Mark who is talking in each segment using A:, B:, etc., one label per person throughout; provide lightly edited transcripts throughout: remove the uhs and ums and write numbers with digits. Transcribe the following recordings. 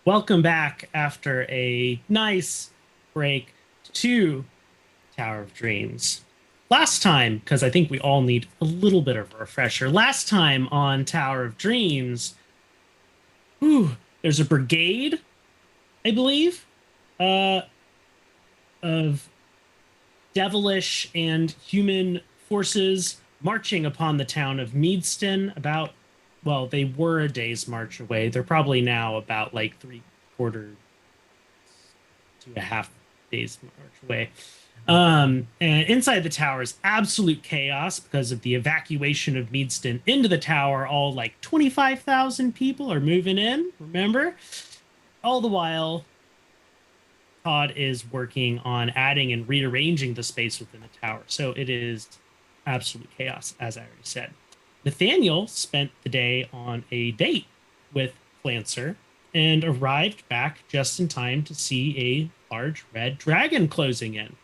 A: Welcome back after a nice break to Tower of Dreams. Last time, because I think we all need a little bit of a refresher. Last time on Tower of Dreams, there's a brigade, I believe, uh, of devilish and human forces marching upon the town of Meadston. Well, they were a day's march away. They're probably now about like three-quarter to a half days march away. And inside the tower is absolute chaos because of the evacuation of Meadston into the tower. All like 25,000 people are moving in, remember? All the while, Todd is working on adding and rearranging the space within the tower. So it is absolute chaos, as I already said. Nathaniel spent the day on a date with Flancer and arrived back just in time to see a large red dragon closing in.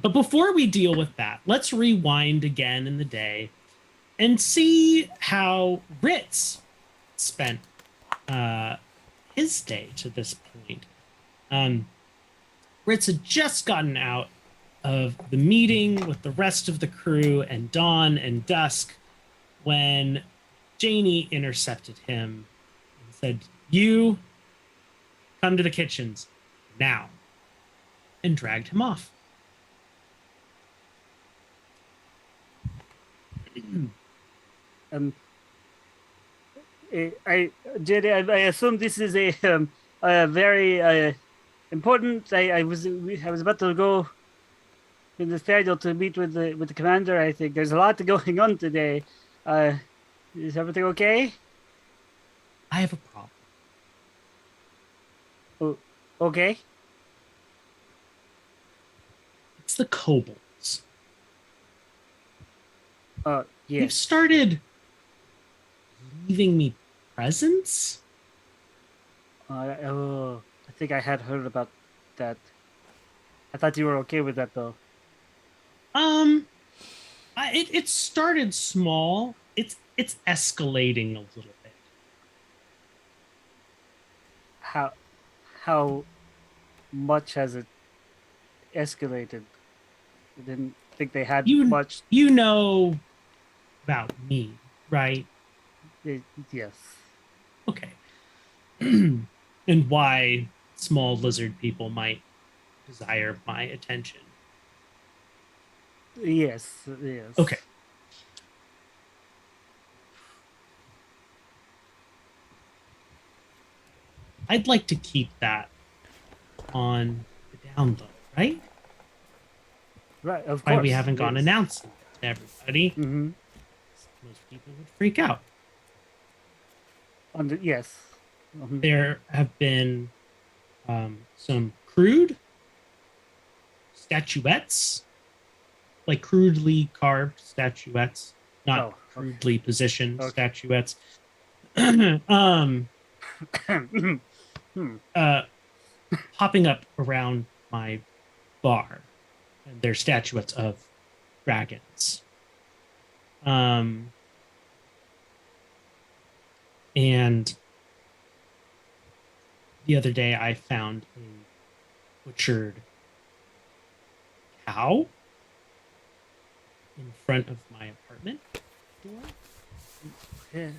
A: But before we deal with that, let's rewind again in the day and see how Ritz spent uh, his day to this point. Um, Ritz had just gotten out of the meeting with the rest of the crew and Dawn and Dusk when Janie intercepted him and said, "You come to the kitchens now," and dragged him off.
B: Um, Jenny, I assume this is a very important. I was about to go in the schedule to meet with the commander. I think there's a lot going on today. Uh, is everything okay?
A: I have a problem.
B: Oh, okay.
A: It's the kobolds. They've
B: Yes.
A: started leaving me presents.
B: I think I had heard about that. I thought you were okay with that though.
A: Um, it started small. It's escalating a little bit.
B: How how much has it escalated? I didn't think they had
A: You
B: much.
A: you know about me, right?
B: Yes.
A: Okay. And why small lizard people might desire my attention.
B: Yes, yes.
A: Okay. I'd like to keep that on the down low, right?
B: Right, of
A: Why we
B: course.
A: haven't gone
B: Yes.
A: announcing it to everybody.
B: Mm-hmm.
A: Most people would freak out.
B: Yes. Mm-hmm.
A: There have been some crude statuettes, like crudely carved statuettes, not
B: Oh, okay.
A: crudely positioned
B: Okay.
A: statuettes. um,
B: Hmm.
A: uh, Popping up around my bar, and they're statuettes of dragons. Um, and the other day, I found a butchered cow in front of my apartment door.
B: Yeah.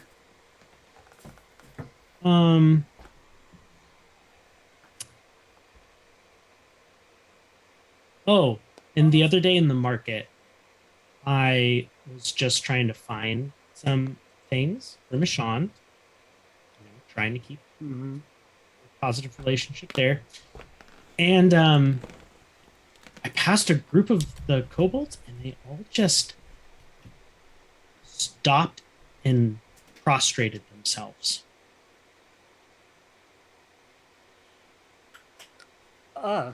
A: Um, oh, and the other day in the market, I was just trying to find some things for Michonne, trying to keep
B: Mm-hmm.
A: a positive relationship there. And I passed a group of the kobolds, and they all just stopped and prostrated themselves.
B: Ah.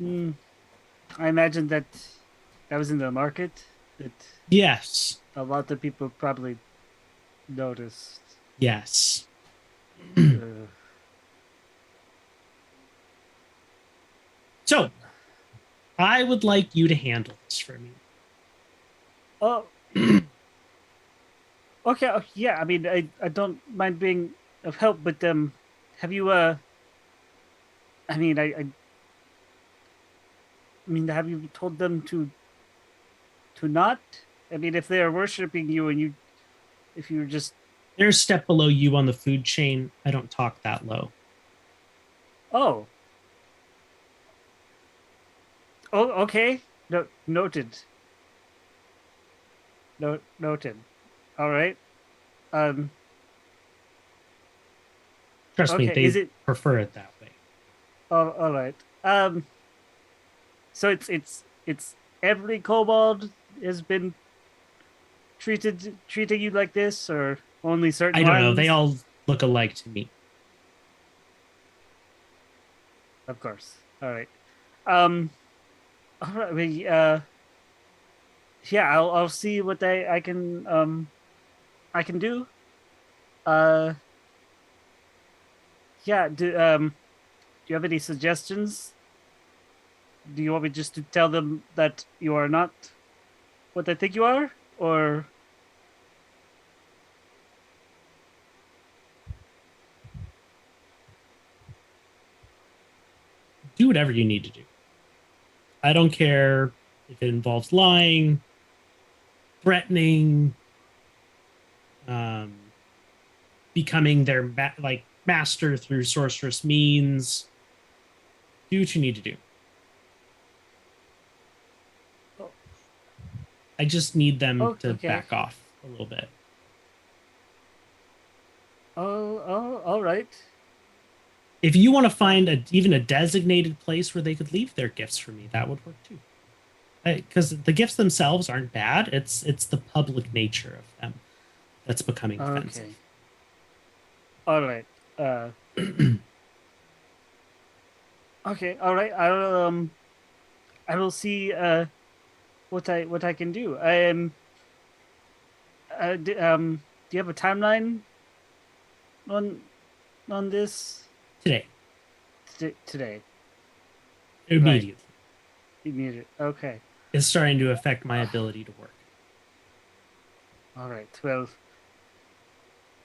B: Mm. I imagine that that was in the market. That
A: Yes,
B: a lot of people probably noticed.
A: yes.
B: Uh,
A: So I would like you to handle this for me.
B: oh, okay. Yeah. I mean, I don't mind being of help, but have you I mean, I mean, have you told them to not? I mean, if they are worshiping you and if you're just,
A: They're a step below you on the food chain. I don't talk that low.
B: oh, oh, okay, no, noted, noted. All right. Um,
A: Trust me,
B: okay, is
A: they
B: it?
A: prefer it that way.
B: Oh, all right. So it's every kobold has been treating you like this, or only certain
A: I don't know. They
B: ones?
A: all look alike to me.
B: Of course. All right. Um. All right. Yeah. I'll see what I can do. Uh. Yeah. Do you have any suggestions? Do you want me just to tell them that you are not what they think you are, or
A: Do whatever you need to do. I don't care if it involves lying, threatening, um, becoming their master through sorceress means. Do what you need to do.
B: oh,
A: I just need them
B: oh
A: to
B: okay.
A: back off a little bit.
B: Oh, all right.
A: If you want to
B: Uh,
A: find even a designated place where they could leave their gifts for me, that would work too. Because the gifts themselves aren't bad. It's the public nature of them that's becoming offensive.
B: okay. All right. Uh. Okay. All right. I will see. What I can do. Do you have a timeline on this
A: Today,
B: today? Right.
A: immediately,
B: You need it. Okay.
A: it's starting to affect my ability to work.
B: All right. Well,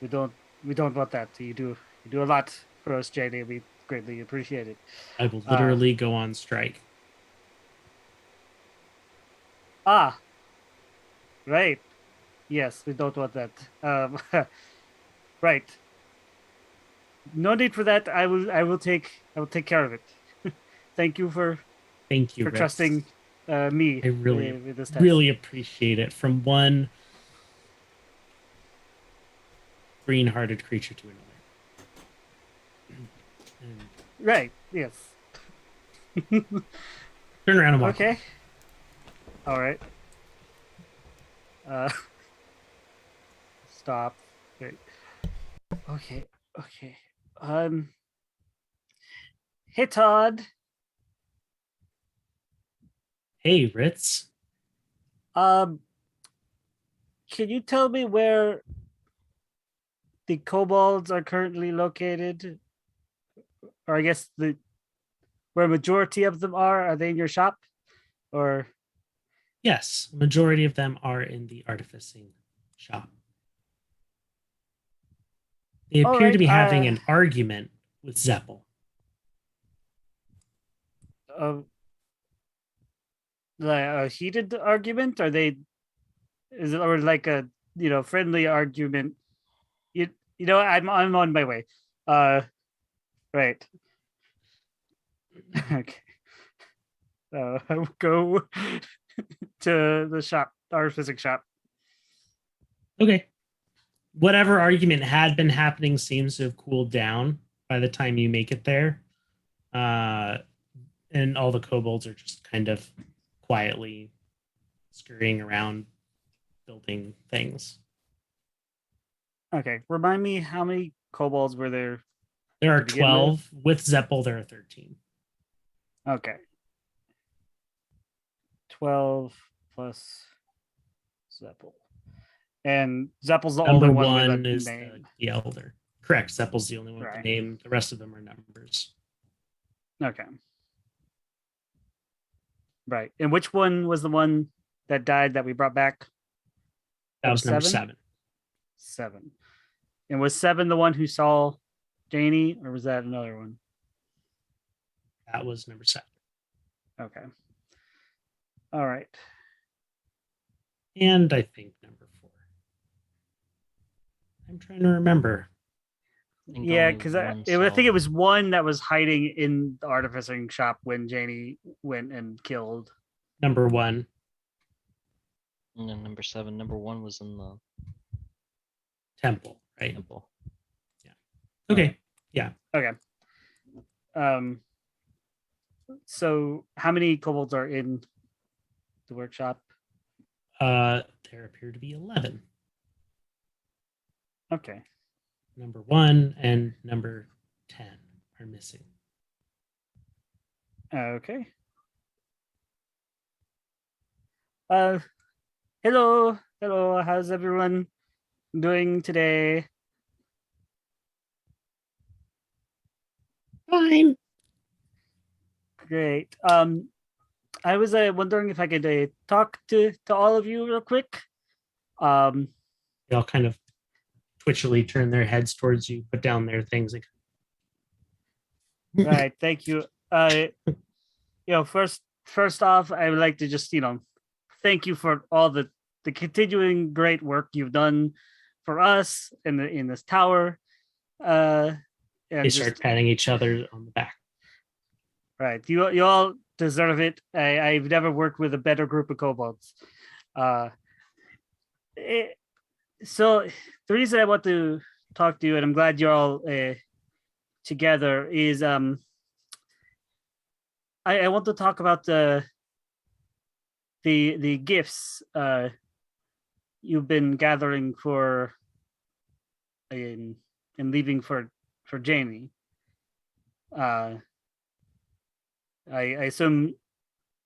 B: we don't we don't want that. You do a lot for us, JD. We greatly appreciate it.
A: I will
B: Uh
A: literally go on strike.
B: ah, right. Yes, we don't want that. Right. No need for that. I will take care of it. Thank you
A: Thank you,
B: for
A: Ritz.
B: trusting me
A: I really,
B: with this task.
A: really appreciate it. From one green-hearted creature to another. And
B: Right. Yes.
A: turn around and walk away.
B: Okay. All right. Uh, stop. Wait. Okay. Okay. Um. Hey, Todd.
A: Hey, Ritz.
B: Um. Can you tell me where the kobolds are currently located, or I guess the where majority of them are? Are they in your shop, or
A: Yes, majority of them are in the artificing shop. They
B: all
A: appear to
B: right?
A: be having an argument with Zeppel.
B: Uh, like a heated argument? Are they? Is it or like a friendly argument? You you know I'm on my way. Uh. Right. Okay. I will go to the shop, our physics shop.
A: Okay. Whatever argument had been happening seems to have cooled down by the time you make it there. Uh, and all the kobolds are just kind of quietly scurrying around building things.
B: Okay. Remind me how many kobolds were there
A: There are
B: to begin with?
A: 12. With Zeppel, there are 13.
B: Okay. 12 plus Zeppel. And Zeppel's the only
A: Number
B: one with a
A: one is
B: name.
A: the elder. Correct. Zeppel's the only one with the
B: Right.
A: name. The rest of them are numbers.
B: Okay. Right. And which one was the one that died that we brought back?
A: That was number
B: seven?
A: 7.
B: 7. And was 7 the one who saw Janie, or was that another one?
A: That was number 7.
B: Okay. All right.
A: And I think number 4. I'm trying to remember.
C: think
B: Yeah,
C: only
B: because
C: one
B: I think
C: saw.
B: it was one that was hiding in the artificing shop when Janie went and killed.
A: Number 1.
C: And then number 7. Number 1 was in the
A: Temple, right?
C: temple.
A: Okay.
B: Okay. So how many kobolds are in the workshop?
A: There appear to be 11.
B: Okay.
A: Number 1 and number 10 are missing.
B: Okay. Hello. How's everyone doing today?
A: Fine.
B: Great. I was wondering if I could talk to all of you real quick.
A: They all kind of twitchily turn their heads towards you, put down their things. Like,
B: Right. Thank you. First off, I would like to just, thank you for all the continuing great work you've done for us in this tower. And
A: they start patting each other on the back.
B: Right. You all deserve it. I've never worked with a better group of kobolds. So the reason I want to talk to you, and I'm glad you're all together, is I want to talk about the gifts you've been gathering for and leaving for Jamie. I assume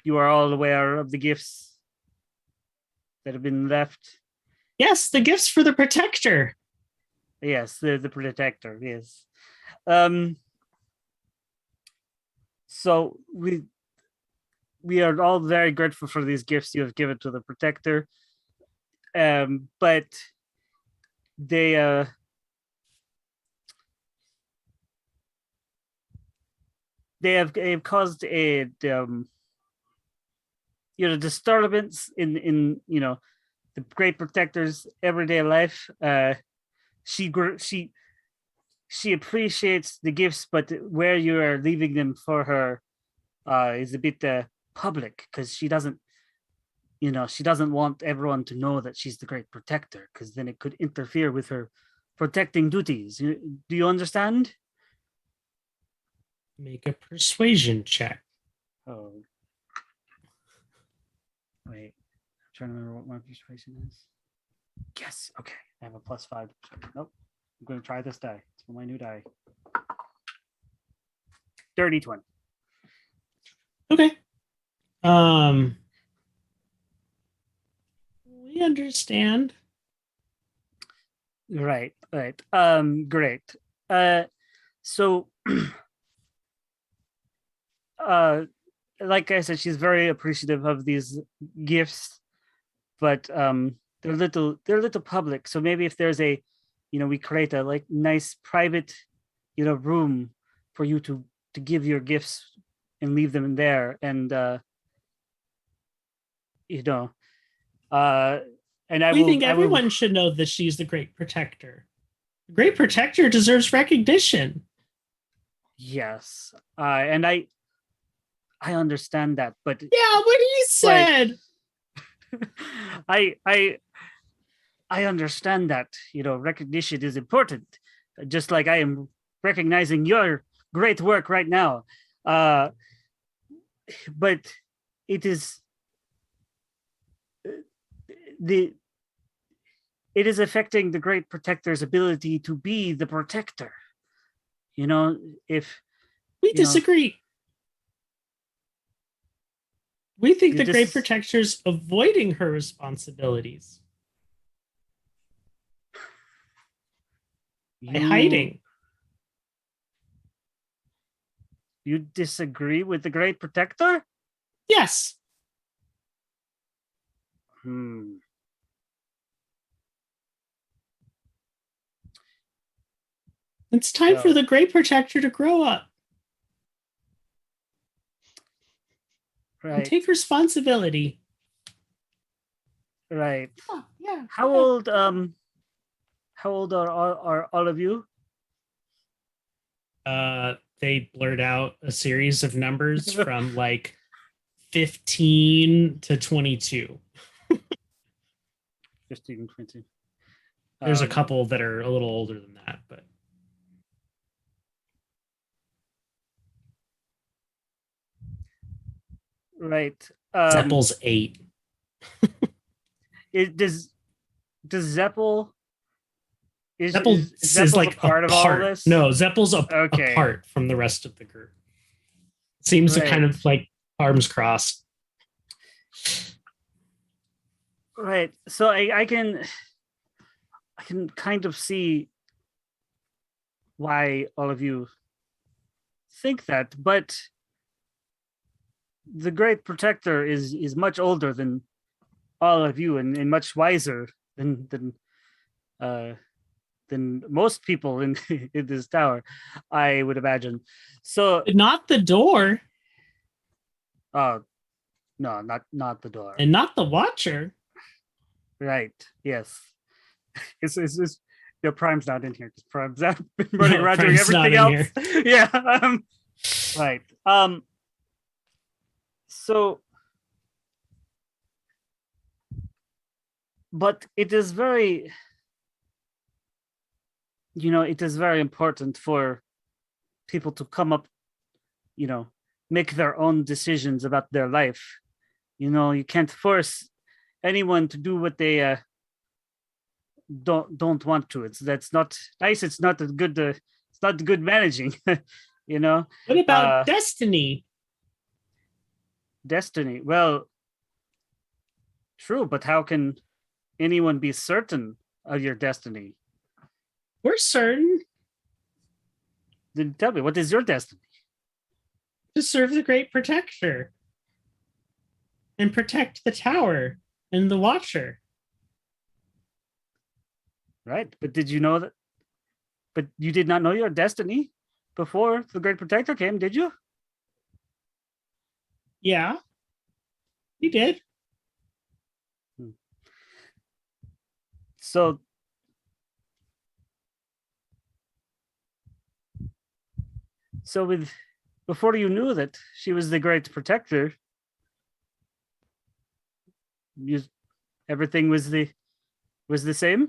B: you are all aware of the gifts that have been left.
A: Yes, the gifts for the protector.
B: Yes, the protector. Yes. So we are all very grateful for these gifts you have given to the protector. But they have caused a disturbance in the great protector's everyday life. She appreciates the gifts, but where you are leaving them for her is a bit public, because she doesn't want everyone to know that she's the great protector, because then it could interfere with her protecting duties. Do you understand?
A: Make a persuasion check.
B: Oh, wait. I'm trying to remember what my persuasion is. Yes. Okay. I have a +5. Nope. I'm going to try this die. It's my new die. Dirty 20.
A: Okay. We understand.
B: Right. Great. So like I said, she's very appreciative of these gifts, but they're little public. So maybe if there's a, we create a nice private, room for you to give your gifts and leave them in there, and and
A: We think everyone should know that she's the great protector. The great protector deserves recognition.
B: Yes, and I understand that, but
A: yeah, what he said.
B: I understand that recognition is important, just like I am recognizing your great work right now. But it is it is affecting the great protector's ability to be the protector. If
A: we disagree. We think the great protector's avoiding her responsibilities by hiding.
B: You disagree with the great protector?
A: Yes. It's time for
B: So-
A: the Great Protector to grow up and
B: Right.
A: take responsibility.
B: Right.
A: Oh, yeah.
B: How
A: yeah.
B: old are all of you?
A: They blurt out a series of numbers from like 15 to 22.
B: 15, 20.
A: There's a
B: Um,
A: couple that are a little older than that, but
B: Right.
A: Zeppel's 8.
B: Does Zeppel
A: Zeppel
B: is
A: is
B: Zeppel's
A: like
B: a part of all
A: apart.
B: this?
A: No, Zeppel's
B: Okay.
A: apart from the rest of the group. Seems to kind
B: Right.
A: of like arms crossed.
B: Right. So I can kind of see why all of you think that, but the Great Protector is much older than all of you and much wiser uh than most people in in this tower, I would imagine. So
A: But not the door
B: no, not the door.
A: and not the watcher.
B: Right. Yes. It's your Prime's not in here because Prime's out been running
A: No,
B: around doing
A: Prime's not
B: everything
A: in
B: else. Yeah. Right. So but it is very it is very important for people to come up, make their own decisions about their life. You can't force anyone to do what they don't want to. That's not nice. It's not a good. It's not good managing. you know,
A: What about
B: Uh,
A: destiny?
B: destiny. Well, true, but how can anyone be certain of your destiny?
A: We're certain
B: Then tell me, what is your destiny?
A: to serve the Great Protector and protect the tower and the watcher.
B: Right, but did you know that? But you did not know your destiny before the Great Protector came, did you?
A: Yeah, he did.
B: So with before you knew that she was the Great Protector, you everything was the same.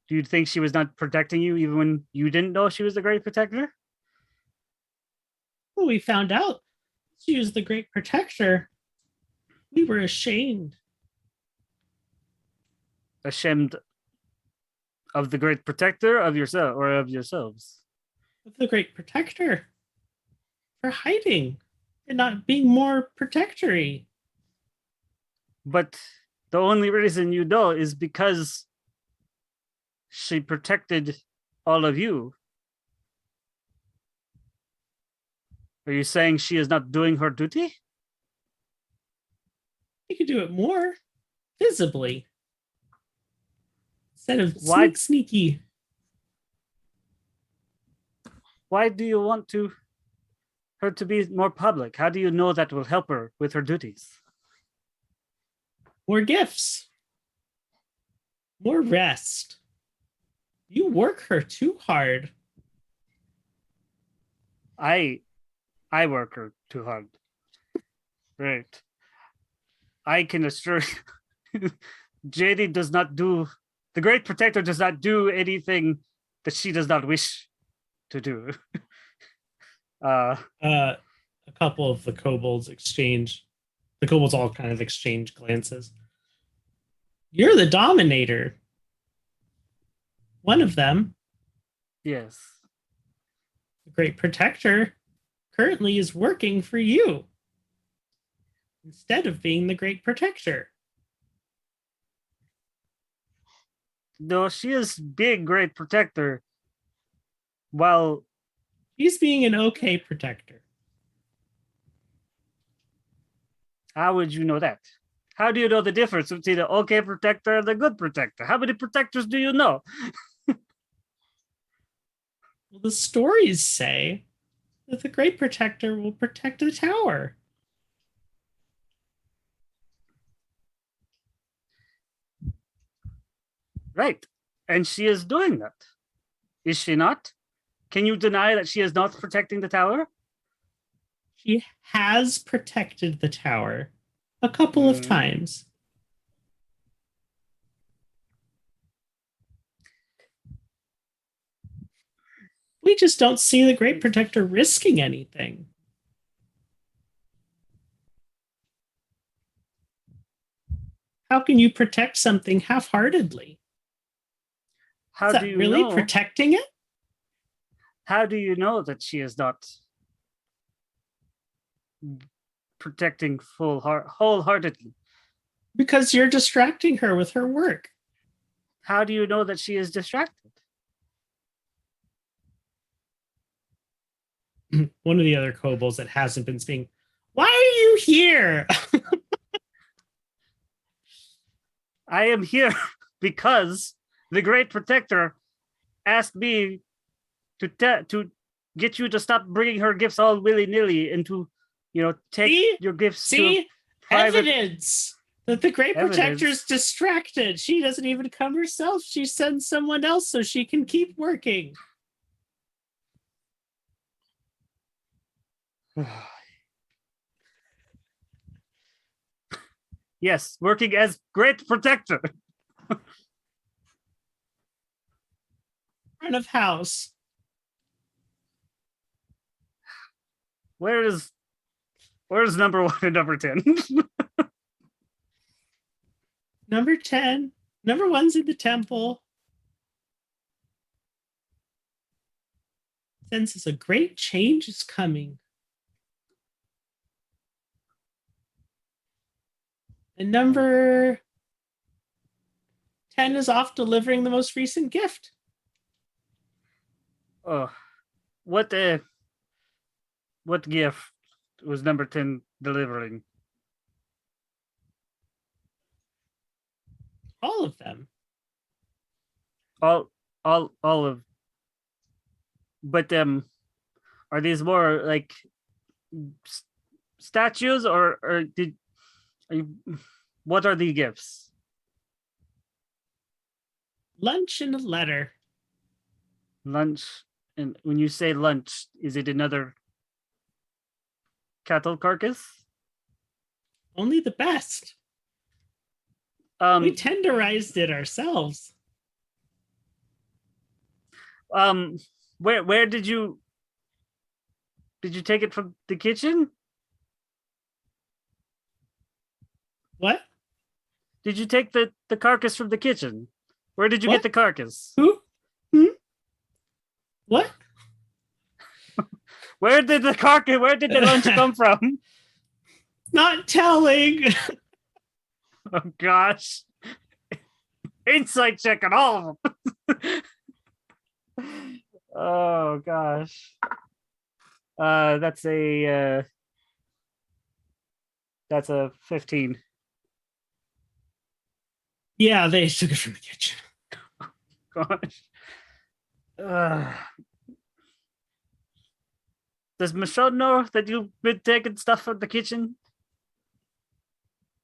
B: Do you think she was not protecting you even when you didn't know she was the Great Protector?
A: When we found out she was the Great Protector, we were ashamed.
B: Ashamed of the Great Protector of yourself or of yourselves?
A: Of the Great Protector for hiding and not being more protectory.
B: But the only reason you know is because she protected all of you. Are you saying she is not doing her duty?
A: You could do it more visibly instead of
B: Why-
A: sneaky.
B: Why do you want her to be more public? How do you know that will help her with her duties?
A: More gifts, more rest. You work her too hard.
B: I work her too hard. Right. I can assure you, JD does not do, the Great Protector does not do anything that she does not wish to do.
A: A couple of the kobolds all kind of exchange glances. You're the dominator. One of them,
B: Yes.
A: the Great Protector, currently is working for you instead of being the Great Protector.
B: No, she is being Great Protector while
A: He's being an okay protector.
B: how would you know that? How do you know the difference between the okay protector and the good protector? How many protectors do you know?
A: Well, the stories say that the Great Protector will protect the tower.
B: Right. And she is doing that. Is she not? Can you deny that she is not protecting the tower?
A: She has protected the tower a couple of
B: Mm.
A: times. We just don't see the Great Protector risking anything. How can you protect something half heartedly?
B: How
A: Is
B: do
A: that
B: you
A: really
B: know?
A: protecting it?
B: How do you know that she is not protecting wholeheartedly?
A: Because you're distracting her with her work.
B: How do you know that she is distracted?
A: One of the other kobolds that hasn't been speaking. Why are you here?
B: I am here because the Great Protector asked me to get you to stop bringing her gifts all willy nilly and to, take
A: See?
B: your gifts to
A: See?
B: private
A: Evidence that the Great Protector's
B: evidence.
A: distracted. She doesn't even come herself. She sends someone else so she can keep working.
B: Yes, working as Great Protector.
A: Front of house.
B: Where's number 1 and number 10?
A: Number 10. Number 1's in the temple. Senses a great change is coming. And number 10 is off delivering the most recent gift.
B: Oh, what gift was number 10 delivering?
A: All of them.
B: All of. But are these more like statues or what are the gifts?
A: Lunch and a letter.
B: Lunch, and when you say lunch, is it another cattle carcass?
A: Only the best. We tenderized it ourselves.
B: Where did you take it from the kitchen?
A: What?
B: Did you take the carcass from the kitchen? Where did you
A: What?
B: get the carcass?
A: Who? What?
B: Where did the lunch come from?
A: Not telling.
B: Oh gosh. Insight check on all of them. Oh gosh. That's a 15.
A: Yeah, they took it from the kitchen.
B: Gosh. Does Michonne know that you've been taking stuff from the kitchen?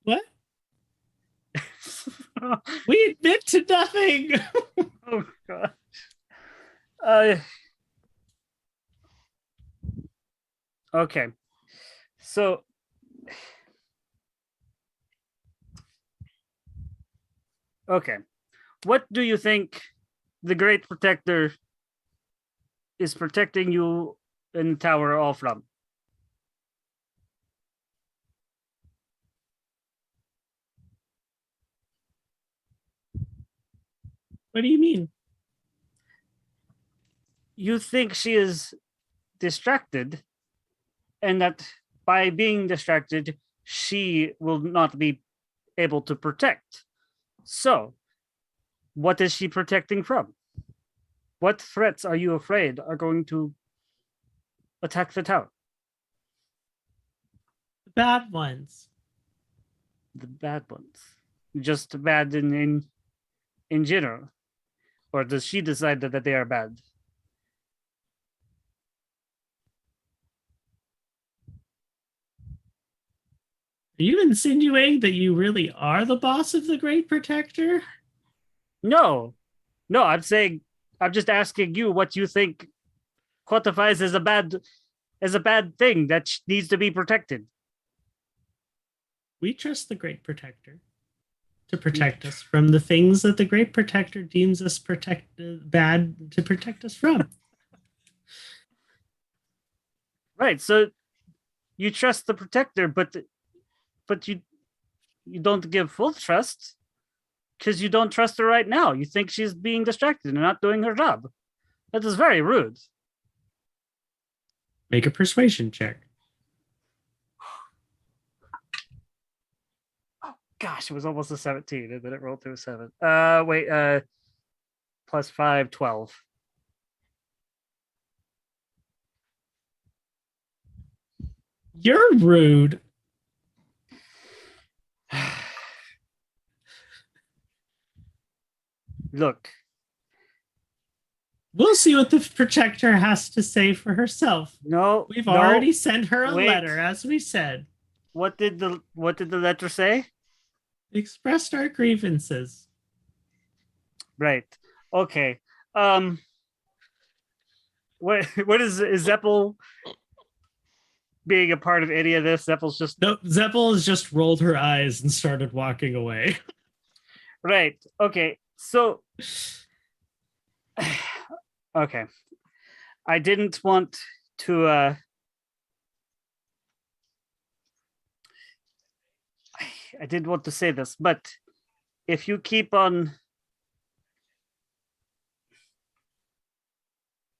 A: What? We admit to nothing.
B: Oh gosh. Okay. So okay. What do you think the Great Protector is protecting you in the tower all from?
A: What do you mean?
B: You think she is distracted, and that by being distracted, she will not be able to protect. So, what is she protecting from? What threats are you afraid are going to attack the tower?
A: The bad ones.
B: The bad ones. Just bad in general. Or does she decide that they are bad?
A: Are you insinuating that you really are the boss of the Great Protector?
B: No, no, I'm just asking you what you think quantifies as a bad thing that needs to be protected.
A: We trust the Great Protector to protect us from the things that the Great Protector deems us bad to protect us from.
B: Right. So you trust the protector, but you don't give full trust because you don't trust her right now. You think she's being distracted and not doing her job. That is very rude.
A: Make a persuasion check.
B: Gosh, it was almost a 17, and then it rolled to a 7. Wait, plus 5, 12.
A: You're rude.
B: Look,
A: We'll see what the Protector has to say for herself.
B: no,
A: We've
B: no,
A: already sent her a
B: wait.
A: letter, as we said.
B: What did the letter say?
A: Expressed our grievances.
B: Right. Okay. What is Zeppel being a part of any of this? Zeppel's just
A: No, Zeppel has just rolled her eyes and started walking away.
B: right. Okay. So okay. I didn't want to I didn't want to say this, but if you keep on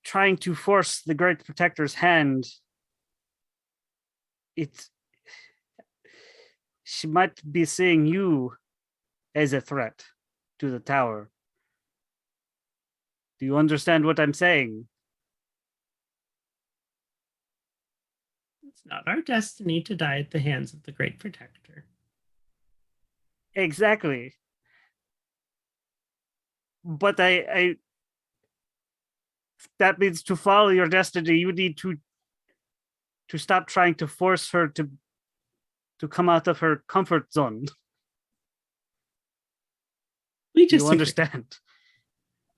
B: trying to force the Great Protector's hand, she might be seeing you as a threat to the tower. Do you understand what I'm saying?
A: It's not our destiny to die at the hands of the Great Protector.
B: Exactly. But I that means to follow your destiny, you need to stop trying to force her to come out of her comfort zone.
A: We
B: Do
A: just
B: you understand?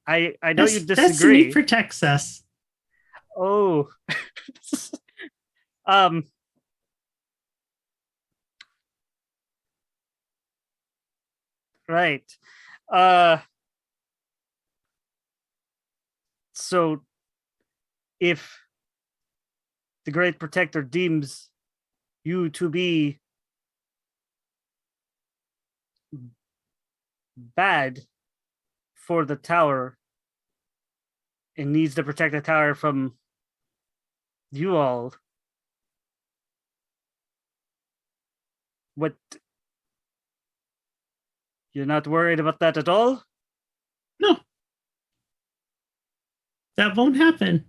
B: I know you
A: Destiny
B: disagree.
A: protects us.
B: Oh. Right. So if the Great Protector deems you to be bad for the tower and needs to protect the tower from you all, what, you're not worried about that at all?
A: No, that won't happen.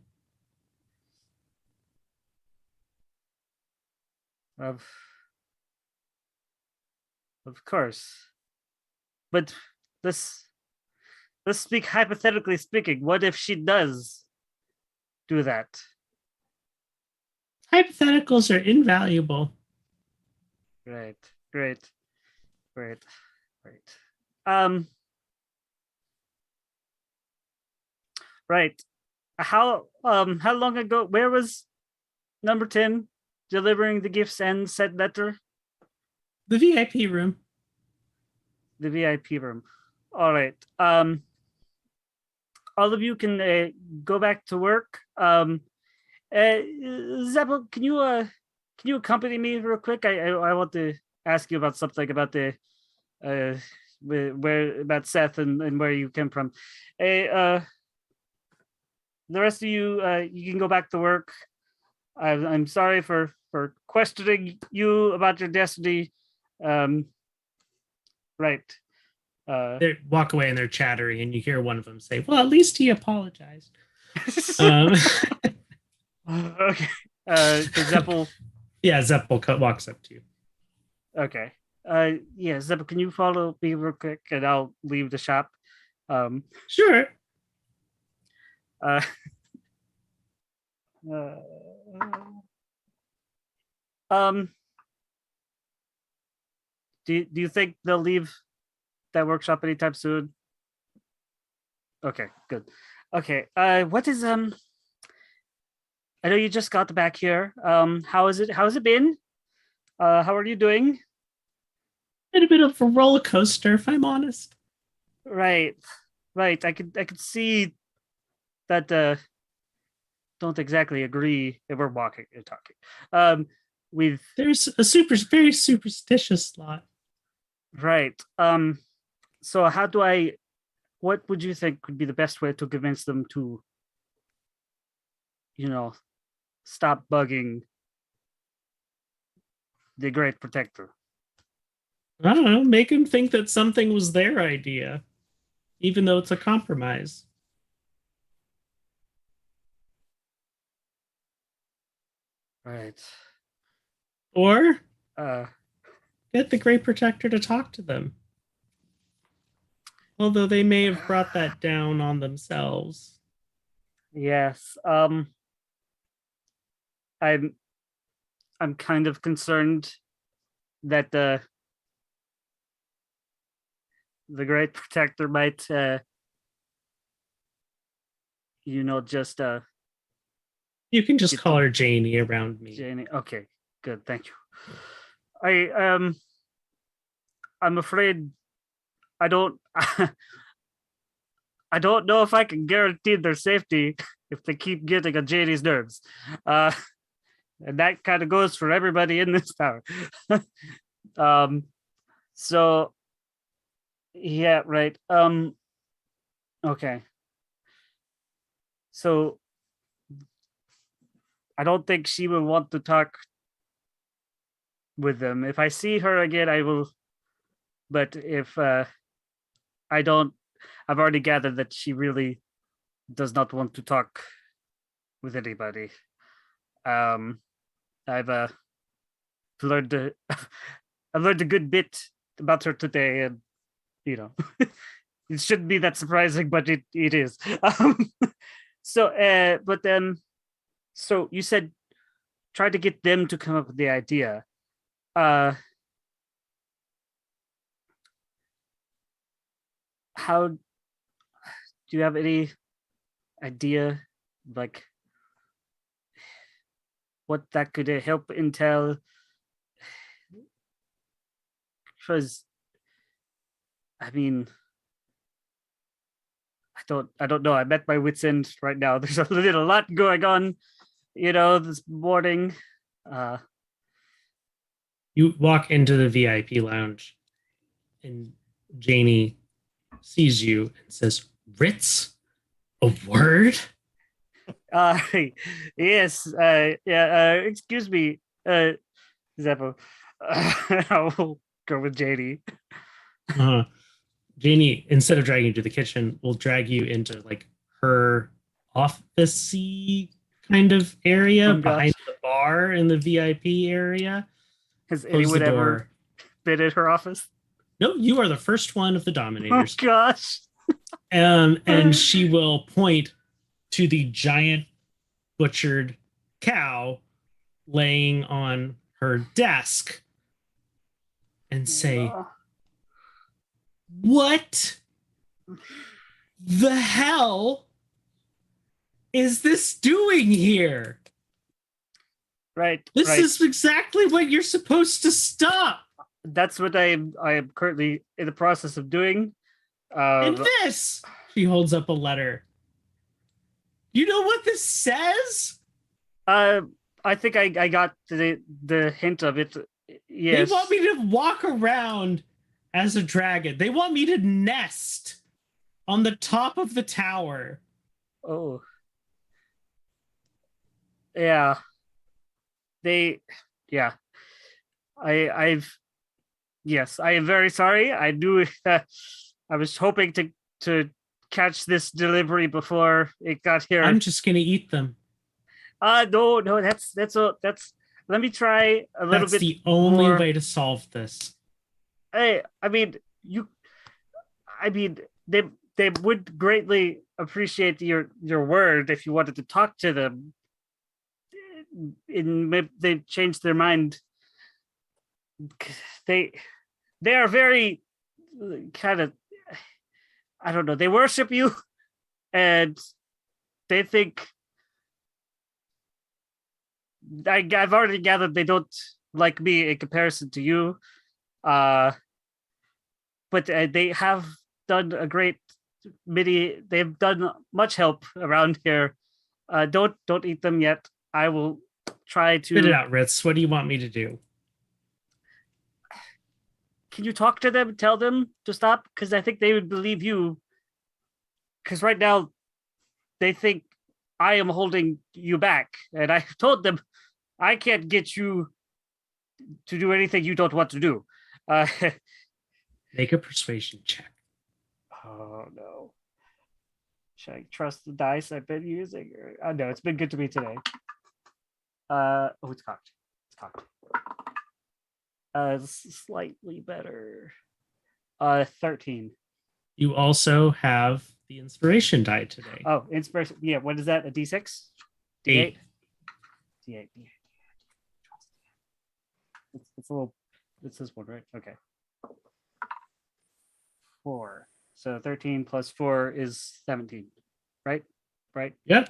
B: Of course. But let's speak hypothetically speaking. What if she does do that?
A: Hypotheticals are invaluable.
B: Right. Great. Great. Right. Right. How long ago, where was number 10 delivering the gifts and said letter?
A: The VIP room.
B: The VIP room. All right. All of you can go back to work. Zeppel, can you accompany me real quick? I want to ask you about something about the where about Seth and where you came from. The rest of you you can go back to work. I'm sorry for questioning you about your destiny. Right.
A: They walk away and they're chattering, and you hear one of them say, "Well, at least he apologized."
B: Okay. So Zeppel.
A: Yeah, Zeppel walks up to you.
B: Okay. Yeah, Zeppel, can you follow me real quick, and I'll leave the shop.
A: Sure.
B: Uh, um. do you think they'll leave that workshop anytime soon? Okay, good. Okay, what is I know you just got back here. How is it? How's it been? How are you doing?
A: Been a bit of a roller coaster, if I'm honest.
B: Right, right. I could see that. Don't exactly agree if we're walking and talking. With
A: There's a very superstitious lot.
B: right. So how do I? What would you think would be the best way to convince them to, stop bugging the Great Protector?
A: I don't know, make them think that something was their idea, even though it's a compromise.
B: Right.
A: Or
B: Uh.
A: get the Great Protector to talk to them. Although they may have brought that down on themselves.
B: Yes. I'm kind of concerned that the Great Protector might just
A: You can just
B: Get
A: call
B: them.
A: her Janie around me.
B: Janie. Okay, good, thank you. I'm afraid I don't I don't know if I can guarantee their safety if they keep getting on Janie's nerves. And that kind of goes for everybody in this tower. So yeah, right. Okay. So I don't think she will want to talk with them. If I see her again, I will. But if I don't, I've already gathered that she really does not want to talk with anybody. I've learned I've learned a good bit about her today, and it shouldn't be that surprising, but it is. So you said try to get them to come up with the idea. How do you have any idea, like what that could help intel? Because I mean, I don't know. I'm at my wits' end right now. There's a lot going on, this morning.
A: You walk into the VIP lounge, and Janie sees you and says, Ritz? A word?
B: Uh yes, excuse me, Zeppo. I'll go with JD.
A: Janie, instead of dragging you to the kitchen, will drag you into like her officey kind of area
B: Oh,
A: behind
B: gosh.
A: the bar in the VIP area.
B: Has
A: Close
B: anyone
A: the
B: ever
A: door.
B: been in her office?
A: No, you are the first one of the
B: Oh
A: Dominators.
B: gosh.
A: And she will point to the giant butchered cow laying on her desk and say, What the hell is this doing here?
B: Right.
A: This
B: right.
A: is exactly what you're supposed to stop.
B: That's what I am currently in the process of doing.
A: And this, she holds up a letter. You know what this says?
B: I think I got the hint of it. Yes.
A: They want me to walk around as a dragon. They want me to nest on the top of the tower.
B: Oh. Yeah. Yeah. Yes, I am very sorry. I knew I was hoping to catch this delivery before it got here.
A: I'm just gonna eat them.
B: No, that's let me try a little
A: That's
B: bit.
A: the only
B: more.
A: way to solve this.
B: Hey, they would greatly appreciate your word if you wanted to talk to them. Maybe they changed their mind. they are very kind of, I don't know, they worship you and they think I've already gathered they don't like me in comparison to you. But they have done a great they've done much help around here. Don't eat them yet. I will try to
A: Spit it out, Ritz. What do you want me to do?
B: Can you talk to them, tell them to stop? Because I think they would believe you. Because right now they think I am holding you back. And I told them I can't get you to do anything you don't want to do.
A: Make a persuasion check.
B: Oh no. Should I trust the dice I've been using? No, it's been good to me today. Oh, it's cocked. It's cocked. Slightly better. 13.
A: You also have the inspiration die today.
B: Oh, inspiration. Yeah, what is that? A D6?
A: D8.
B: D8. It's a little. It's this one, right? Okay. 4. So 13 plus 4 is 17. Right? Right?
A: Yep.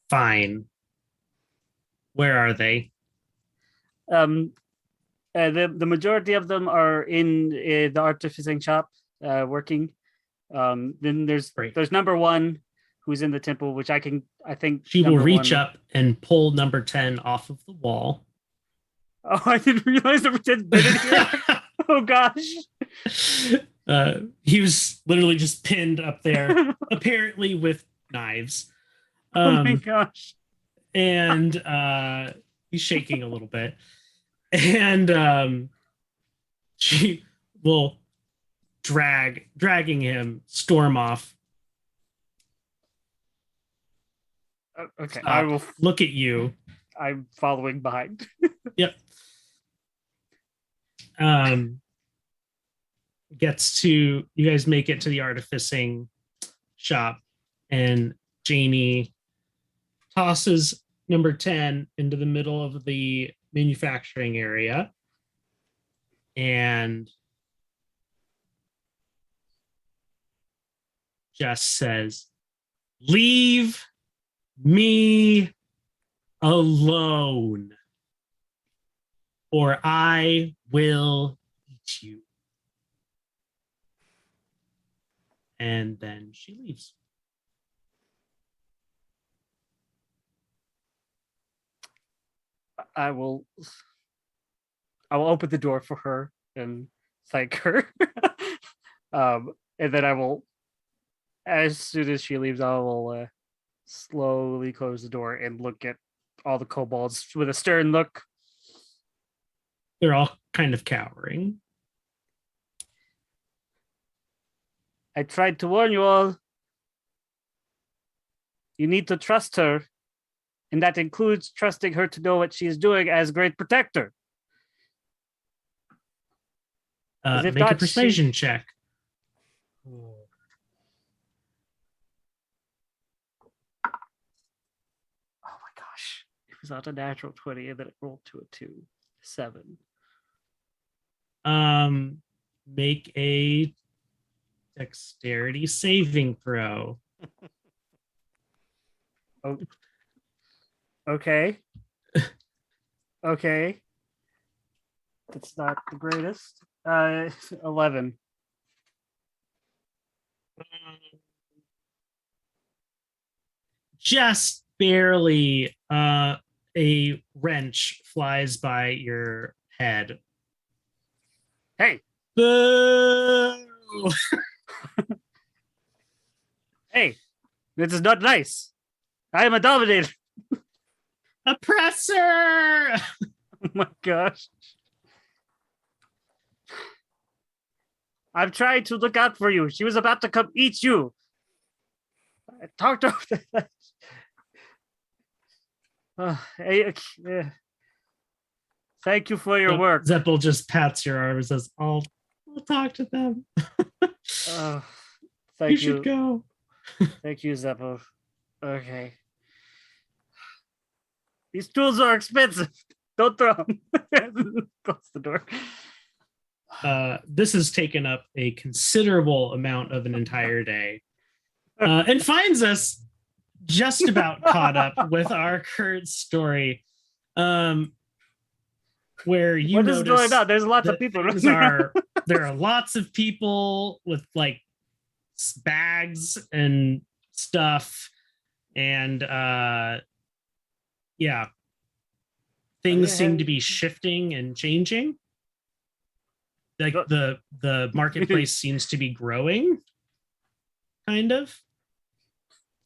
A: Fine. Where are they?
B: The majority of them are in the artificing shop, working. Then there's
A: Great.
B: number 1 who's in the temple, which I think
A: She will
B: number
A: reach
B: 1
A: up and pull number 10 off of the wall.
B: Oh, I didn't realize number 10's been in here. Oh gosh.
A: He was literally just pinned up there, apparently with knives.
B: Oh my gosh.
A: And he's shaking a little bit. And she will dragging him, storm off.
B: Okay,
A: Stop.
B: I will.
A: Look at you.
B: I'm following behind.
A: Yep. Gets to, you guys make it to the artificing shop, and Janie tosses number 10 into the middle of the manufacturing area and just says, "Leave me alone, or I will eat you." And then she leaves.
B: I will open the door for her and thank her. And then I will, as soon as she leaves, I will slowly close the door and look at all the kobolds with a stern look.
A: They're all kind of cowering.
B: I tried to warn you all. You need to trust her. And that includes trusting her to know what she is doing as Great Protector. If
A: Make a
B: not,
A: persuasion check.
B: Oh my gosh. It was not a natural 20 and then it rolled to a 2. 7.
A: Make a dexterity saving throw.
B: Oh. Okay. Okay. That's not the greatest. 11.
A: Just barely. A wrench flies by your head.
B: Hey,
A: Boo!
B: hey, this is not nice. I am a dominator.
A: Oppressor!
B: Oh my gosh. I'm trying to look out for you. She was about to come eat you. I talked to her. Thank you for your work.
A: Zeppel just pats your arm and says, I'll talk to them.
B: Thank
A: You should go.
B: Thank you, Zeppel. Okay. These tools are expensive. Don't throw them. Close the door.
A: This has taken up a considerable amount of an entire day, and finds us just about caught up with our current story, where you
B: What is going
A: notice
B: on? There's lots of
A: that
B: people.
A: things are there are lots of people with like bags and stuff, and yeah, things seem to be shifting and changing. Like the marketplace seems to be growing, kind of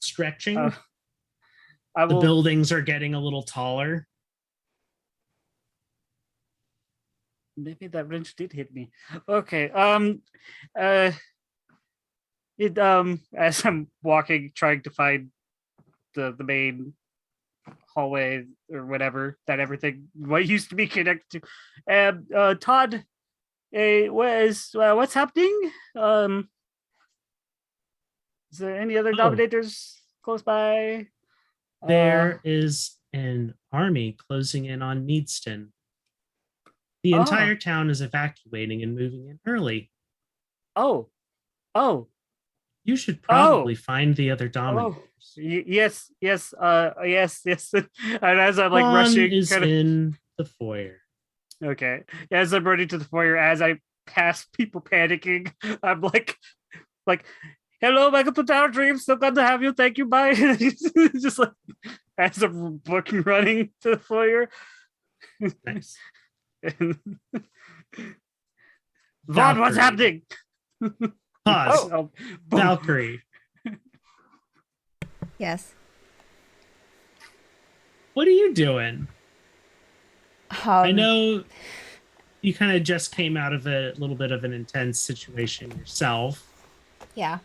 A: stretching.
B: I
A: The
B: will.
A: buildings are getting a little taller.
B: Maybe that wrench did hit me. Okay. It as I'm walking, trying to find the main hallway or whatever that everything what used to be connected to. And Todd, what's happening? Is there any other
A: Oh.
B: Dominators close by?
A: There is an army closing in on Meadston. The entire town is evacuating and moving in early.
B: Oh.
A: You should probably find the other dominators.
B: Yes. Yes. And as I'm like
A: Juan
B: rushing,
A: is in the foyer.
B: okay. As I'm running to the foyer, as I pass people panicking, I'm like, hello, welcome to Tower Dreams. So glad to have you. Thank you. Bye. Just like as I'm running to the foyer.
A: Nice.
B: Vaughn, what's
A: Valkyrie.
B: happening?
A: Pause.
B: Boom.
A: Valkyrie,
D: Yes.
A: what are you doing? I
D: Um,
A: know you kind of just came out of a little bit of an intense situation yourself.
D: Yeah.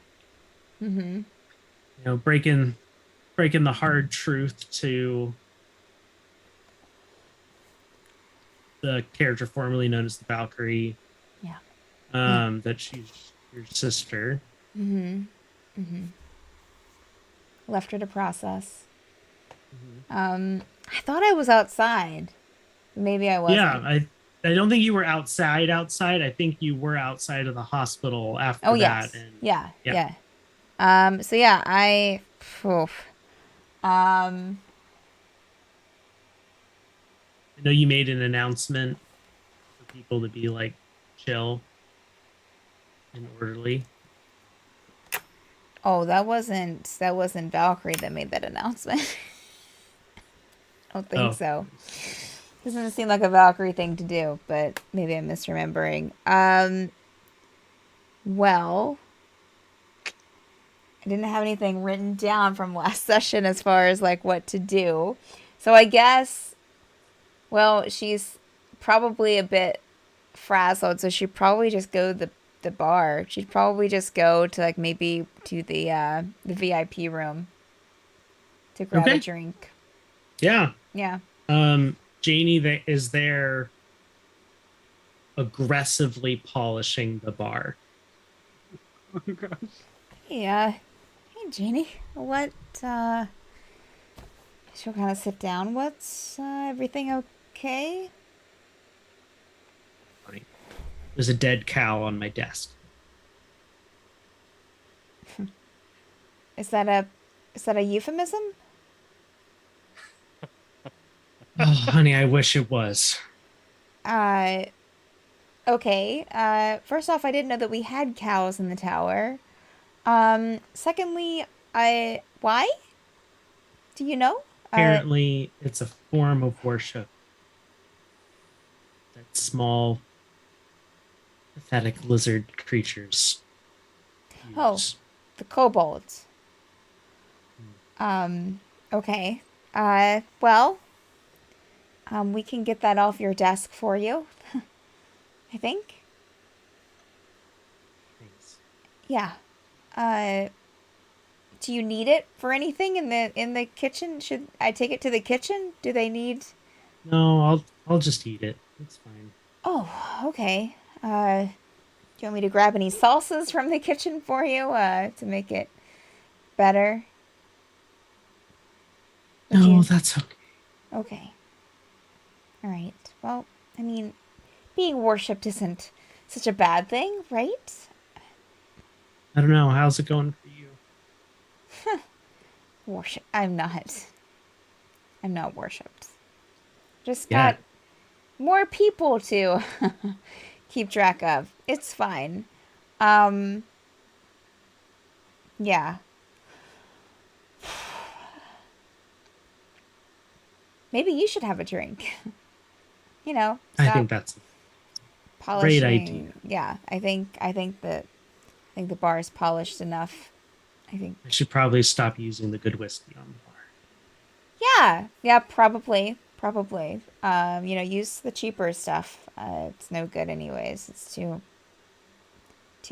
D: Mm-hmm.
A: You know, breaking the hard truth to the character formerly known as the Valkyrie.
D: Yeah.
A: That she's your sister.
D: Mm-hmm. Mm-hmm. Left her to process. I thought I was outside. Maybe I wasn't.
A: Yeah, I don't think you were outside. I think you were outside of the hospital after
D: Oh
A: that.
D: yes.
A: And
D: Yeah. So yeah,
A: I know you made an announcement for people to be like chill and orderly.
D: Oh, that wasn't Valkyrie that made that announcement. I don't think so. This doesn't seem like a Valkyrie thing to do, but maybe I'm misremembering. Well, I didn't have anything written down from last session as far as like what to do. So I guess, well, she's probably a bit frazzled, so she'd probably just go to the bar. She'd probably just go to like maybe to the VIP room to grab a
A: Okay.
D: drink.
A: Yeah.
D: Yeah.
A: Janie is there aggressively polishing the bar.
B: Oh, gosh.
D: Hey, Jeannie. What, she'll kind of sit down. What's, everything okay?
A: There's a dead cow on my desk.
D: Is that a euphemism?
A: Oh, honey, I wish it was.
D: Okay. First off, I didn't know that we had cows in the tower. Secondly, why? Do you know?
A: Apparently, it's a form of worship that small, pathetic lizard creatures
D: Oh.
A: use.
D: The kobolds. Okay. Well, we can get that off your desk for you. I think.
A: Thanks.
D: Yeah. Do you need it for anything in the kitchen? Should I take it to the kitchen? Do they need?
A: No, I'll just eat it. It's fine.
D: Oh, okay. Do you want me to grab any salsas from the kitchen for you, to make it better? Would
A: No,
D: you-
A: that's okay.
D: Okay. All right. Well, I mean, being worshipped isn't such a bad thing, right?
A: I don't know. How's it going for you?
D: Worship. I'm not. I'm not worshipped. Just
A: Yeah.
D: got more people to keep track of. It's fine. Um, yeah. Maybe you should have a drink. You know,
A: I
D: stop
A: think that's a great idea.
D: polishing. Yeah, I think the bar is polished enough. I think.
A: I should probably stop using the good whiskey on the bar.
D: Yeah, yeah, probably, probably. Use the cheaper stuff. It's no good anyways. It's too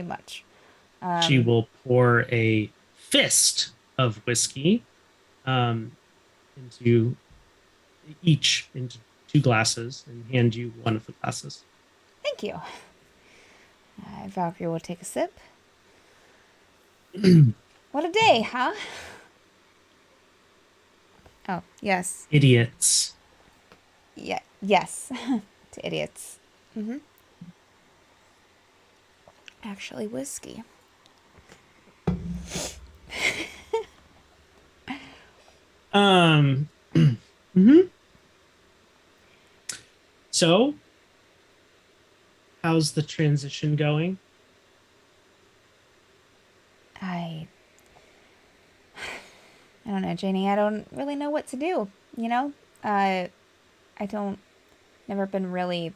D: much.
A: She
D: Um,
A: will pour a fist of whiskey um, into into two glasses and hand you one of the glasses.
D: Thank you. Valkyrie will take a sip. What a day, huh? Oh, yes.
A: Idiots.
D: Yeah, yes. To idiots. Mm-hmm. Actually, whiskey.
A: Um. hmm So, how's the transition going?
D: I I don't know, Janie. I don't really know what to do. I don't. Never been really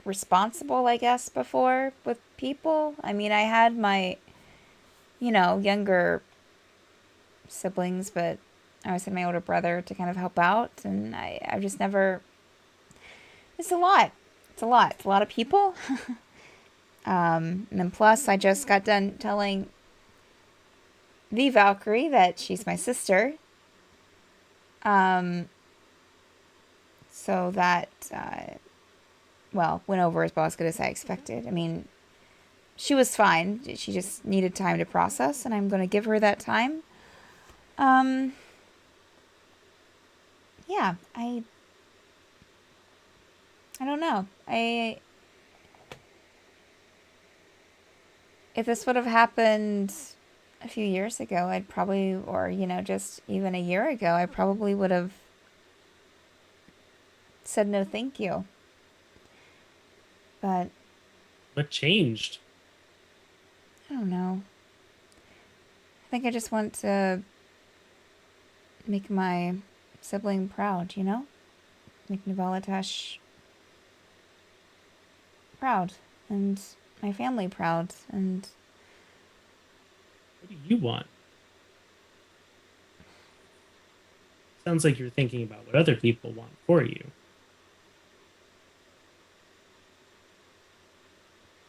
D: responsible, I guess, before with people. I mean, I had my, younger siblings, but I always had my older brother to kind of help out, and I've just never. It's a lot. It's a lot. It's a lot of people. And then plus, I just got done telling the Valkyrie that she's my sister. Um, so that, went over as well as good as I expected. I mean, she was fine. She just needed time to process, and I'm going to give her that time. Um, yeah, I don't know. If this would have happened a few years ago, I'd probably, or, just even a year ago, I probably would have said no thank you. But
A: What changed?
D: I don't know. I think I just want to make my sibling proud, Make Nivalatash proud and my family proud. And
A: What do you want? Sounds like you're thinking about what other people want for you.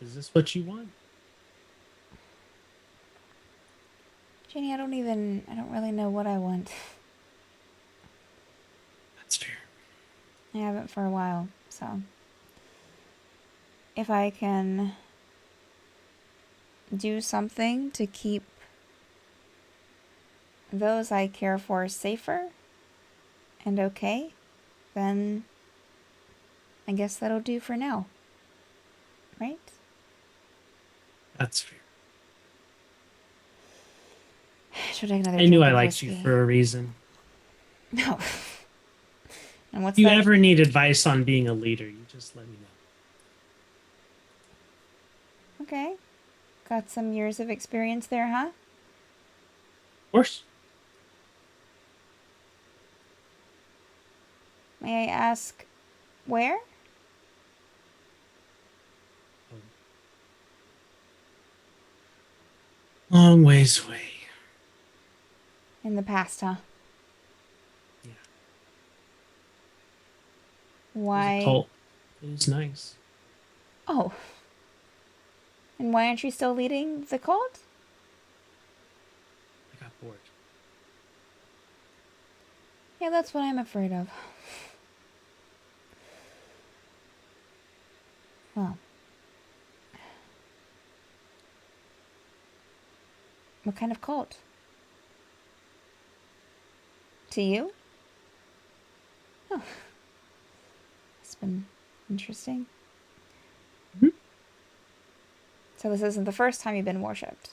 A: Is this what you want?
D: Janie, I don't really know what I want.
A: That's fair.
D: I haven't for a while, so if I can do something to keep those I care for safer and okay, then I guess that'll do for now. Right?
A: That's fair.
D: Should I take another
A: I
D: drink
A: knew I
D: of
A: liked you
D: whiskey?
A: for a reason.
D: No. And what's
A: If you
D: that?
A: ever need advice on being a leader, you just let me know.
D: Okay. Got some years of experience there, huh?
A: Of course.
D: May I ask where?
A: Long ways away.
D: In the past, huh?
A: Yeah. It was a
D: Why?
A: cult. It was nice.
D: Oh. And why aren't you still leading the cult?
A: I got bored.
D: Yeah, that's what I'm afraid of. Well. What kind of cult? To you? been interesting.
A: Mhm.
D: So this isn't the first time you've been worshipped.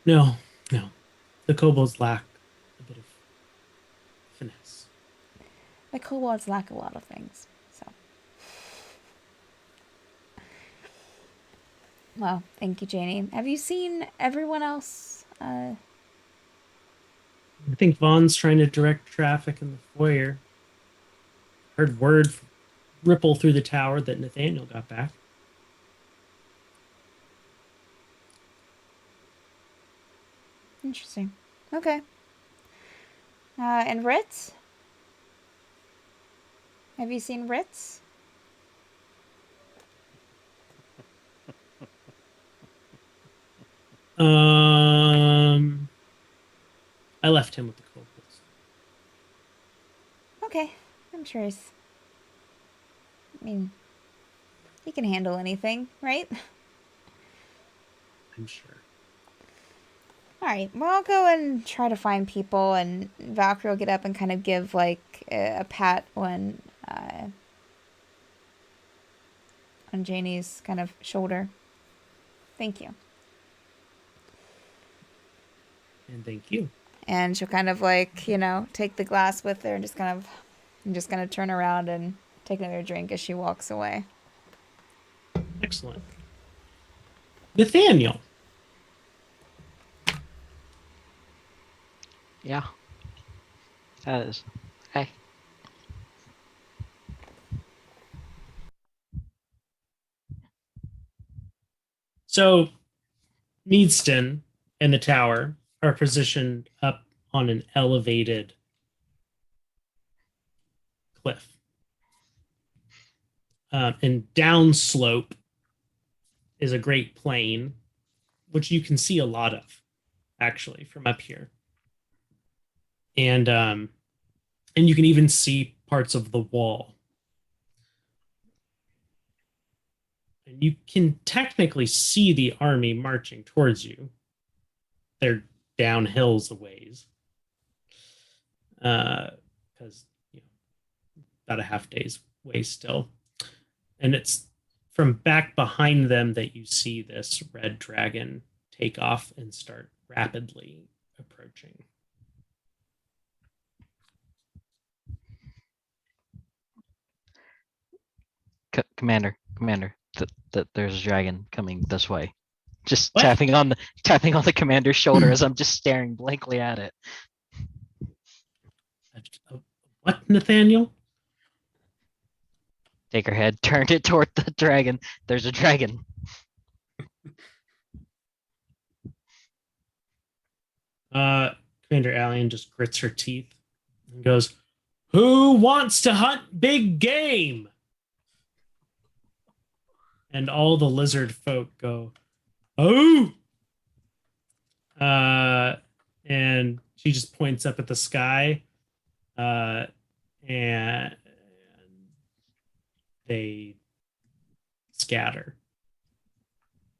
A: No, no. The kobolds lack a bit of finesse.
D: The kobolds lack a lot of things. So, well, thank you, Janie. Have you seen everyone else?
A: I think Vaughn's trying to direct traffic in the foyer. Heard word ripple through the tower that Nathaniel got back.
D: Interesting. Okay. And Ritz? Have you seen Ritz?
A: I left him with the kobolds.
D: Okay. I'm sure he's. I mean, he can handle anything, right?
A: I'm sure.
D: Alright, well, I'll go and try to find people, and Valkyrie will get up and kind of give, like, a pat on Janie's kind of shoulder. Thank you.
A: And thank you.
D: And she'll kind of, like, take the glass with her and just kind of turn around and take another drink as she walks away.
A: Excellent. Nathaniel.
C: Yeah. That is. Hey.
A: So, Meadston and the tower are positioned up on an elevated cliff. And downslope is a great plain, which you can see a lot of, actually, from up here. And you can even see parts of the wall. And you can technically see the army marching towards you. They're down hills a ways. Because about a half day's way still. And it's from back behind them that you see this red dragon take off and start rapidly approaching.
C: Commander, there's a dragon coming this way. Just
A: What?
C: tapping on the commander's shoulder as I'm just staring blankly at it.
A: What, Nathaniel?
C: Take her head, turned it toward the dragon. There's a dragon.
A: Commander Allian just grits her teeth and goes, "Who wants to hunt big game?" And all the lizard folk go, "Oh!" And she just points up at the sky, and they scatter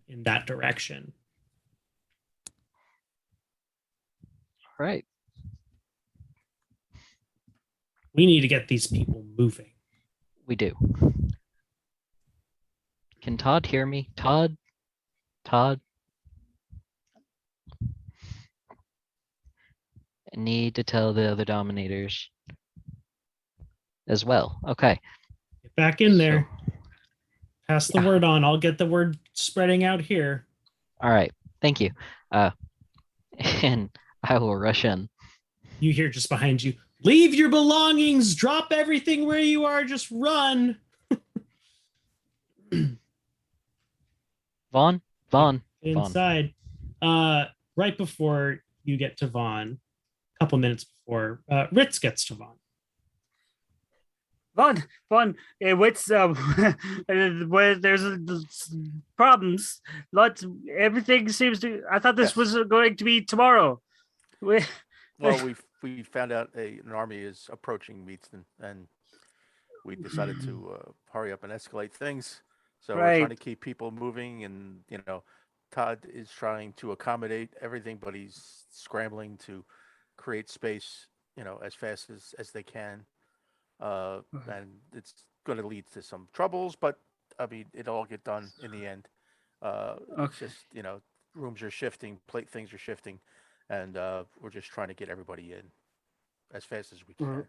A: in that direction.
C: All right.
A: We need to get these people moving.
C: We do. Can Todd hear me? Todd? I need to tell the other dominators as well. Okay.
A: Get back in there.
C: So,
A: Pass the
C: yeah.
A: word on. I'll get the word spreading out here.
C: All right. Thank you. And I will rush in.
A: You hear just behind you, "Leave your belongings. Drop everything where you are. Just run."
C: Vaughn.
A: Inside. Right before you get to Vaughn, a couple minutes before Ritz gets to Vaughn.
B: Vaughn, what's where there's problems. Everything seems to. I thought this was going to be tomorrow.
E: Well, we found out an army is approaching Meadston, and we decided to hurry up and escalate things. So we're trying to keep people moving, and Todd is trying to accommodate everything, but he's scrambling to create space, as fast as they can. and it's going to lead to some troubles. But I mean, it'll all get done in the end. It's
B: Okay.
E: just rooms are shifting, plate things are shifting, and we're just trying to get everybody in as fast as we can.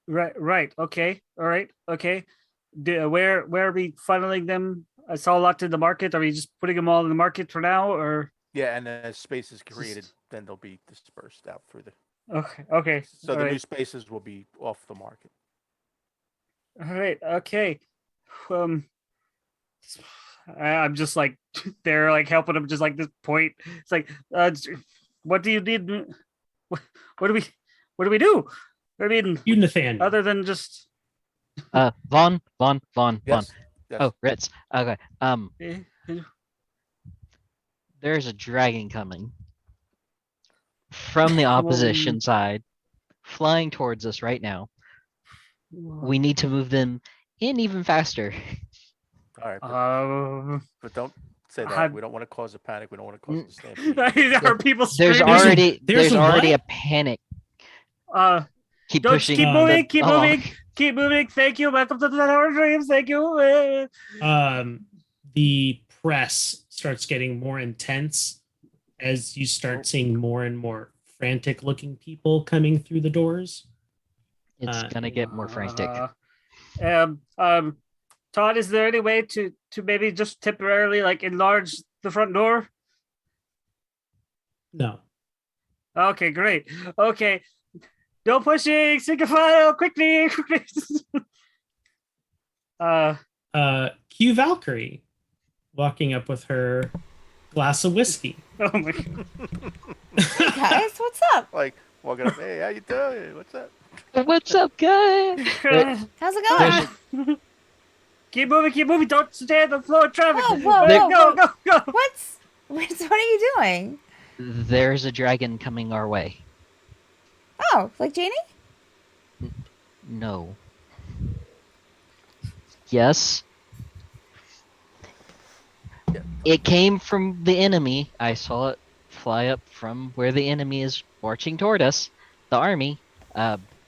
B: Right. Okay. All right. Okay. Where are we funneling them? I saw locked in the market. Are we just putting them all in the market for now, or
E: Yeah, and as space is created, then they'll be dispersed out through the.
B: okay? Okay.
E: So
B: All
E: the
B: right.
E: new spaces will be off the market.
B: All right. Okay. Um, I'm just like they're like helping him. Just like this point. It's like, what do you need? What, what do we? What do we do? I mean,
A: You, Nathaniel.
B: other than just.
C: Vaughn.
E: Yes. Yes.
C: Oh, Ritz. Okay.
B: eh,
C: There's a dragon coming from the opposition side, flying towards us right now. We need to move them in even faster.
E: All right. But don't say that.
B: had-
E: We don't want to cause a panic. We don't want to cause a stampede.
B: Are people
C: There's
B: screaming?
A: there's
C: there's
A: a
C: already
A: what?
C: a panic. Keep
B: Don't
C: pushing.
B: keep
A: the-
B: moving, keep
C: oh.
B: moving, keep moving. Thank you. Welcome to the Tower of Dreams. Thank you.
A: The press starts getting more intense as you start seeing more and more frantic looking people coming through the doors.
C: It's gonna get more frantic.
B: Todd, is there any way to maybe just temporarily like enlarge the front door?
A: No.
B: Okay, great. Okay. No pushing, sync a file, quickly.
A: Q Valkyrie walking up with her glass of whiskey.
B: Oh my god.
D: Guys, what's up?
E: Like walking up, hey, how you doing? What's up?
C: What's up, guys?
D: How's it going?
B: Keep moving, don't stay on the floor of traffic.
D: Whoa, whoa,
B: Go,
D: whoa,
B: go, go.
D: What are you doing?
C: There's a dragon coming our way.
D: Oh, like Janie?
C: No. Yes.
E: Yeah.
C: It came from the enemy. I saw it fly up from where the enemy is marching toward us. The army.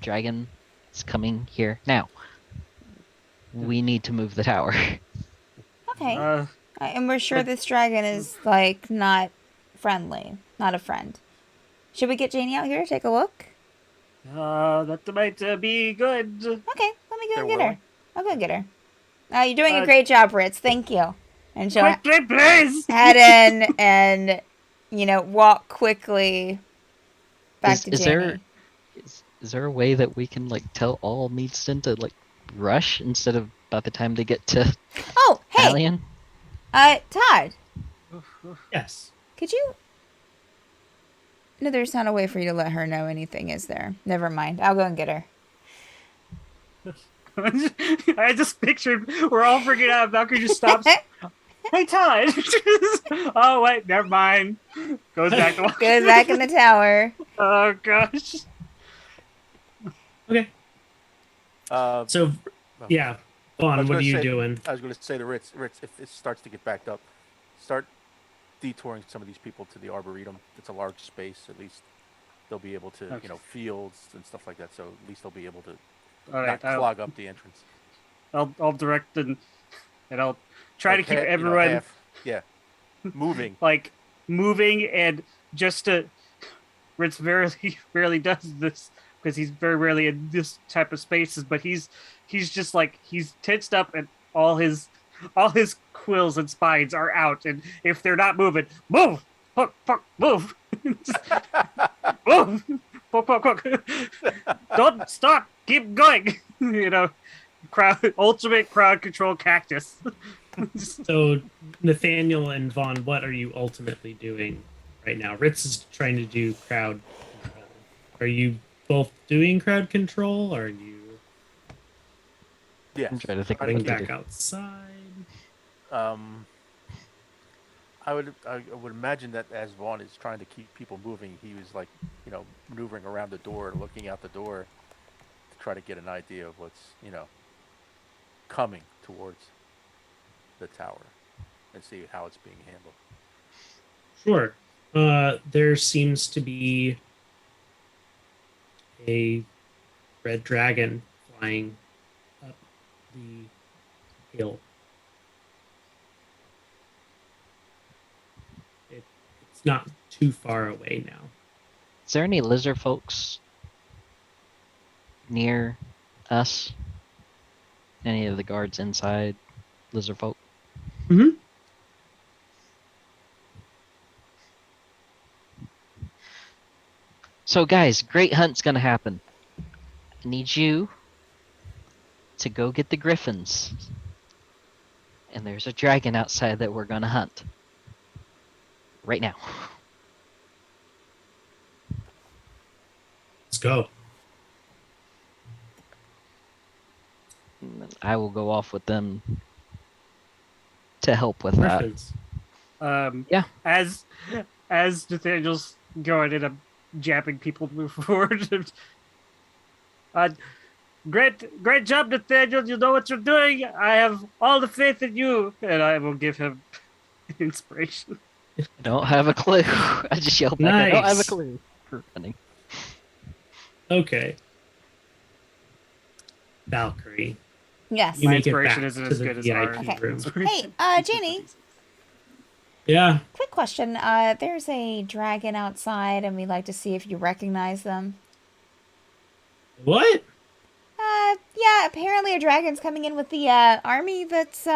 C: Dragon is coming here now. We need to move the tower.
D: Okay. And we're sure this dragon is like not friendly, not a friend. Should we get Janie out here to take a look?
B: That might be good.
D: Okay, let me go
E: They're
D: and get her.
E: willing.
D: I'll go get her. You're doing a
B: Uh,
D: great job, Ritz. Thank you. And she'll
B: Quickly, please.
D: head in and, walk quickly back
C: Is-
D: to
C: is
D: Janie.
C: there- Is there a way that we can like tell all Meadston to like rush instead of by the time they get to
D: Oh, hey,
C: Alien?
D: Todd,
A: Yes.
D: could you? No, there's not a way for you to let her know anything, is there? Never mind. I'll go and get her.
B: I just pictured we're all freaking out. Valkyrie just stops. Hey, Todd. Oh wait, never mind. Goes back to
D: Goes back in the tower.
B: Oh gosh.
A: Okay. So,
E: well,
A: yeah.
E: I
A: Vaughn,
E: was
A: what are
E: gonna
A: you
E: say-
A: doing?
E: I was going to say to Ritz, if it starts to get backed up, start detouring some of these people to the Arboretum. It's a large space. At least they'll be able to,
B: Okay.
E: fields and stuff like that. So at least they'll be able to
B: All right,
E: not clog up the entrance.
B: I'll direct and I'll try
E: Like
B: to keep
E: half-
B: everyone
E: yeah, moving.
B: like moving and just to. Ritz rarely does this because he's very rarely in this type of spaces. But he's just like he's tensed up and all his quills and spines are out. And if they're not moving, move, fuck, move, move, fuck. Don't stop, keep going. Ultimate crowd control cactus.
A: So, Nathaniel and Vaughn, what are you ultimately doing right now? Ritz is trying to do crowd control. Are you both doing crowd control? Or are you
E: Yes.
C: I'm trying to think.
A: heading
C: what to
A: back
C: do.
A: outside?
E: I would imagine that as Vaughn is trying to keep people moving, he was like, maneuvering around the door, looking out the door to try to get an idea of what's, coming towards the tower and see how it's being handled.
A: Sure. There seems to be a red dragon flying up the hill. It's not too far away now.
C: Is there any lizard folks near us? Any of the guards inside lizard folk?
A: Mm-hmm.
C: So, guys, great hunt's gonna happen. I need you to go get the griffins. And there's a dragon outside that we're gonna hunt. Right now.
A: Let's go.
C: And then I will go off with them to help with that.
A: Griffins.
C: Yeah.
B: As Nathaniel's going and I'm jabbing people to move forward. Great job, Nathaniel. You know what you're doing. I have all the faith in you, and I will give him inspiration.
C: I don't have a clue. I just yelled back. I don't have a
A: Nice.
C: clue for running.
A: Okay.
D: Yes.
A: Valkyrie. You
B: My
A: make it
B: inspiration
A: back
B: isn't
A: to
B: as
A: the
B: good as
A: VIP
B: our
D: Okay.
A: room.
B: inspiration.
D: Hey, Janie,
A: Yeah.
D: quick question. There's a dragon outside, and we'd like to see if you recognize them.
A: What?
D: Yeah, apparently a dragon's coming in with the army that's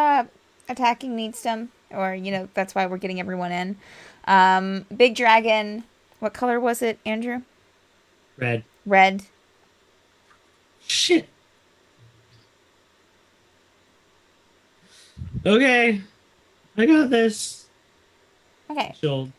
D: attacking Needstem, or that's why we're getting everyone in. Big dragon. What color was it, Andrew?
A: Red.
D: Red.
A: Shit. Okay. I got this.
D: Okay.
A: She'll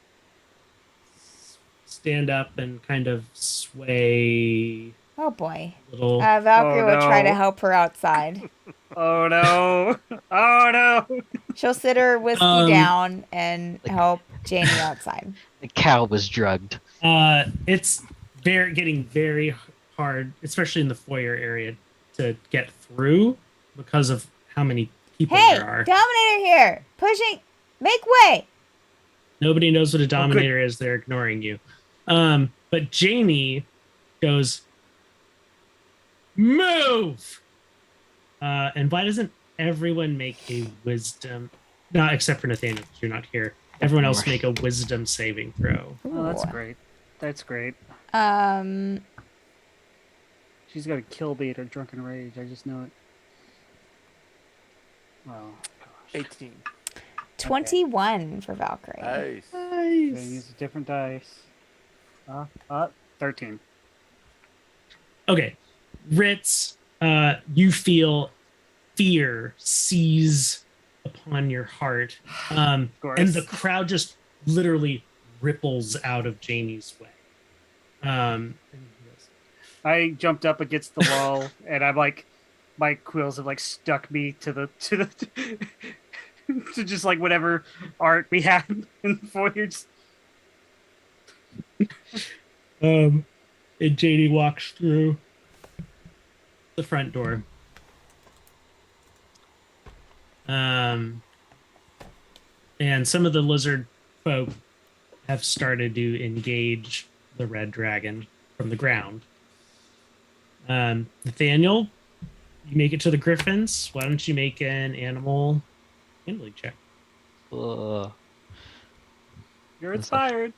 A: stand up and kind of sway
D: Oh boy.
A: a little.
D: Valkyrie
B: Oh,
D: will try to
B: no.
D: help her outside.
B: Oh no! Oh no!
D: She'll sit her whiskey down and help Janie outside.
C: The cow was drugged.
A: It's getting very hard, especially in the foyer area, to get through because of how many people
D: Hey,
A: there are.
D: Dominator here! Pushing! Make way!
A: Nobody knows what a
B: good.
A: dominator is. They're ignoring you. But Janie goes, move! And why doesn't everyone make a wisdom? Not except for Nathaniel, because you're not here. Everyone else make a wisdom saving throw.
B: Oh, that's
D: Ooh.
B: great. That's great.
D: Um,
B: She's got a kill bait or drunken rage. I just know it. Oh gosh.
E: 18.
D: 21 for Valkyrie.
E: Nice.
B: Gonna use a different dice. 13.
A: Okay. Ritz, you feel fear seize upon your heart. And
B: course.
A: the crowd just literally ripples out of Janie's way. And he goes,
B: I jumped up against the wall, and I'm like, my quills have like stuck me to the to just like whatever art we had in the foyers.
A: and Janie walks through the front door. And some of the lizard folk have started to engage the red dragon from the ground. Nathaniel, you make it to the griffins. Why don't you make an animal handling check?
C: Ugh.
B: You're inspired.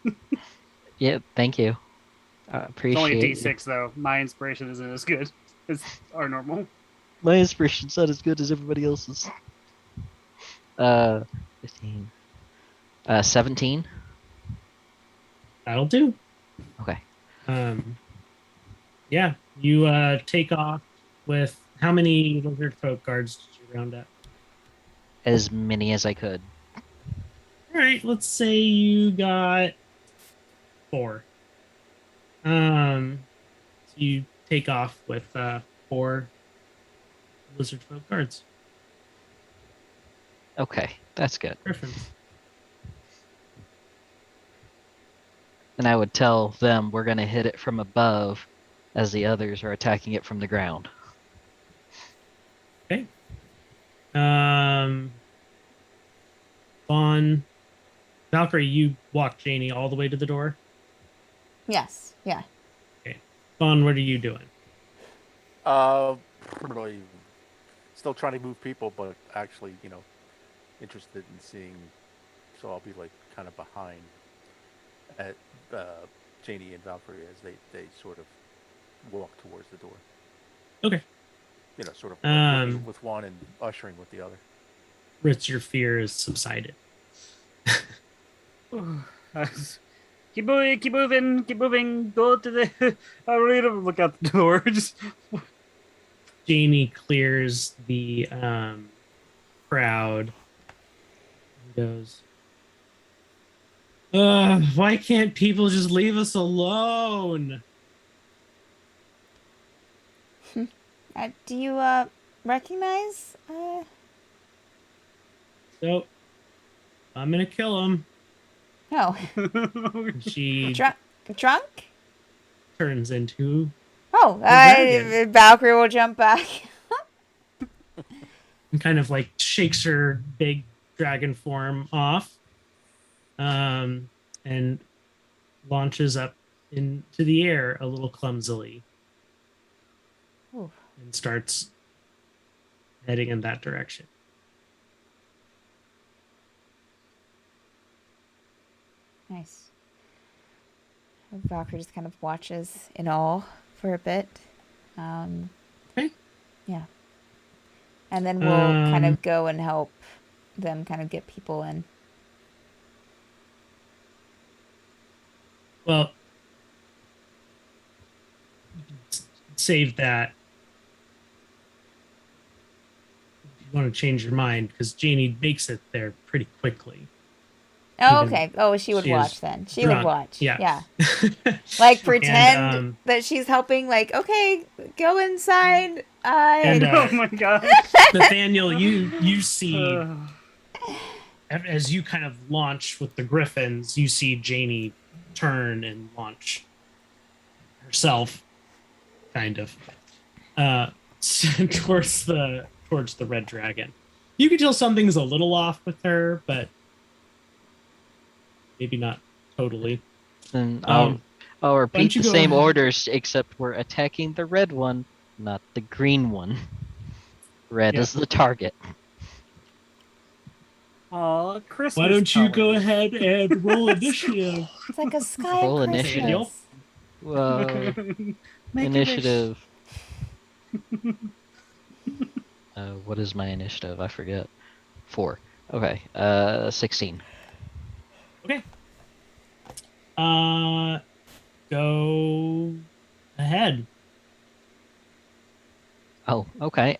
C: Yeah, thank you. I
B: It's
C: appreciate
B: only a
C: it.
B: D6 though. My inspiration isn't as good as our normal.
C: My inspiration's not as good as everybody else's. 15. 17.
A: That'll do.
C: Okay.
A: Yeah, you take off with how many lizard folk guards did you round up?
C: As many as I could.
A: All right, let's say you got 4. So you take off with 4 lizard folk guards.
C: Okay, that's good.
A: Griffins.
C: And I would tell them we're gonna hit it from above as the others are attacking it from the ground.
A: Okay. Vaughn, Valkyrie, you walk Janie all the way to the door.
D: Yes. Yeah.
A: Vaughn, what are you doing?
E: I really still trying to move people, but actually, interested in seeing. So I'll be like kind of behind at Janie and Valkyrie as they sort of walk towards the door.
A: Okay.
E: Sort of
A: Um,
E: looking with one and ushering with the other.
A: Ritz, your fear is subsided.
B: Keep moving, keep moving, keep moving. Go to the. I really don't look out the door. Just
A: Janie clears the crowd and goes, why can't people just leave us alone?
D: Do you recognize?
A: So I'm gonna kill him.
D: No.
A: She
D: Drunk?
A: turns into
D: Oh,
A: dragon.
D: Valkyrie will jump back.
A: and kind of like shakes her big dragon form off, and launches up into the air a little clumsily.
D: Ooh.
A: And starts heading in that direction.
D: Nice. Valkyrie just kind of watches in awe for a bit.
A: Okay.
D: Yeah. And then we'll kind of go and help them kind of get people in.
A: Well, save that. If you want to change your mind, because Janie makes it there pretty quickly.
D: Oh,
A: Even
D: okay. Oh, she would
A: she
D: watch
A: is
D: then. She
A: drunk.
D: would watch.
A: Yeah.
D: Yeah. Like pretend
A: And,
D: that she's helping. Like, okay, go inside.
A: And,
B: oh my god.
A: Nathaniel, you see as you kind of launch with the griffins, you see Janie turn and launch herself, kind of, towards the red dragon. You can tell something's a little off with her, but maybe not totally.
C: And
A: Um,
C: I'll repeat
A: you
C: the
A: go
C: same
A: ahead?
C: orders, except we're attacking the red one, not the green one. Red
A: Yeah.
C: is the target.
B: Oh, Christmas.
A: Why don't you go
B: colors.
A: ahead and roll initiative?
D: It's like a sky
C: Roll
D: Christmas.
A: initiative.
C: Whoa.
B: Make a wish.
C: Initiative. What is my initiative? I forget. 4. Okay. 16.
A: Okay. Go ahead.
C: Oh, okay.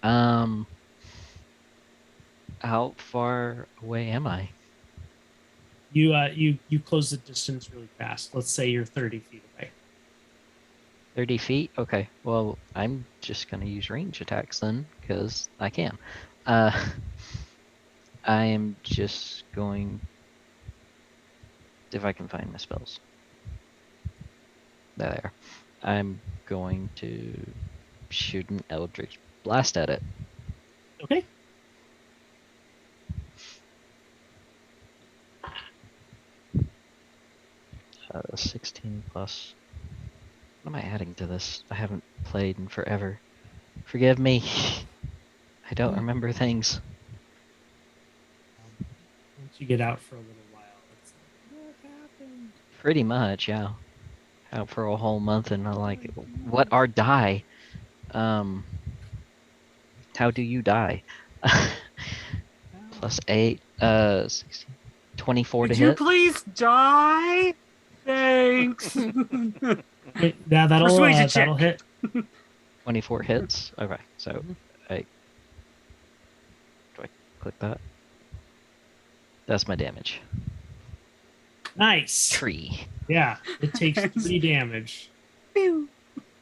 C: How far away am I?
A: You close the distance really fast. Let's say you're 30 feet away.
C: 30 feet? Okay. Well, I'm just gonna use range attacks then, because I can. I am just going... If I can find my spells. There they are. I'm going to shoot an Eldritch Blast at it.
A: Okay.
C: Uh, 16 plus... What am I adding to this? I haven't played in forever. Forgive me. I don't remember things.
A: Once you get out for a little while, it's like, what happened?
C: Pretty much, yeah. Out for a whole month and I'm like, what are die? How do you die? Plus 8, 16, 24
B: Could
C: to
B: you
C: hit.
B: please die? Thanks.
A: Wait, yeah,
B: Persuasion
A: that'll
B: check.
A: hit.
C: 24 hits. Okay, so I click that. That's my damage.
A: Nice.
C: 3.
A: Yeah, it takes 3 damage.
B: Pew.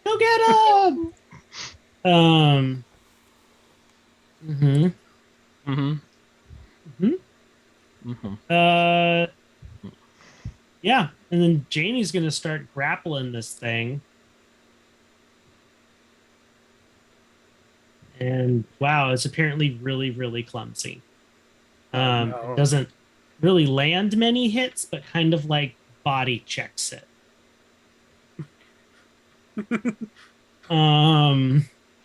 A: Go get him. Mm-hmm.
C: Mm-hmm.
A: Mm-hmm.
C: Mm-hmm.
A: Yeah, and then Janie's gonna start grappling this thing. And wow, it's apparently really, really clumsy.
B: No.
A: It doesn't really land many hits, but kind of like body checks it.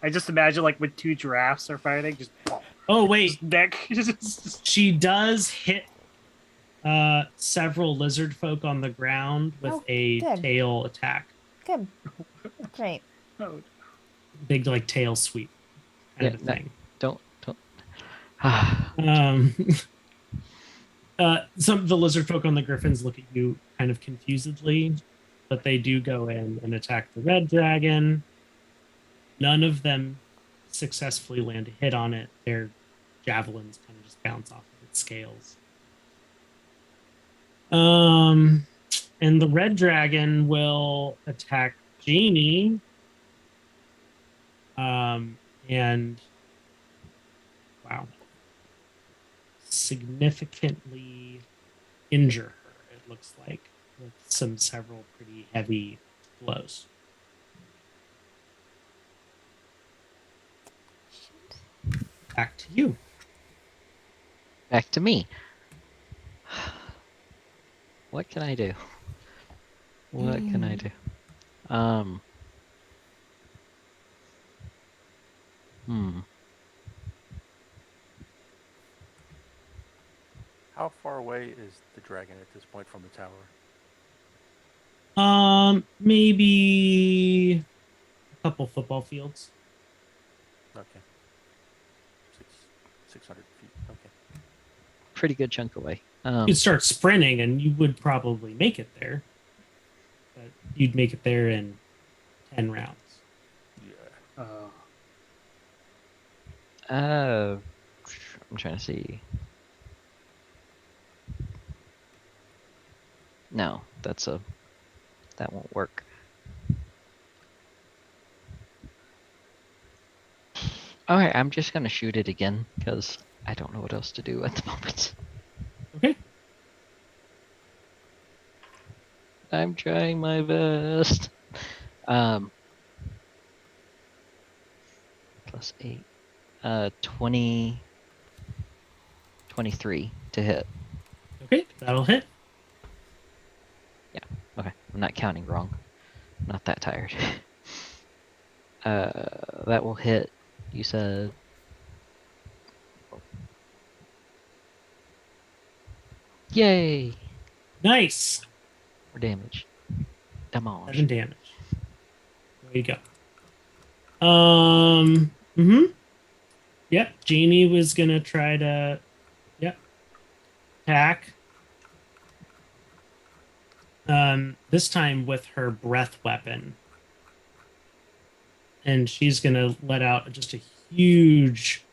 B: I just imagine like when two giraffes are fighting, just
A: Oh wait,
B: just neck.
A: she does hit several lizard folk on the ground with
D: Oh,
A: a
D: good.
A: tail attack.
D: Good. Great.
B: Oh,
A: Big like tail sweep kind
C: Yeah,
A: of a
C: no.
A: thing.
C: Don't.
A: Um, some of the lizard folk on the griffins look at you kind of confusedly, but they do go in and attack the red dragon. None of them successfully land a hit on it. Their javelins kind of just bounce off of its scales. And the red dragon will attack Janie. And wow, significantly injure her, it looks like, with several pretty heavy blows. Back to you.
C: Back to me. What can I do? What can I do?
E: How far away is the dragon at this point from the tower?
A: Maybe a couple football fields.
E: Okay. 600 feet. Okay.
C: Pretty good chunk away.
A: You'd start sprinting and you would probably make it there. But you'd make it there in 10 rounds.
E: Yeah.
C: I'm trying to see. No, that won't work. Alright, I'm just gonna shoot it again, because I don't know what else to do at the moment.
A: Okay.
C: I'm trying my best. Plus 8. 23 to hit.
A: Okay, that'll hit.
C: Okay, I'm not counting wrong. I'm not that tired. That will hit, you said. Yay!
A: Nice.
C: More damage.
A: 7
C: Damage.
A: damage. There you go. Yep, Jeannie was gonna try to attack. This time with her breath weapon. And she's gonna let out just a huge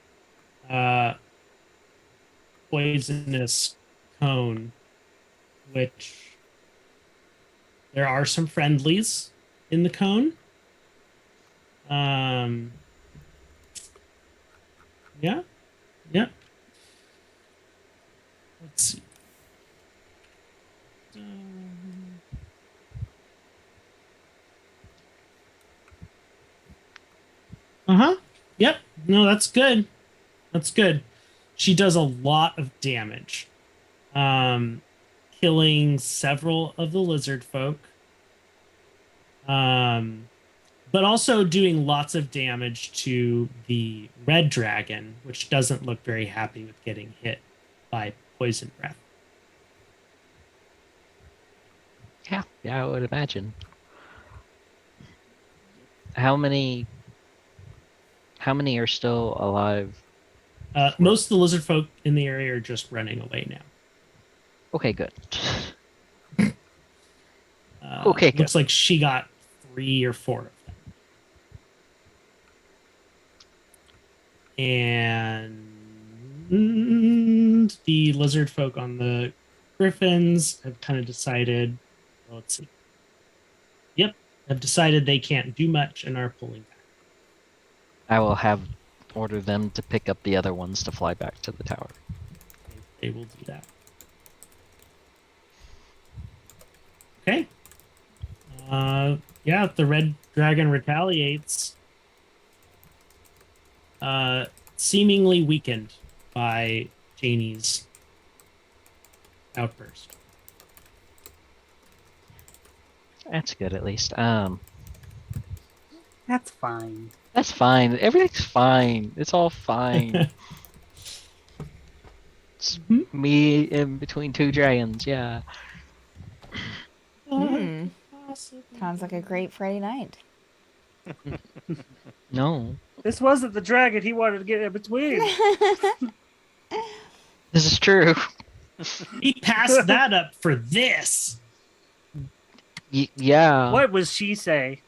A: poisonous cone, which there are some friendlies in the cone. Yeah. Let's see. Yep. No, that's good. That's good. She does a lot of damage. Killing several of the lizard folk. But also doing lots of damage to the red dragon, which doesn't look very happy with getting hit by poison breath.
C: Yeah, I would imagine. How many are still alive?
A: Most of the lizard folk in the area are just running away now.
C: Okay, good. Okay, good.
A: Looks like she got 3 or 4 of them. And the lizard folk on the griffins have kind of decided, well, let's see. Yep, have decided they can't do much and are pulling back.
C: I will order them to pick up the other ones to fly back to the tower.
A: They will do that. Okay. Yeah, the red dragon retaliates. Seemingly weakened by Janie's outburst.
C: That's good, at least.
B: that's fine.
C: That's fine. Everything's fine. It's all fine. It's
A: Mhm.
C: me in between two dragons. Yeah.
D: Hmm. Sounds like a great Friday night.
C: No.
B: This wasn't the dragon he wanted to get in between.
C: This is true.
A: He passed that up for this.
C: Yeah.
B: What was she say?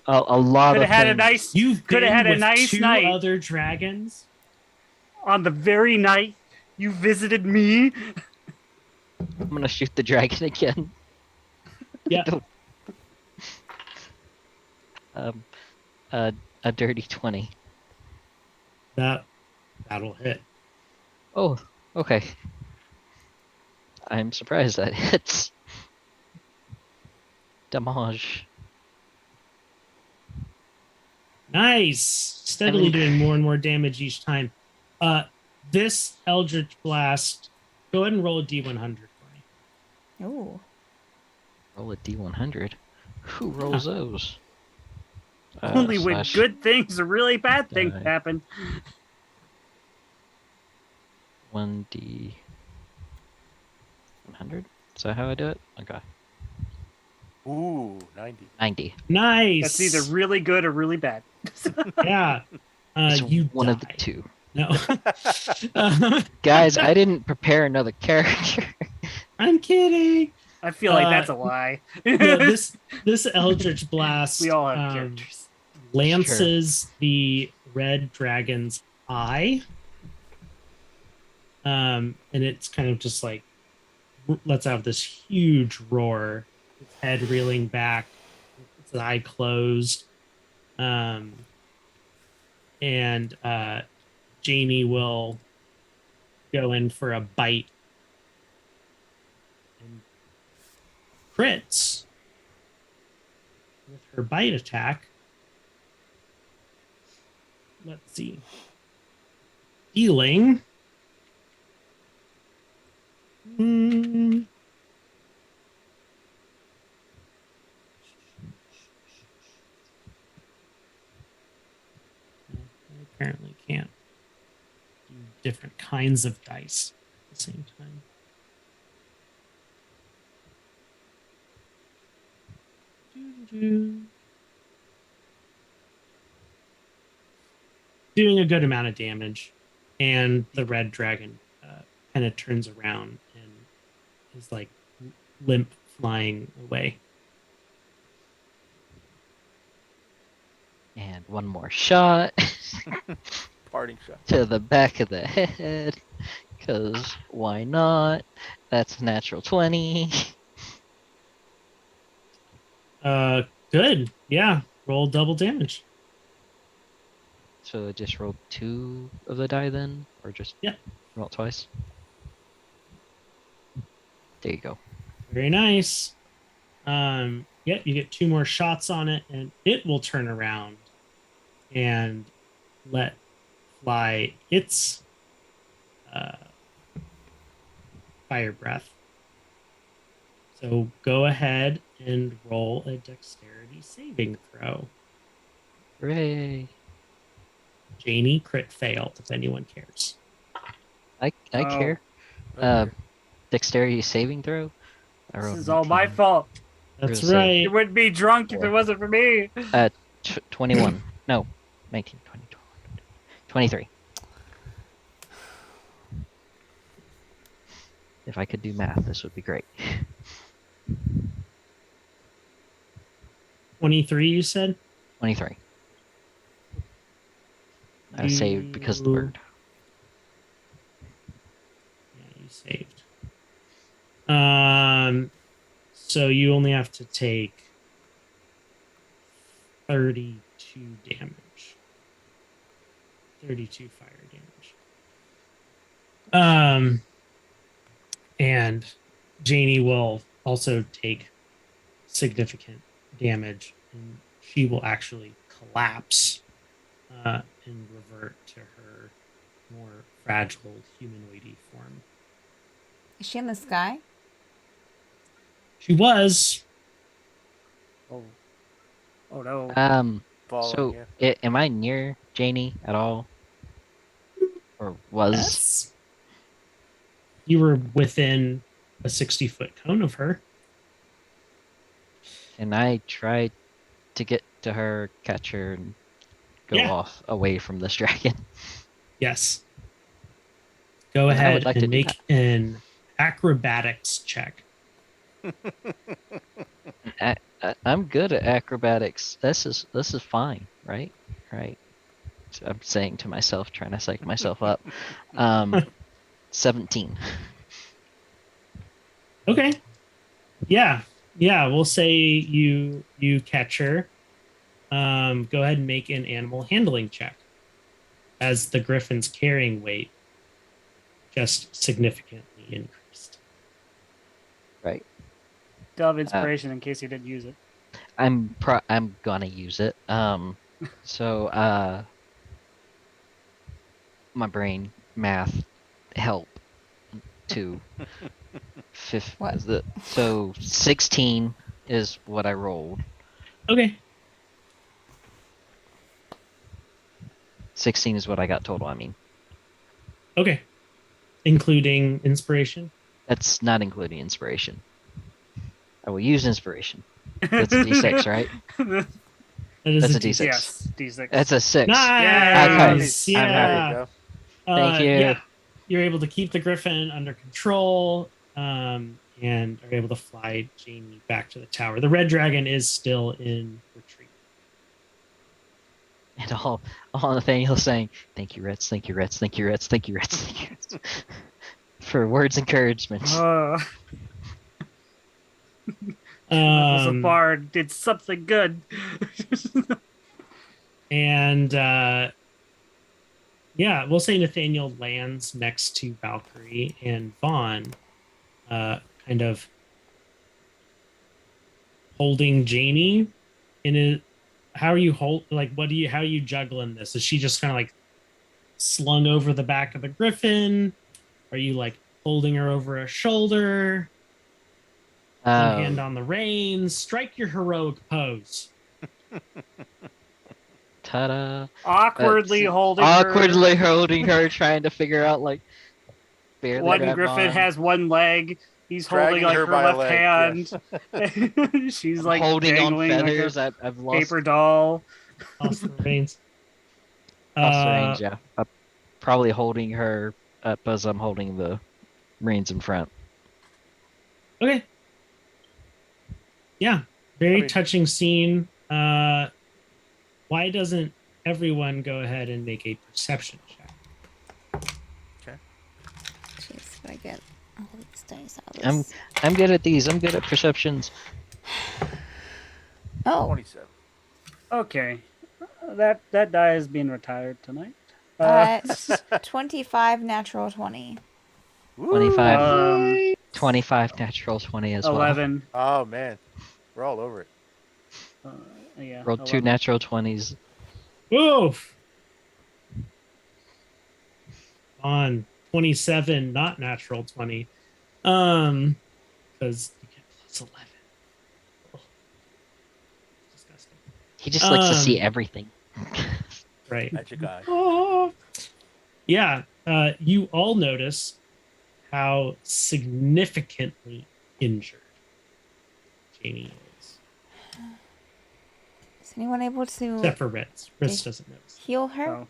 C: A lot
B: Could
C: of
B: have had a
C: things.
B: nice
A: You've
B: Coulda
A: been
B: had a
A: with
B: nice
A: two
B: night.
A: other dragons.
B: on the very night you visited me.
C: I'm gonna shoot the dragon again.
A: Yeah.
C: Um, a dirty 20.
A: That'll hit.
C: Oh, okay. I'm surprised that hits. Damage.
A: Nice. Steadily
C: mean-
A: doing more and more damage each time. This Eldritch Blast, go ahead and roll a D100 for me.
D: Ooh.
C: Roll a D100. Who rolls those?
B: Only when
C: Slash
B: good things or really bad things
C: die.
B: happen.
C: 1D 100? Is that how I do it? Okay.
E: Ooh, 90.
C: 90.
A: Nice.
B: That's either really good or really bad.
A: Yeah.
C: It's
A: You
C: one of the
A: die.
C: two.
A: No.
C: Guys, I didn't prepare another character.
A: I'm kidding.
B: I feel like
A: Uh,
B: that's a lie.
A: No, this Eldritch Blast
B: we all have characters.
A: lances the red dragon's eye. And it's kind of just like lets out this huge roar, its head reeling back, its eye closed. And Janie will go in for a bite and crits with her bite attack. Let's see. Healing. I apparently can't do different kinds of dice at the same time. Doo-doo-doo. Doing a good amount of damage, and the red dragon kind of turns around and is like limp flying away.
C: And one more shot
E: Parting shot.
C: to the back of the head. Because why not? That's a natural 20.
A: Good. Yeah. Roll double damage.
C: So I just rolled 2 of the die then? Or just
A: Yeah.
C: roll it twice? There you go.
A: Very nice. Yeah, you get 2 more shots on it, and it will turn around and let fly its fire breath. So go ahead and roll a dexterity saving throw.
C: Hooray.
A: Janie crit failed, if anyone cares.
C: I
B: Oh.
C: care.
E: Okay.
C: Dexterity saving throw? I
B: This
C: rolled
B: is all my
C: 19.
B: fault.
A: That's
C: Really
A: right.
B: You wouldn't be drunk if it wasn't for me.
C: 21. No. 19, 20, 23. If I could do math, this would be great.
A: 23, you said?
C: 23. I saved because of the
A: You-
C: bird.
A: Yeah, you saved. So you only have to take 32 damage. 32 fire damage. And Janie will also take significant damage, and she will actually collapse and revert to her more fragile humanoidy form.
D: Is she in the sky?
A: She was.
B: Oh, oh no.
E: Following,
C: So,
E: yeah.
C: am I near Janie at all? Or was?
A: Yes. You were within a 60-foot cone of her.
C: Can I try to get to her, catch her, and go
A: Yeah.
C: off away from this dragon?
A: Yes. Go
C: And I would
A: ahead
C: like to
A: and
C: do
A: make an acrobatics check.
C: I'm good at acrobatics. This is fine, right? Right. So I'm saying to myself, trying to psych myself up. 17.
A: Okay. Yeah. Yeah, we'll say you catch her. Go ahead and make an animal handling check as the griffin's carrying weight just significantly increased.
C: Right.
B: Still have inspiration in case you didn't use it.
C: I'm gonna use it. So my brain math help to
D: What?
C: so 16 is what I rolled.
A: Okay.
C: 16 is what I got total. I mean,
A: Okay. Including inspiration.
C: that's not including inspiration. I will use inspiration. That's a d6, right?
A: That is
C: That's
A: a
C: a D6.
B: Yes, D6.
C: That's a 6.
A: Nice.
C: Okay, I'm
A: Yeah.
E: There you go.
C: Thank you.
A: Yeah. You're able to keep the griffin under control, and are able to fly Jamie back to the tower. The red dragon is still in retreat.
C: And all Nathaniel's saying, thank you, Ritz, thank you, Ritz, thank you, Ritz, thank you, Ritz, thank you, Ritz. For words encouragement.
B: So far did something good.
A: And yeah, we'll say Nathaniel lands next to Valkyrie and Vaughn, kind of holding Janie in it. How are you how are you juggling this? Is she just kind of like slung over the back of the griffin? Are you like holding her over a shoulder? One hand on the reins. Strike your heroic pose.
C: Ta-da.
B: Awkwardly holding
C: Awkwardly
B: her.
C: holding her, trying to figure out like barely
B: One
C: grab
B: griffin
C: on.
B: has one leg. He's
E: Dragging
B: holding like
E: her
B: her
E: by a
B: left
E: leg,
B: hand. She's
C: I'm
B: like
C: holding on
B: dangling
C: feathers.
B: like
C: I've
B: a
C: lost,
B: paper doll.
A: Lost the reins.
C: lost the range. Yeah, I'm probably holding her up as I'm holding the reins in front.
A: Okay. Yeah, very
E: mean-
A: touching scene. Why doesn't everyone go ahead and make a perception check?
D: Jeez, but I get all these dice out of
C: I'm
D: this.
C: I'm good at these. I'm good at perceptions.
D: Oh,
E: 27.
B: Okay, that die is being retired tonight.
D: 25 natural 20.
C: 25,
B: Um,
C: 25 natural 20 as well.
B: 11.
E: Oh man, we're all over it.
B: Yeah.
C: Rolled 2
B: 11.
C: natural 20s.
A: Oof. On 27, not natural 20. Because you get plus 11. Oh, disgusting.
C: He just likes to see
A: Um,
C: everything.
A: Right.
E: Magic eye.
A: Oh. Yeah. You all notice how significantly injured Janie is.
D: Is anyone able to
A: Except for Ritz. Ritz doesn't notice.
D: heal her?
B: Oh.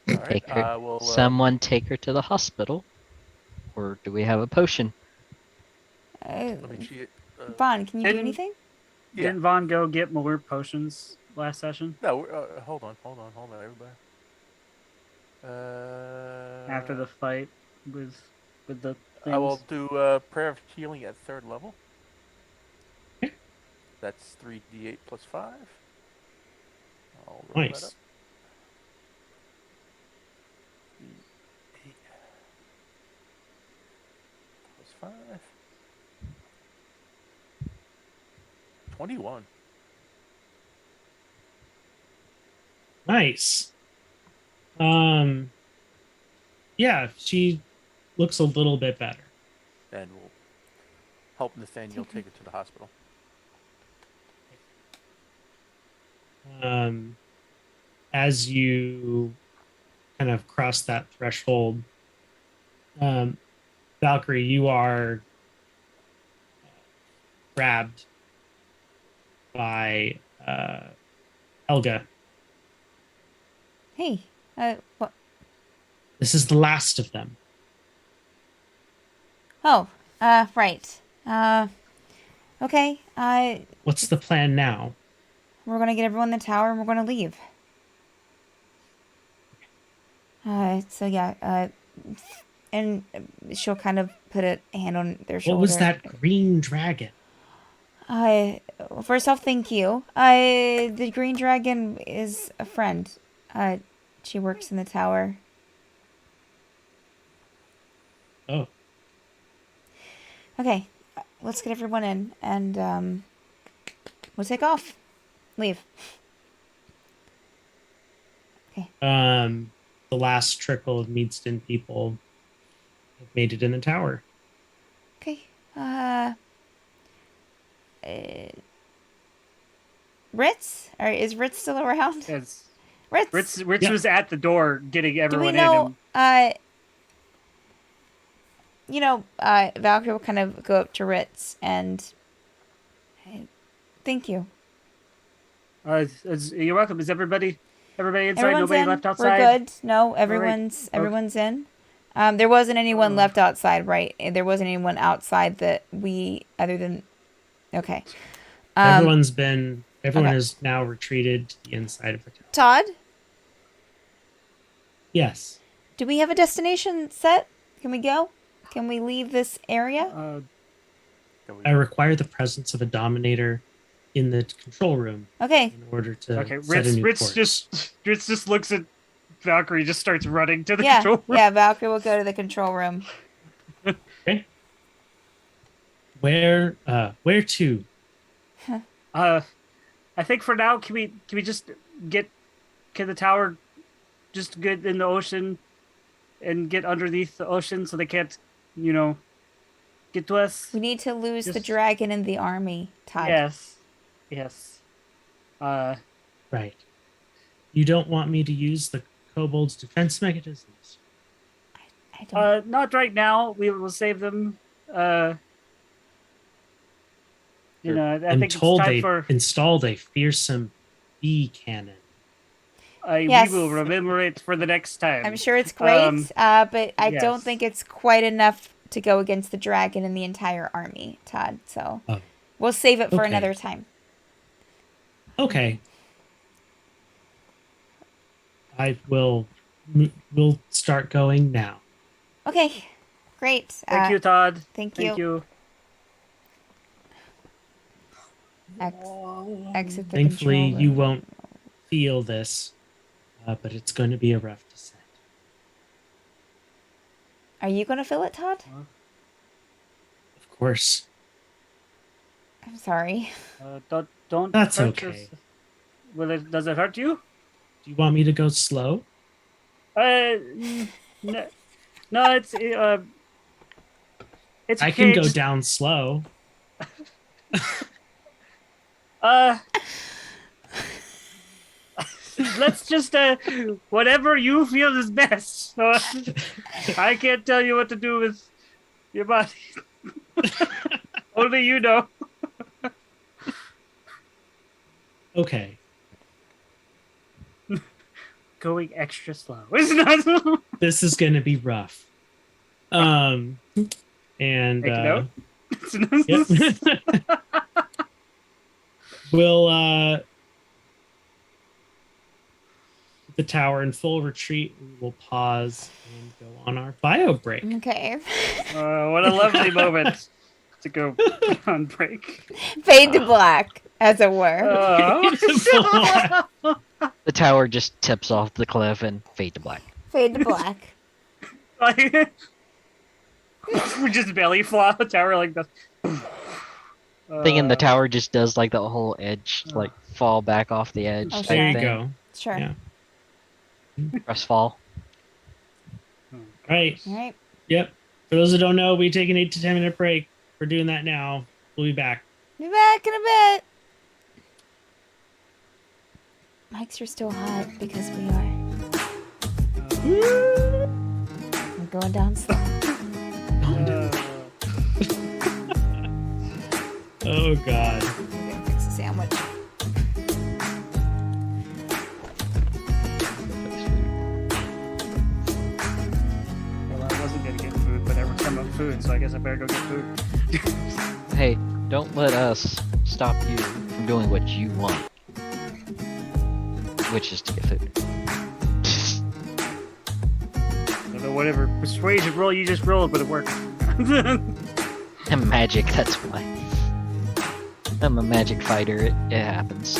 E: All right,
C: Take her.
E: we'll,
C: Someone take her to the hospital. Or do we have a potion?
E: let me cheat.
D: Vaughn, can you do
B: Didn't-
D: anything?
E: Yeah.
B: Didn't Vaughn go get more potions last session?
E: No, hold on, everybody.
B: After the fight with the things?
E: I will do prayer of healing at 3rd level.
A: Okay.
E: That's 3d8 plus 5. I'll roll that
A: Nice.
E: up. 3d8 plus 5. 21.
A: Nice. Yeah, she looks a little bit better.
E: And we'll help Nathaniel take her to the hospital.
A: as you kind of cross that threshold, Valkyrie, you are grabbed by Helga.
D: Hey, what?
A: This is the last of them.
D: Oh, right. Okay.
A: What's the plan now?
D: We're gonna get everyone in the tower and we're gonna leave. So yeah, and she'll kind of put a hand on their shoulder.
A: What was that green dragon?
D: First off, thank you. The green dragon is a friend. She works in the tower.
A: Oh,
D: Okay, let's get everyone in and we'll take off. Leave.
A: the last trickle of Meadston people have made it in the tower.
D: Okay. Ritz? Or is Ritz still around?
B: Yes.
D: Ritz.
B: Ritz
A: Yeah.
B: was at the door getting
D: Do
B: everyone
D: we know?
B: in.
D: Valkyrie will kind of go up to Ritz and thank you.
B: You're welcome. Is everybody inside?
D: Everyone's
B: Nobody
D: in.
B: left outside?
D: We're good. No, everyone's in. There wasn't anyone left outside, right? There wasn't anyone outside that we other than. Okay.
A: Everyone
D: okay.
A: has now retreated to the inside of the tower.
D: Todd,
A: Yes.
D: do we have a destination set? Can we go? Can we leave this area?
E: Can we-
A: I require the presence of a dominator in the control room
D: Okay.
A: in order to
B: Okay,
A: set a new
B: Ritz
A: course.
B: just looks at Valkyrie, just starts running to the
D: Yeah.
B: control room.
D: Yeah. Valkyrie will go to the control room.
A: Okay. Where to?
B: I think for now, can we just can the tower just get in the ocean and get underneath the ocean so they can't, get to us?
D: We need to lose the
B: Just-
D: dragon in the army, Todd.
B: Yes.
A: Right. You don't want me to use the kobold's defense mechanisms?
D: I don't.
B: Not right now. We will save them. I
A: I'm
B: think
A: told
B: it's time
A: they
B: for.
A: installed a fearsome bee cannon.
D: Yes.
B: We will remember it for the next time.
D: I'm sure it's great, but I don't
B: yes.
D: think it's quite enough to go against the dragon and the entire army, Todd. So
A: Oh.
D: we'll save it for
A: Okay.
D: another time.
A: Okay. We'll start going now.
D: Okay, great.
B: Thank you, Todd.
D: Thank
B: Thank you.
D: Exit the
A: Thankfully,
D: control
A: you
D: room.
A: won't feel this, but it's going to be a rough descent.
D: Are you gonna feel it, Todd?
A: Of course.
D: I'm sorry.
B: Don't.
A: That's
B: hurt
A: okay.
B: Does it hurt you?
A: Do you want me to go slow?
B: No, it's it's.
A: I can
B: okay,
A: go
B: just-
A: down slow.
B: Let's just whatever you feel is best. So, I can't tell you what to do with your body. Only you know.
A: Okay.
B: Going extra slow. It's not.
A: This is going to be rough. And
B: Take note.
A: yep. We'll the tower in full retreat. We will pause and go on our bio break.
D: Okay.
B: What a lovely moment to go on break.
D: Fade to black, as it were.
C: The tower just tips off the cliff and fade to black.
D: Fade to black.
B: We just belly flop a tower like this.
C: Thinking the tower just does like the whole edge, like fall back off the edge.
D: Oh,
C: type
A: There you
C: thing.
A: go.
D: Sure.
A: Yeah.
C: Press fall.
A: Right.
D: All right.
A: Yep. For those that don't know, we take an 8 to 10 minute break. We're doing that now. We'll be back.
D: Be back in a bit. Mics are still hot because we are. I'm going down slow.
A: Oh god.
D: I'm gonna fix a sandwich.
B: Well, I wasn't gonna get food, but everyone's talking about food, so I guess I better go get food.
C: Hey, don't let us stop you from doing what you want, which is to get food.
B: Although whatever persuasion roll you just rolled, but it worked.
C: And magic, that's why. I'm a magic fighter, it happens.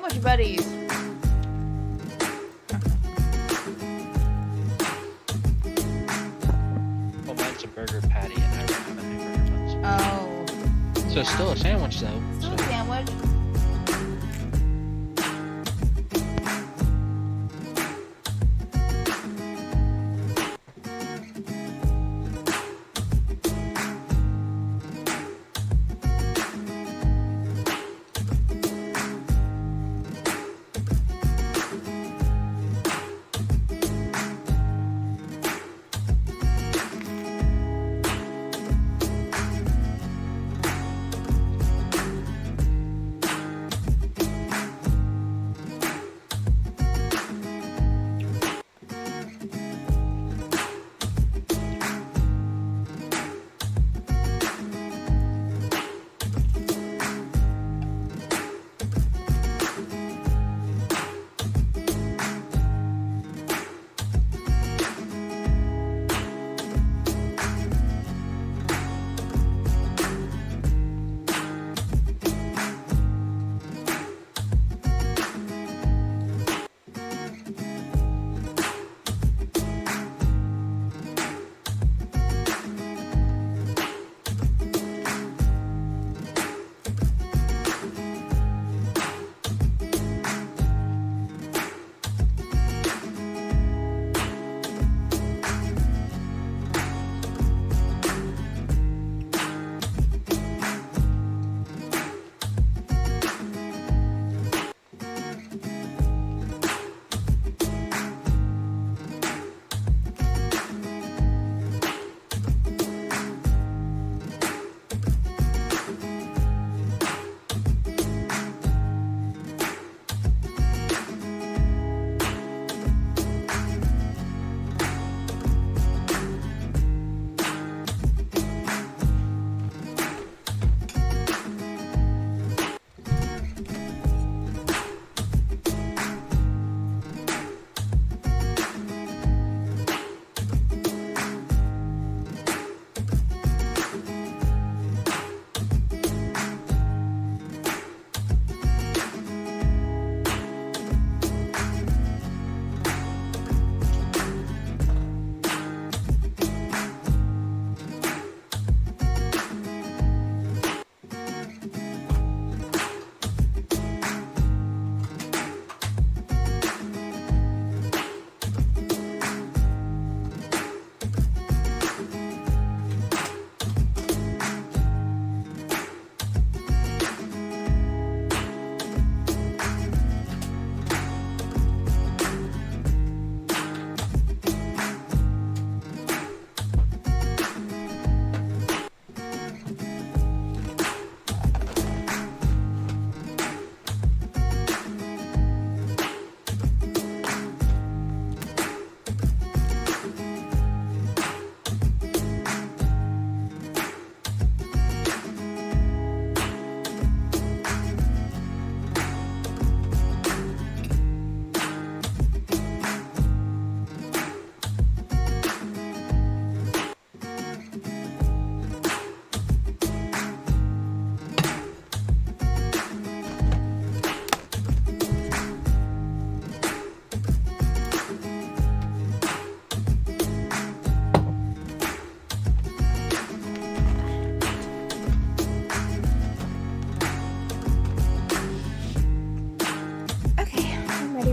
D: sandwich buddies.
C: Well, mine's a burger patty, and I don't have any burger buns.
D: Oh,
C: So it's still a sandwich, though.
D: still a
C: So
D: sandwich.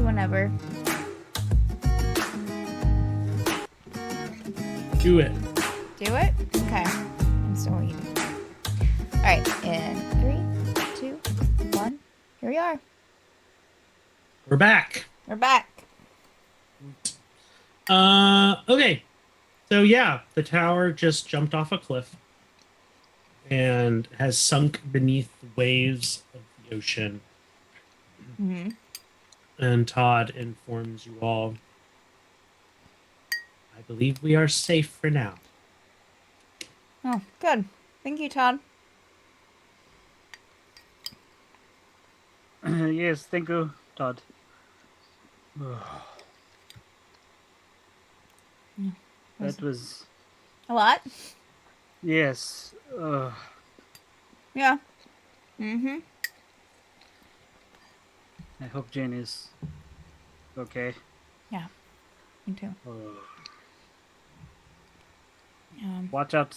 D: whenever.
A: Do it.
D: Do it? Okay. I'm still eating. Alright, in 3, 2, 1. Here we are.
A: We're back.
D: We're back.
A: Okay. So yeah, the tower just jumped off a cliff and has sunk beneath the waves of the ocean.
D: Mm-hmm.
A: And Todd informs you all, I believe we are safe for now.
D: Oh, good. Thank you, Todd.
B: Yes, thank you, Todd. That was
D: A lot?
B: yes.
D: Yeah. Mm-hmm.
B: I hope Jane is okay.
D: Me too.
B: Watch out.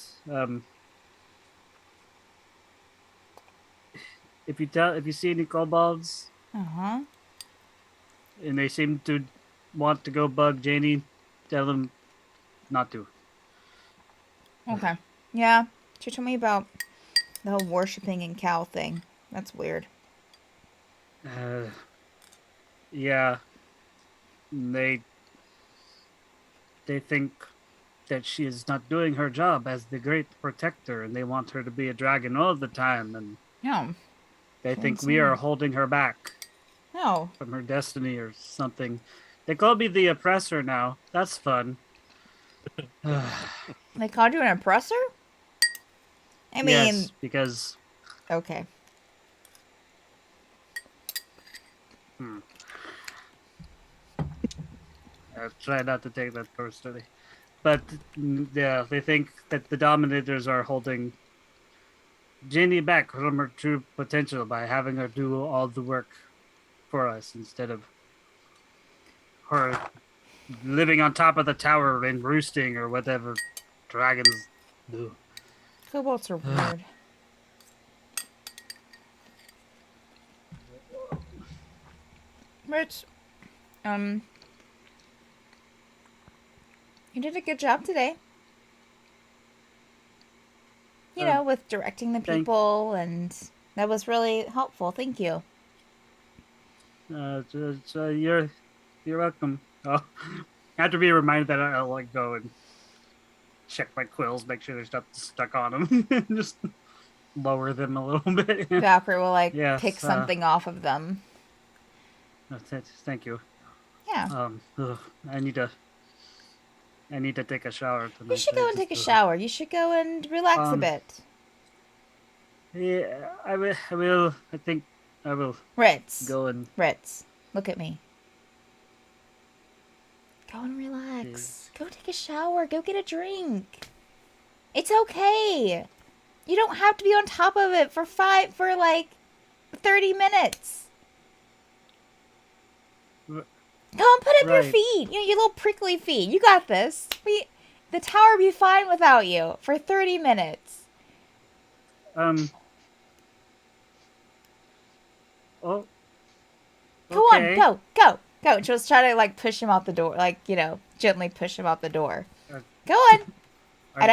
B: If you see any kobolds
D: Uh-huh.
B: and they seem to want to go bug Janie, tell them not to.
D: Okay. Yeah. She told me about the whole worshipping and cow thing. That's weird.
B: Yeah, they think that she is not doing her job as the great protector, and they want her to be a dragon all the time, and
D: No.
B: they
D: She
B: think
D: didn't
B: we
D: say
B: are
D: that.
B: holding her back
D: No.
B: from her destiny or something. They call me the oppressor now. That's fun.
D: They called you an oppressor? I mean,
B: Yes, because
D: okay.
B: I try not to take that personally. But yeah, they think that the Dominators are holding Ginny back from her true potential by having her do all the work for us instead of her living on top of the tower and roosting or whatever dragons do.
D: Kobolds are weird. Rich, um, you did a good job today. You know, with directing the
B: thank-
D: people, and that was really helpful. Thank you.
B: You're welcome. Oh, I have to be reminded that I'll like go and check my quills, make sure there's nothing stuck on them, and just lower them a little bit.
D: Valkyrie will like
B: Yes,
D: pick something off of them.
B: Thank you.
D: Yeah.
B: I need to take a shower tonight.
D: You should go and take a shower. You should go and relax a bit.
B: Yeah, I will. I will. I think I will
D: Ritz.
B: go and.
D: Ritz, look at me. Go and relax. Go take a shower. Go get a drink. It's okay. You don't have to be on top of it for like 30 minutes. Go and put up your
B: Right.
D: feet. You know, your little prickly feet. You got this. The tower will be fine without you for 30 minutes.
B: Oh.
D: Go
B: Okay.
D: on. Go. And she'll try to like push him out the door. Like, you know, gently push him out the door. Go on.
B: Are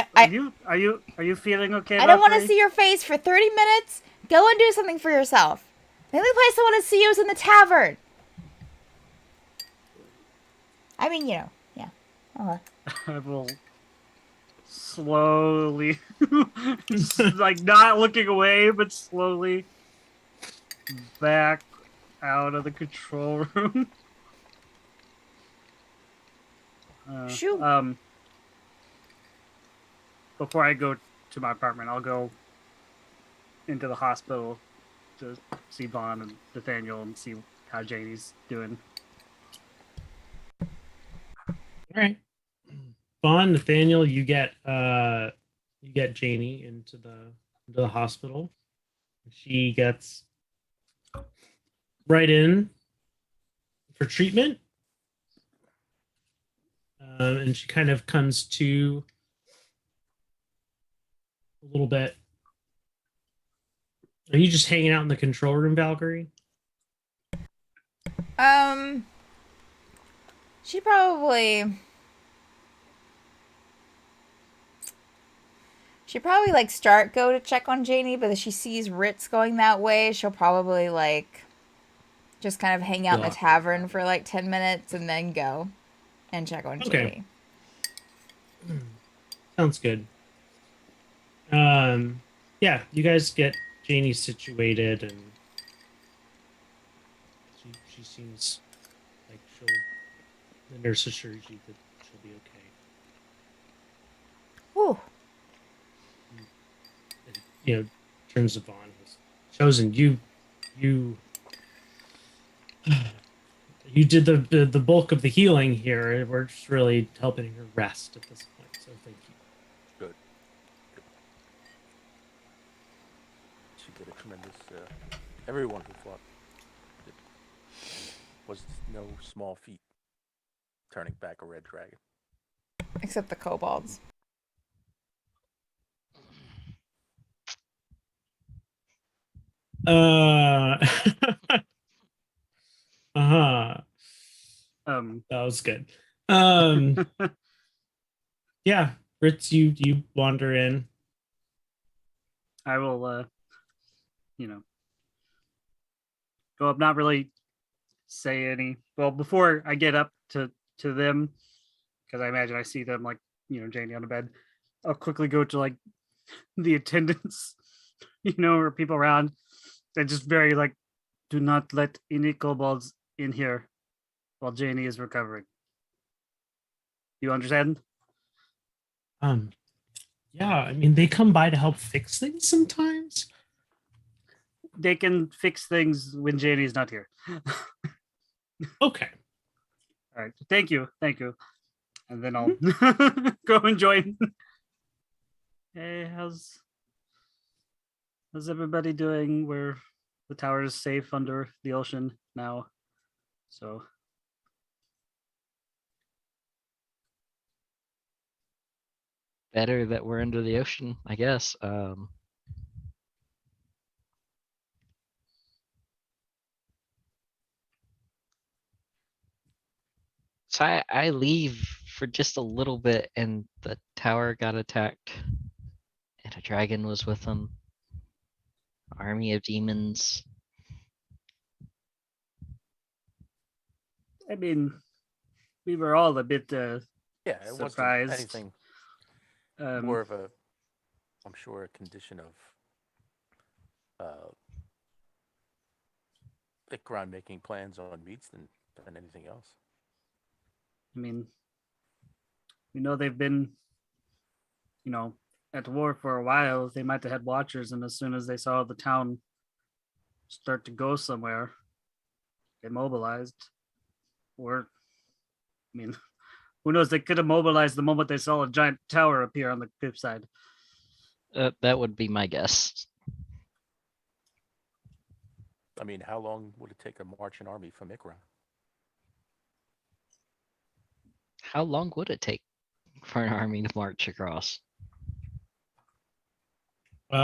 B: you feeling okay?
D: I don't want to
B: Valkyrie?
D: see your face for 30 minutes. Go and do something for yourself. The only place I want to see you is in the tavern. I mean, you know, yeah.
B: I will slowly, just, like not looking away, but slowly back out of the control room.
D: Shoo.
B: Before I go to my apartment, I'll go into the hospital to see Vaughn and Nathaniel and see how Janie's doing.
A: All right. Vaughn, Nathaniel, you get Janie into the hospital. She gets right in for treatment. And she kind of comes to a little bit. Are you just hanging out in the control room, Valkyrie?
D: She probably like go to check on Janie, but if she sees Ritz going that way, she'll probably like just kind of hang out in the tavern for like 10 minutes and then go and check on Janie.
A: Sounds good. Yeah, you guys get Janie situated, and she seems like the nurse assures you that she'll be okay.
D: Ooh.
A: And, you know, turns to Vaughn, has chosen you did the bulk of the healing here. We're just really helping her rest at this point, so thank you.
E: Good. She did a tremendous. Everyone who fought. was no small feat turning back a red dragon.
D: Except the kobolds.
A: Uh uh-huh. That was good. Yeah, Ritz, you wander in.
B: I will, go up, not really say any. Well, before I get up to them, because I imagine I see them like Janie on the bed. I'll quickly go to like the attendants, or people around. They're just very like, do not let any kobolds in here while Janie is recovering. You understand?
A: Yeah, I mean they come by to help fix things sometimes.
B: They can fix things when Janie is not here.
A: Okay.
B: All right. Thank you. And then I'll go and join. Hey, how's everybody doing? The tower is safe under the ocean now. So
C: Better that we're under the ocean, I guess. So I leave for just a little bit, and the tower got attacked, and a dragon was with them. Army of demons.
B: I mean, we were all a bit
E: Yeah, it
B: surprised.
E: wasn't anything
B: Um,
E: more of a, I'm sure, a condition of Ikron making plans on meats than anything else.
B: I mean, we know they've been, at war for a while. They might have had watchers, and as soon as they saw the town start to go somewhere, they mobilized. Or, I mean, who knows? They could have mobilized the moment they saw a giant tower appear on the cliffside.
C: That would be my guess.
E: I mean, how long would it take a marching army from Ikron?
C: How long would it take for an army to march across?
A: Take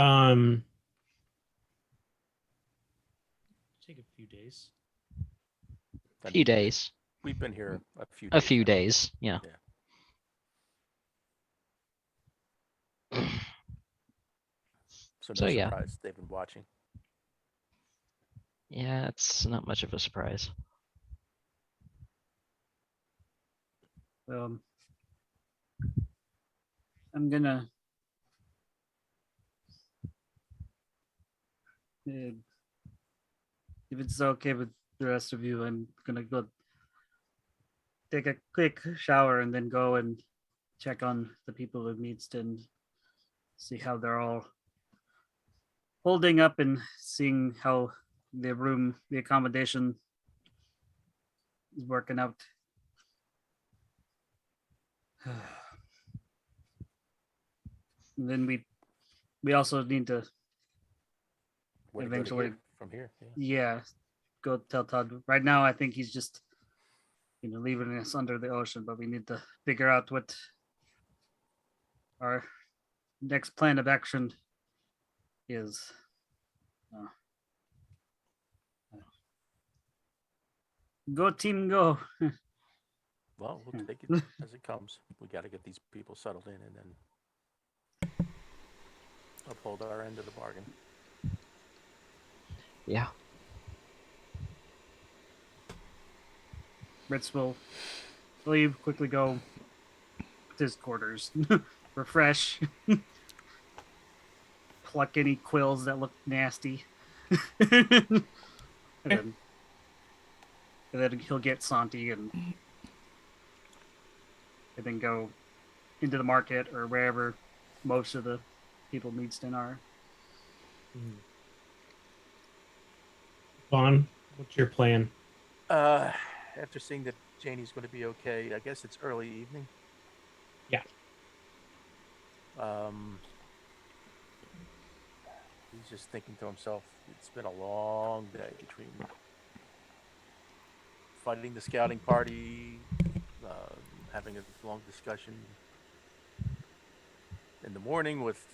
A: a few days.
C: A few days.
E: We've been here a few
C: A
E: days.
C: few
E: now.
C: days, yeah.
E: So no
C: So, yeah.
E: surprise they've been watching.
C: Yeah, it's not much of a surprise.
B: I'm gonna if it's okay with the rest of you, I'm gonna go take a quick shower and then go and check on the people of Meadston, see how they're all holding up and seeing how the accommodation is working out. And then we also need to
E: Where to go to
B: eventually
E: here, from here. Yeah.
B: go tell Todd. Right now I think he's just leaving us under the ocean, but we need to figure out what our next plan of action is. Go team, go.
E: Well, we'll take it as it comes. We got to get these people settled in and then uphold our end of the bargain.
C: Yeah.
B: Ritz will leave, quickly go to his quarters, refresh, pluck any quills that look nasty, and then he'll get Santi and then go into the market or wherever most of the people in Meadston are.
A: Vaughn, what's your plan?
E: After seeing that Janie's going to be okay, I guess it's early evening.
A: Yeah.
E: He's just thinking to himself, it's been a long day between fighting the scouting party, uh, having a long discussion in the morning with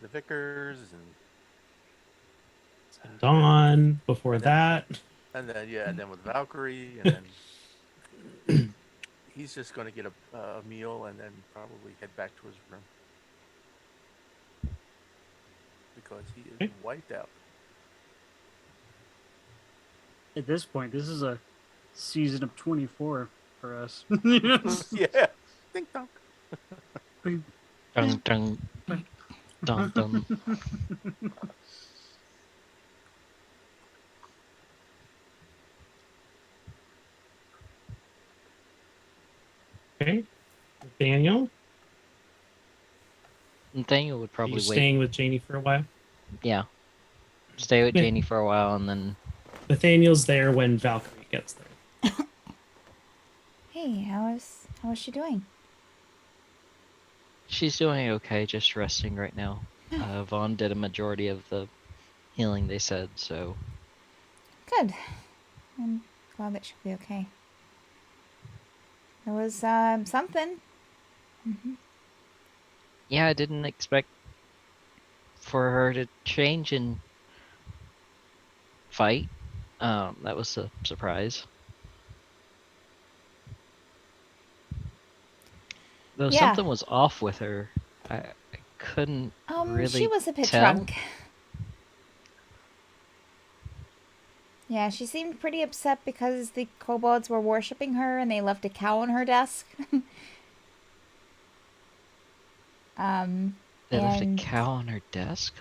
E: the Vickers,
A: And Dawn before
E: and then
A: that.
E: and then with Valkyrie, and then he's just going to get a meal and then probably head back to his room because he is
A: Okay.
E: wiped out.
B: At this point, this is a season of 24 for us.
E: Yeah, ding dong.
C: Dun, dun, dun, dun.
A: Okay. Nathaniel,
C: Nathaniel would
A: are
C: probably
A: you
C: wait.
A: staying with Janie for a while?
C: Yeah. Stay with
A: Yeah.
C: Janie for a while and then
A: Nathaniel's there when Valkyrie gets there.
D: Hey, how is she doing?
C: she's doing okay, just resting right now. Vaughn did a majority of the healing, they said, so
D: Good. I'm glad that she'll be okay. It was something.
C: yeah, I didn't expect for her to change and fight. That was a surprise. Though
D: Yeah.
C: something was off with her. I couldn't really
D: She was a bit
C: tell.
D: drunk. Yeah, she seemed pretty upset because the kobolds were worshipping her and they left a cow on her desk.
C: They left a
D: and
C: cow on her desk?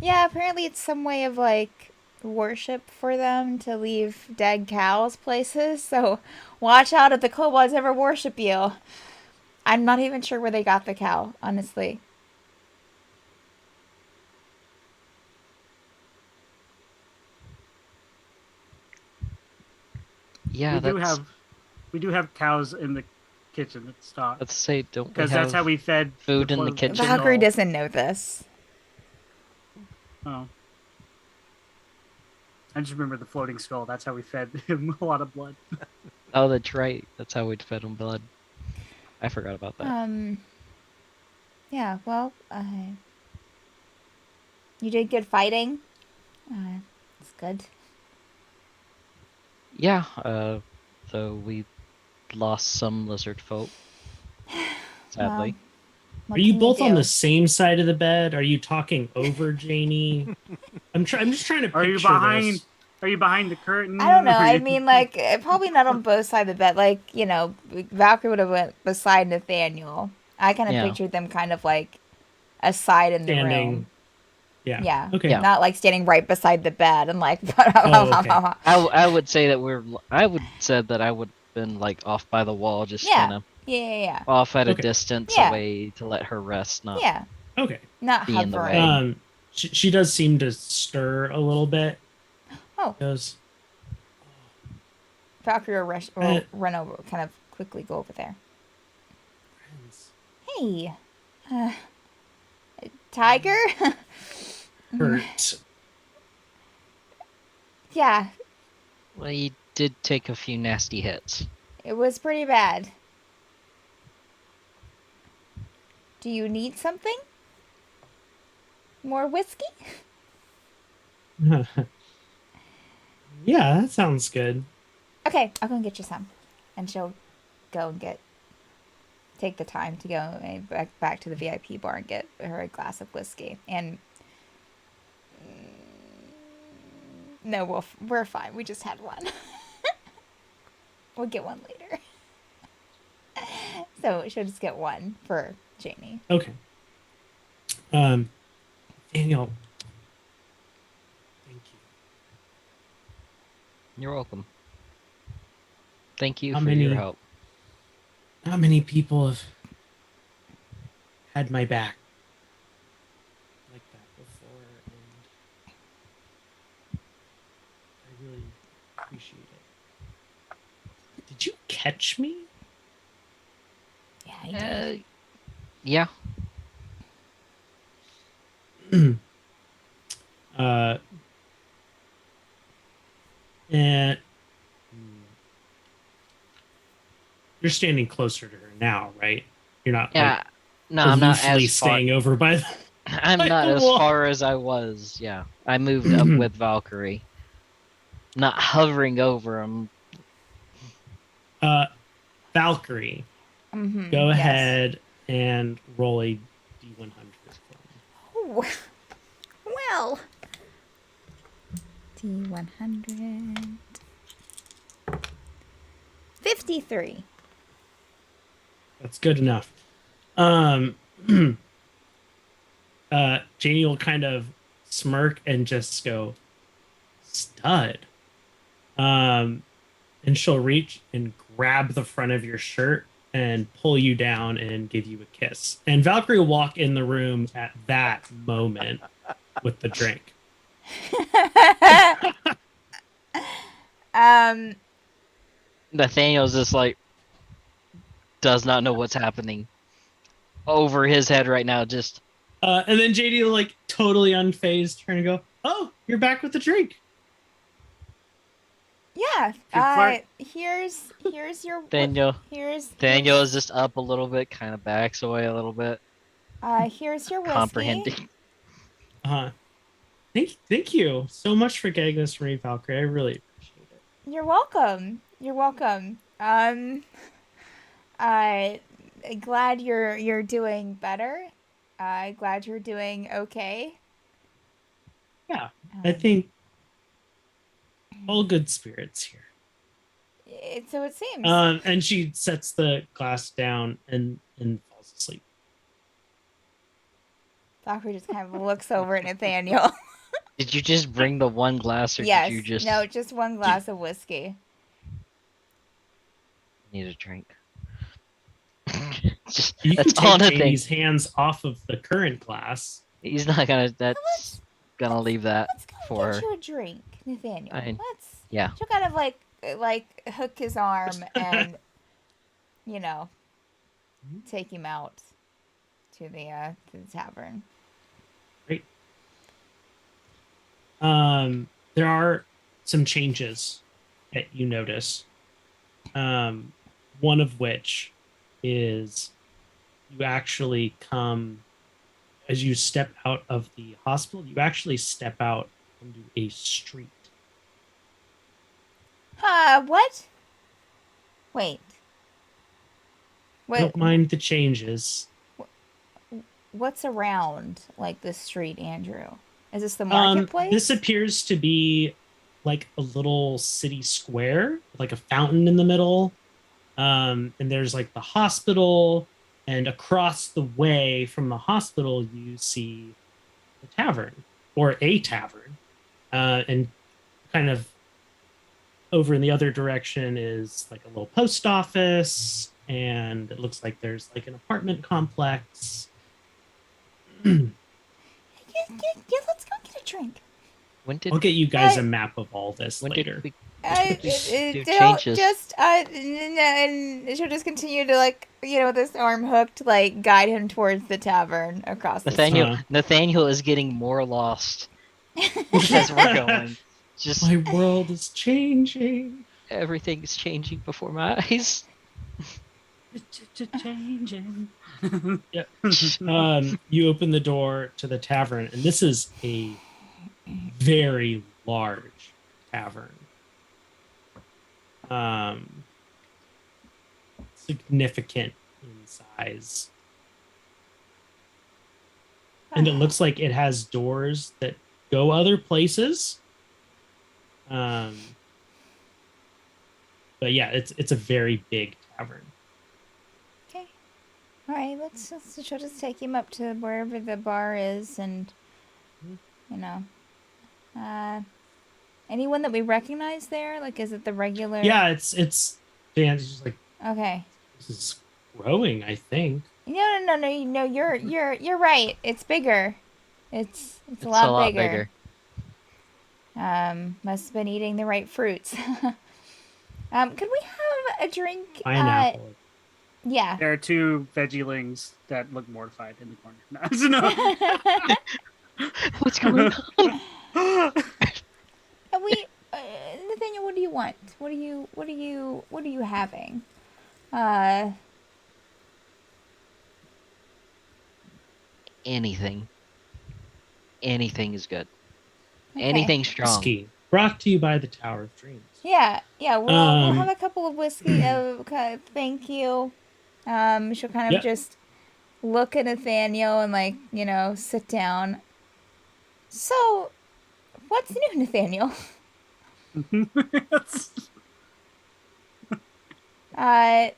D: yeah, apparently it's some way of like worship for them to leave dead cows places. So watch out if the kobolds ever worship you. I'm not even sure where they got the cow, honestly.
C: Yeah,
B: we do have cows in the kitchen at stock
C: let's say, don't we
B: because that's how
C: have
B: we fed
C: food in the
B: floating
C: kitchen?
D: Valkyrie
B: skull.
D: doesn't know this.
B: Oh. I just remember the floating skull. That's how we fed him a lot of blood.
C: Oh, that's right. That's how we'd fed him blood. I forgot about that.
D: Yeah, well, you did good fighting. It's good.
C: Yeah, though we lost some lizard folk. Sadly.
D: What
A: Are you
D: can
A: both on
D: do?
A: the same side of the bed? Are you talking over Janie? I'm just trying to picture
B: Are you behind?
A: this.
B: Are you behind the curtain?
D: I don't know.
B: Are
D: I
B: you-
D: mean, like, probably not on both sides of the bed. Like, you know, Valkyrie would have went beside Nathaniel. I kind of
C: Yeah.
D: pictured them kind of like aside in the
A: Standing.
D: room.
A: Yeah.
D: Yeah.
A: Okay.
C: Yeah.
D: Not like standing right beside the bed and like.
A: Oh, okay.
C: I would say that I would said that I would have been like off by the wall, just
D: Yeah.
C: kind of
D: Yeah.
C: off at a
A: Okay.
C: distance
D: Yeah.
C: away to let her rest, not
D: Yeah.
A: Okay.
D: Not
C: Be in the way.
D: hovering.
A: She does seem to stir a little bit.
D: Oh,
A: Goes,
D: Valkyrie will run over, kind of quickly go over there. Hey, Tiger?
A: hurt.
D: Yeah,
C: Well, he did take a few nasty hits.
D: it was pretty bad. Do you need something? More whiskey?
A: Yeah, that sounds good.
D: Okay, I'll go and get you some. And she'll go and take the time to go back to the VIP bar and get her a glass of whiskey. And no, we're fine. We just had one. We'll get one later. So she'll just get one for Janie.
A: Okay. Daniel. Thank you.
C: You're welcome. Thank you
A: How
C: for
A: many-
C: your help.
A: Not many people have had my back like that before, and I really appreciate it. Did you catch me?
D: Yeah, he did.
C: Yeah.
A: And you're standing closer to her now, right? You're not
C: Yeah.
A: like
C: No, I'm not
A: aloofly
C: as far.
A: staying over by the.
C: I'm
A: by
C: not
A: the
C: as
A: wall.
C: far as I was. Yeah, I moved up with Valkyrie, not hovering over him.
A: Valkyrie,
D: Mm-hmm.
A: go
D: Yes.
A: ahead and roll a d100 for me.
D: Ooh. Well. D100. 53.
A: That's good enough. Janie will kind of smirk and just go, stud. And she'll reach and grab the front of your shirt and pull you down and give you a kiss. And Valkyrie will walk in the room at that moment with the drink.
C: Nathaniel's just like does not know what's happening over his head right now. Just
A: And then JD will like totally unfazed turn and go, "Oh, you're back with the drink."
D: Yeah.
B: flirt.
D: Here's your
C: Daniel.
D: Here's
C: Daniel is just up a little bit, kind of backs away a little bit,
D: here's your whiskey.
C: comprehending.
A: Thank you so much for getting this for me, Valkyrie. I really appreciate it.
D: You're welcome. You're welcome. Glad you're doing better. Glad you're doing okay.
A: Yeah, I think all good spirits here.
D: So it seems.
A: And she sets the glass down and falls asleep.
D: Valkyrie just kind of looks over at Nathaniel.
C: Did you just bring the one glass, or
D: Yes.
C: did you just
D: No, just one glass of whiskey.
C: need a drink?
A: You
C: That's
A: can
C: all
A: take
C: Nathaniel.
A: Janie's hands off of the current glass.
C: He's not gonna. That's gonna leave that
D: Let's go
C: for
D: get
C: her.
D: you a drink, Nathaniel. Let's.
C: Yeah.
D: She'll kind of like hook his arm and, take him out to the tavern.
A: Great. There are some changes that you notice. One of which is you actually come as you step out of the hospital, you actually step out onto a street.
D: What? Wait.
A: Don't mind the changes.
D: What's around like this street, Andrew? Is this the marketplace?
A: This appears to be like a little city square, like a fountain in the middle. And there's like the hospital, and across the way from the hospital, you see the tavern or a tavern. And kind of over in the other direction is like a little post office, and it looks like there's like an apartment complex.
D: Yeah, let's go get a drink.
C: When did
A: I'll get you guys a map of all this
C: when
A: later.
C: did we
D: Don't
C: changes?
D: just and she'll just continue to with this arm hooked, guide him towards the tavern across the
C: Nathaniel
A: Huh.
C: Nathaniel is getting more lost as we're going. Just
A: My world is changing.
C: everything is changing before my eyes.
B: Changing.
A: You open the door to the tavern, and this is a very large tavern. Significant in size. And it looks like it has doors that go other places. But yeah, it's a very big tavern.
D: Okay. All right. She'll just take him up to wherever the bar is, and anyone that we recognize there. Is it the regular?
A: Yeah, it's Dan's just like,
D: Okay.
A: this is growing, I think.
D: No. You're right. It's bigger. It's
C: It's
D: a lot bigger. Must have been eating the right fruits. Could we have a drink?
A: Pineapple.
D: Yeah.
B: There are two veggieelings that look mortified in the corner. No.
C: What's going on?
D: Nathaniel, what do you want? What are you having?
C: Anything. Anything is good.
D: Okay.
C: Anything strong.
A: Whiskey brought to you by the Tower of Dreams.
D: Yeah, we'll have
A: Um,
D: a couple of whiskey. Okay, thank you. She'll kind of
A: Yep.
D: just look at Nathaniel and, like, sit down. So, what's new, Nathaniel?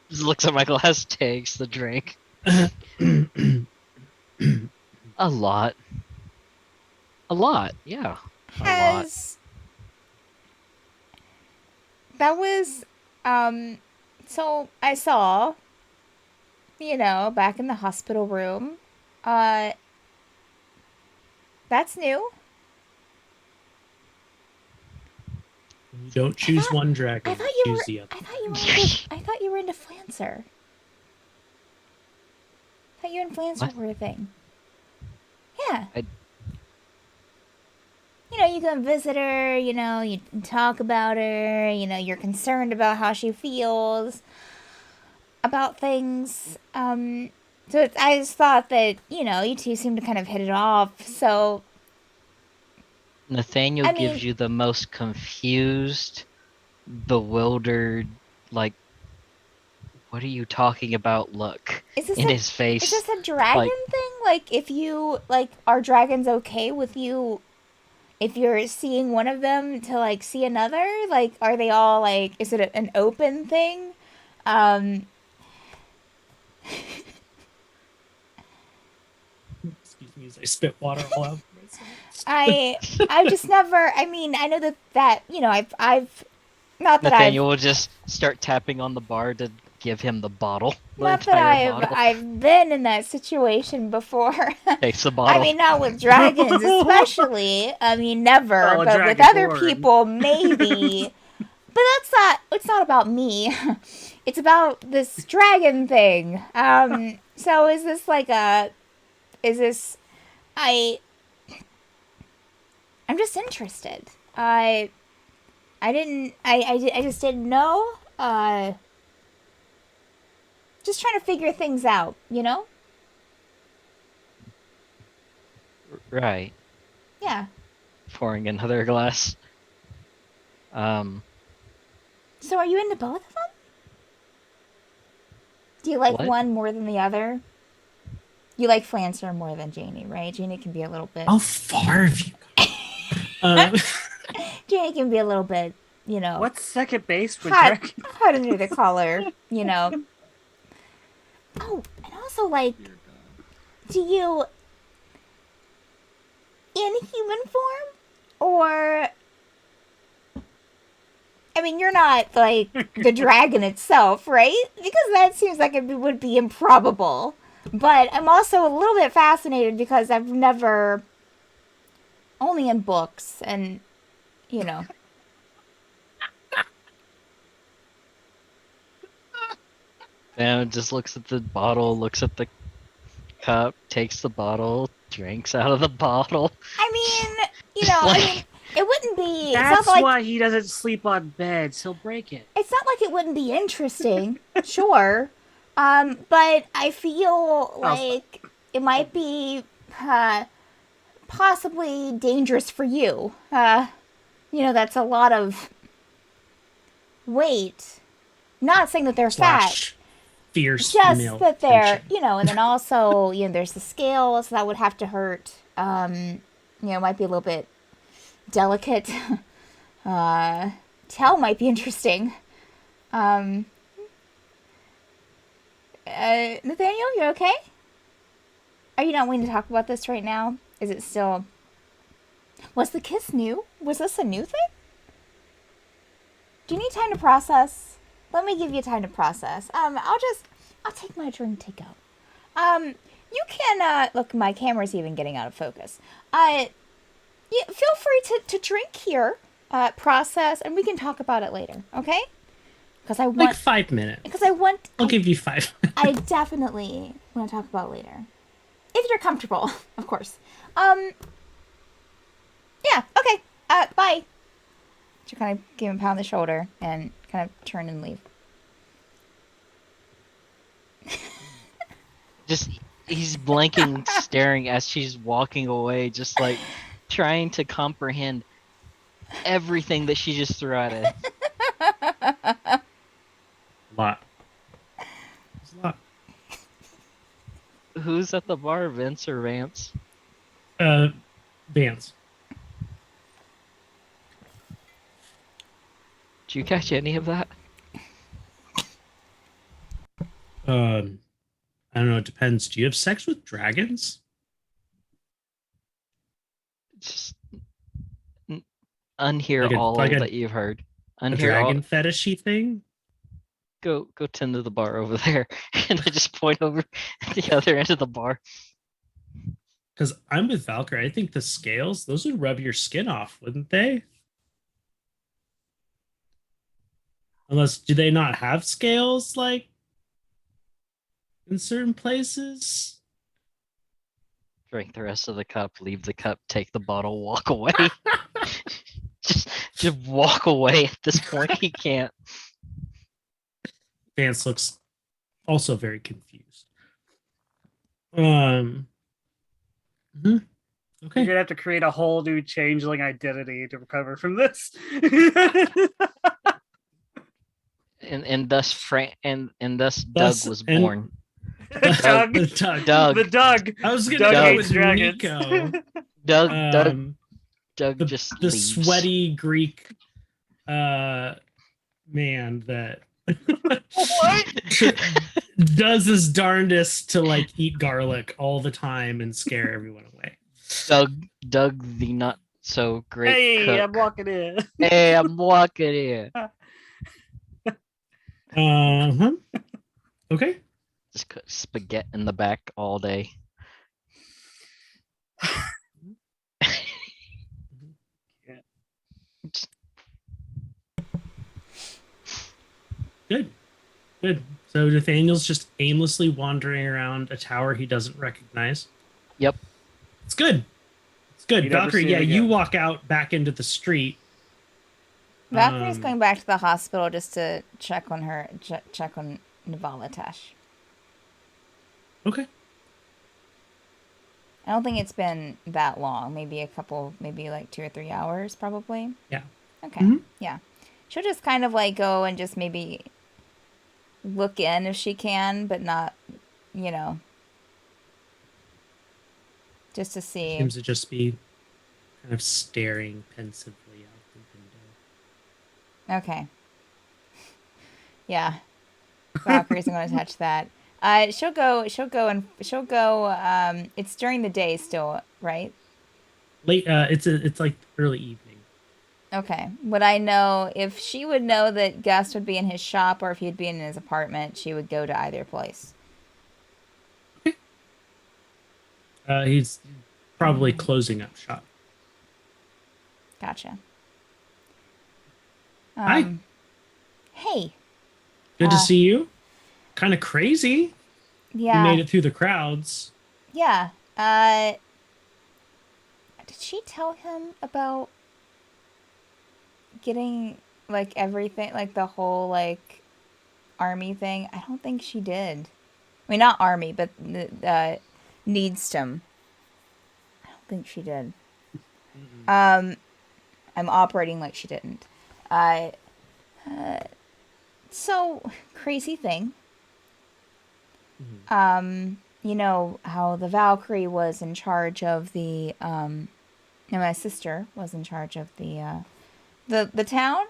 C: Just looks at my glass, takes the drink. A lot. A lot, yeah. A lot.
D: has that was so I saw, back in the hospital room. That's new.
A: You don't choose one dragon.
D: I thought
A: you
D: you were
A: choose the other.
D: I thought you were into Flancer. I thought you and Flancer
C: What?
D: were a thing. Yeah.
C: I-
D: You can visit her, you talk about her, you're concerned about how she feels about things. So I just thought that, you two seem to kind of hit it off. So,
C: Nathaniel
D: I mean-
C: gives you the most confused, bewildered, like, what are you talking about look
D: is this
C: in
D: a,
C: his face.
D: is this a dragon
C: like-
D: thing? Like, if you, are dragons okay with you if you're seeing one of them to, see another? Like, are they all, is it an open thing?
A: Excuse me as I spit water all out.
D: I've just never, I mean, I know that, I've, not that
C: Nathaniel will just start tapping on the bar to give him the bottle. The
D: not that
C: entire bottle.
D: I've been in that situation before.
C: Takes the bottle.
D: I mean, not with dragons, especially. I mean, never.
B: Oh,
D: but with
B: Dragonborn.
D: other people, maybe. But it's not about me. It's about this dragon thing. So is this I'm just interested. I just didn't know. Just trying to figure things out,
C: Right.
D: Yeah.
C: Pouring another glass.
D: So are you into both of them? Do you like
C: What?
D: one more than the other? You like Flancer more than Janie, right? Janie can be a little bit.
A: How far have you gone?
D: Janie can be a little bit,
B: What's second base for
D: hot,
B: dragon?
D: hot under the collar, Oh, and also, do you in human form, or? I mean, you're not the dragon itself, right? Because that seems like it would be improbable. But I'm also a little bit fascinated because I've never, only in books, and
C: And just looks at the bottle, looks at the cup, takes the bottle, drinks out of the bottle.
D: I mean, it wouldn't be.
B: That's
D: it's not like
B: why he doesn't sleep on beds. He'll break it.
D: it's not like it wouldn't be interesting, sure. But I feel like it might be possibly dangerous for you. That's a lot of weight. Not saying that they're fat,
A: Slash fierce
D: just
A: male
D: that they're,
A: tension.
D: and then also, there's the scales that would have to hurt. It might be a little bit delicate. Tell might be interesting. Nathaniel, you okay? Are you not wanting to talk about this right now? Is it still... Was the kiss new? Was this a new thing? Do you need time to process? Let me give you time to process. I'll take my drink to go. You can, look, my camera's even getting out of focus. Yeah, feel free to drink here, process, and we can talk about it later, okay? Because I
A: Like
D: want...
A: 5 minutes.
D: Because I want...
A: I'll give you 5.
D: I definitely want to talk about it later. If you're comfortable, of course. Yeah, okay. Bye. She kind of give him a pound on the shoulder and kind of turn and leave.
C: Just he's blanking, staring as she's walking away, just like trying to comprehend everything that she just threw at him.
A: A lot. It's a lot.
C: Who's at the bar, Vince or Vance?
A: Vance.
C: Did you catch any of that?
A: I don't know. It depends. Do you have sex with dragons?
C: Just unhear
A: Like a-
C: all
A: like a-
C: that you've heard.
A: A
C: Unhear all.
A: dragon fetishy thing?
C: Go tend to the bar over there, and I just point over at the other end of the bar.
A: Because I'm with Valkyrie. I think the scales, those would rub your skin off, wouldn't they? Unless, do they not have scales like in certain places?
C: Drink the rest of the cup, leave the cup, take the bottle, walk away. just walk away at this point. He can't.
A: Vance looks also very confused. Mhm.
B: You're
A: Okay.
B: gonna have to create a whole new changeling identity to recover from this.
C: And thus and thus
A: Thus,
C: Doug was
A: and-
C: born.
B: Doug.
A: Doug.
C: Doug.
B: The Doug.
A: I was gonna
B: Doug
A: go
B: hates
A: with
B: dragons.
A: Nico.
C: Doug
A: The,
C: just
A: the
C: leaves.
A: sweaty Greek man that does his darndest to like eat garlic all the time and scare everyone away.
C: Doug the not so great
B: Hey,
C: cook.
B: I'm walking in.
C: Hey, I'm walking in.
A: Uh-huh. Okay.
C: Just cook spaghetti in the back all day.
A: Good. Good. So Nathaniel's just aimlessly wandering around a tower he doesn't recognize.
C: Yep.
A: It's good. It's good.
B: You never
A: Valkyrie,
B: see it
A: yeah, you
B: again.
A: walk out back into the street.
D: Valkyrie's
A: Um,
D: going back to the hospital just to check on her, check on Nivalatash.
A: Okay.
D: I don't think it's been that long. Maybe a couple, maybe like 2 or 3 hours, probably.
A: Yeah.
D: Okay.
A: Mhm.
D: Yeah. She'll just kind of like go and just maybe look in if she can, but not, you know, just to see.
A: Seems to just be kind of staring pensively out the window.
D: Okay. Yeah. Valkyrie isn't going to touch that. She'll go. It's during the day still, right?
A: Late. It's like early evening.
D: Okay. Would I know if she would know that Gus would be in his shop or if he'd be in his apartment? She would go to either place.
A: He's probably closing up shop.
D: Gotcha.
A: Hi.
D: Hey.
A: Good to see you. Kind of crazy.
D: Yeah.
A: You made it through the crowds.
D: Yeah. Did she tell him about getting like everything, like the whole like army thing? I don't think she did. I mean, not army, but Needstem. I don't think she did. I'm operating like she didn't. So crazy thing. You know how the Valkyrie was in charge of the and my sister was in charge of the town,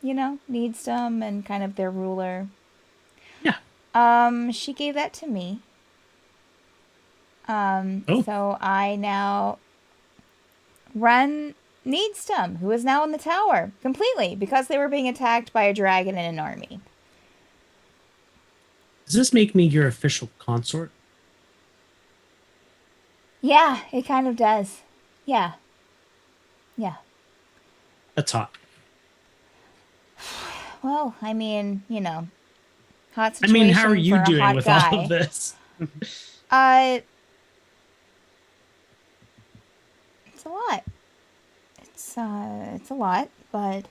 D: you know, Needstem and kind of their ruler.
A: Yeah.
D: She gave that to me.
A: Oh.
D: So I now run Needstem, who is now in the tower completely because they were being attacked by a dragon and an army.
A: Does this make me your official consort?
D: Yeah, it kind of does. Yeah. Yeah.
A: That's hot.
D: Well, I mean, you know, hot
A: I
D: situation.
A: mean, how are you
D: for a
A: doing
D: hot
A: with
D: guy.
A: all of this?
D: It's a lot. It's a lot, but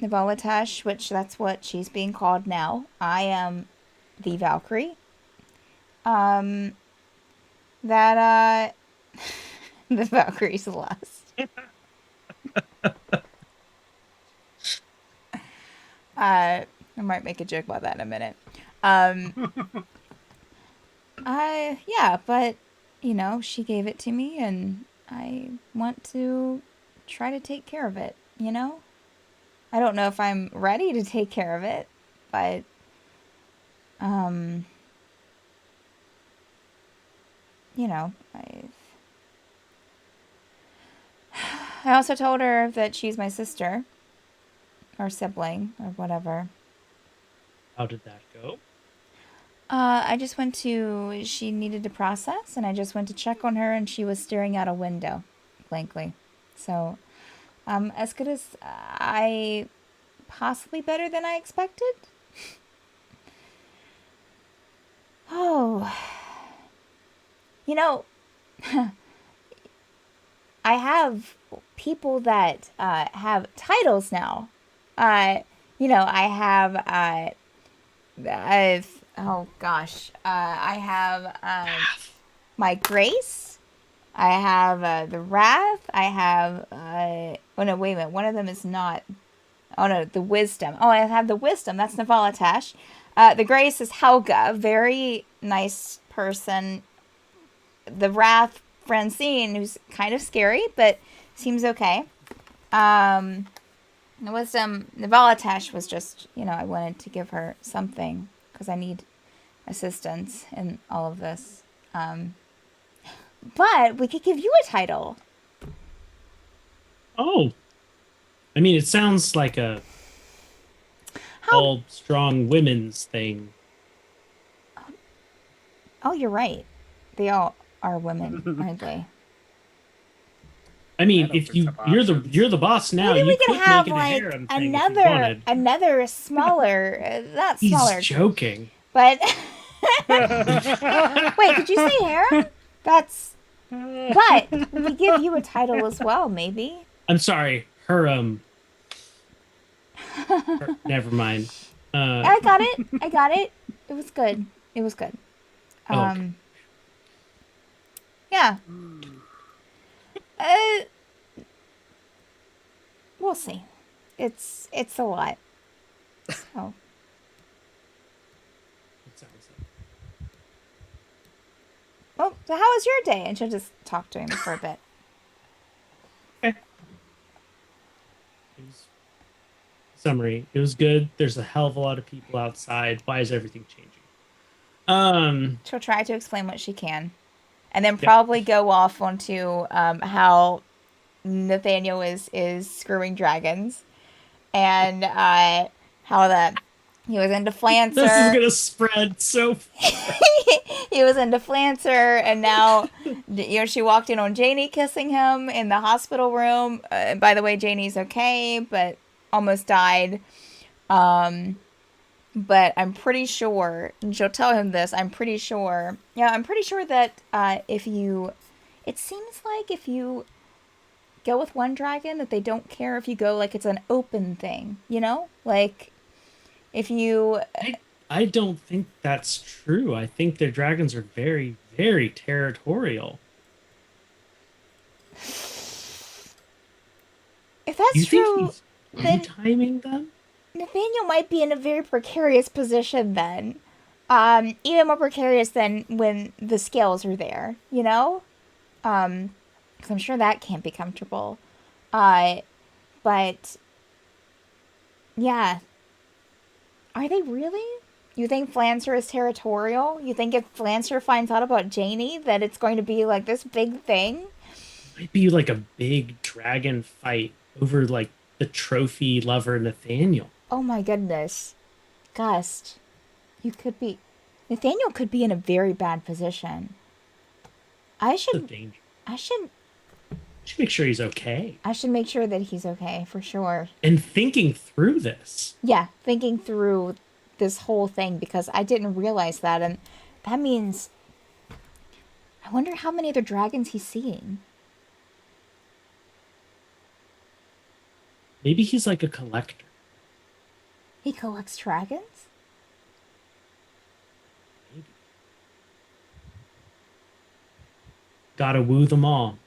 D: Nivalatash, which that's what she's being called now. I am the Valkyrie, that the Valkyries lost. I might make a joke about that in a minute. Yeah, but you know, she gave it to me, and I want to try to take care of it. You know, I don't know if I'm ready to take care of it, but you know, I also told her that she's my sister or sibling or whatever.
A: How did that go?
D: I just went to, she needed to process, and I just went to check on her, and she was staring out a window blankly. So, as good as possibly better than I expected. Oh, you know, I have people that have titles now. You know, I have, oh gosh, I have my Grace. I have the Wrath. I have, oh no, wait a minute. One of them is not, oh no, the Wisdom. Oh, I have the Wisdom. That's Navalatash. The Grace is Helga. Very nice person. The Wrath, Francine, who's kind of scary, but seems okay. The Wisdom, Navalatash was just, you know, I wanted to give her something because I need assistance in all of this. But we could give you a title.
A: Oh, I mean, it sounds like a
D: How?
A: all strong women's thing.
D: Oh, you're right. They all are women, aren't they?
A: I mean,
F: don't
A: if
F: think
A: you
F: some
A: you're the
F: options.
A: you're the boss now,
D: Maybe
A: you
D: we could
A: could
D: have
A: make it a
D: like
A: harem thing if you wanted.
D: another smaller, not
A: He's
D: smaller,
A: joking.
D: but wait, did you say harem? That's. But we could give you a title as well, maybe.
A: I'm sorry, never mind.
D: I got it. I got it. It was good. It was good.
A: Okay.
D: Yeah. Uh, we'll see. It's a lot. So
A: It sounds like
D: well, so how was your day? And she'll just talk to him for a bit.
A: it was summary. It was good. There's a hell of a lot of people outside. Why is everything changing?
D: She'll try to explain what she can, and then
A: Yep.
D: probably go off onto how Nathaniel is screwing dragons, and how that he was into Flancer.
A: This is gonna spread so.
D: He was into Flancer, and now, you know, she walked in on Janie kissing him in the hospital room. By the way, Janie's okay, but almost died. But I'm pretty sure, and she'll tell him this, I'm pretty sure that it seems like if you go with one dragon, that they don't care if you go, like, it's an open thing, you know? Like, if you...
A: I don't think that's true. I think their dragons are very, very territorial.
D: If that's
A: You
D: true,
A: think he's
D: then
A: timing them?
D: Nathaniel might be in a very precarious position then. Even more precarious than when the scales are there, you know? Because I'm sure that can't be comfortable. But, yeah. Are they really? You think Flancer is territorial? You think if Flancer finds out about Janie, that it's going to be like this big thing?
A: Might be like a big dragon fight over like the trophy lover Nathaniel.
D: Oh my goodness. Gust, you could be... Nathaniel could be in a very bad position.
A: It's a danger.
D: I should
A: Make sure he's okay.
D: make sure that he's okay, for sure.
A: And thinking through this.
D: Yeah, thinking through this whole thing, because I didn't realize that, and that means... I wonder how many other dragons he's seeing.
A: Maybe he's like a collector.
D: He collects dragons?
A: Maybe. gotta woo them all.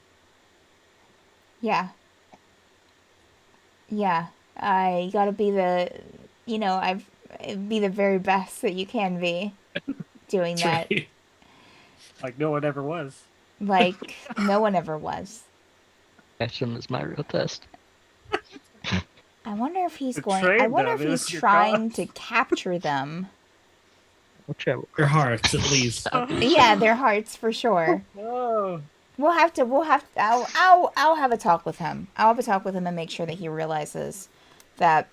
D: Yeah. Yeah. You gotta be the, I've be the very best that you can be doing
A: That's
D: that.
A: right.
B: Like no one ever was.
D: Like no one ever was.
C: Catch them is my real test.
D: I wonder if he's going. I
B: Betrayed
D: wonder
B: them.
D: if
B: It
D: he's
B: was your
D: trying to
B: cause.
D: capture them.
C: We'll travel
A: Their
C: across
A: hearts, at least.
D: Yeah, their hearts for sure.
B: Oh.
D: I'll have a talk with him. I'll have a talk with him and make sure that he realizes that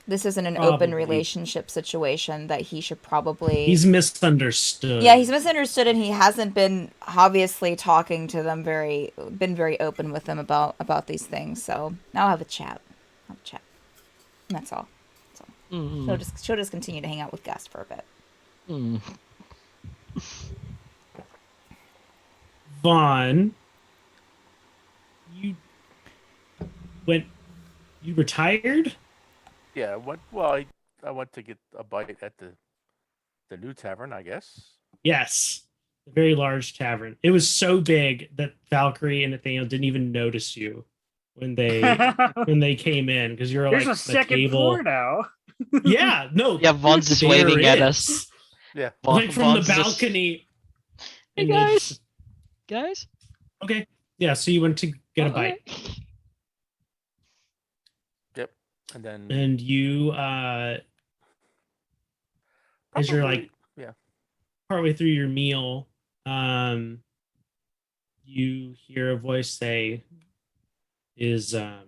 D: this isn't an open
A: Probably.
D: relationship situation, that he should probably.
A: He's misunderstood.
D: Yeah, he's misunderstood and he hasn't been obviously talking to them been very open with them about these things. So I'll have a chat. I'll have a chat. And that's all.
C: Mm,
D: She'll just continue to hang out with Gus for a bit.
C: mm.
A: Vaughn, you went. You retired?
E: Yeah. I went to get a bite at the new tavern, I guess.
A: Yes. A very large tavern. It was so big that Valkyrie and Nathaniel didn't even notice you when they came in because you're
B: There's
A: like
B: a second
A: table.
B: floor now.
A: Yeah, no.
C: Yeah, Vaughn's just
A: there
C: waving at
A: is.
C: us.
E: Yeah.
A: Like from the
C: Vaughn's just,
A: balcony.
C: hey
A: and they
C: guys,
A: just-
C: guys.
A: okay. Yeah, so you went to get a
C: Oh,
A: bite.
C: okay.
E: Yep. And then
A: And you as you're like
E: probably, yeah.
A: partway through your meal, you hear a voice say, is the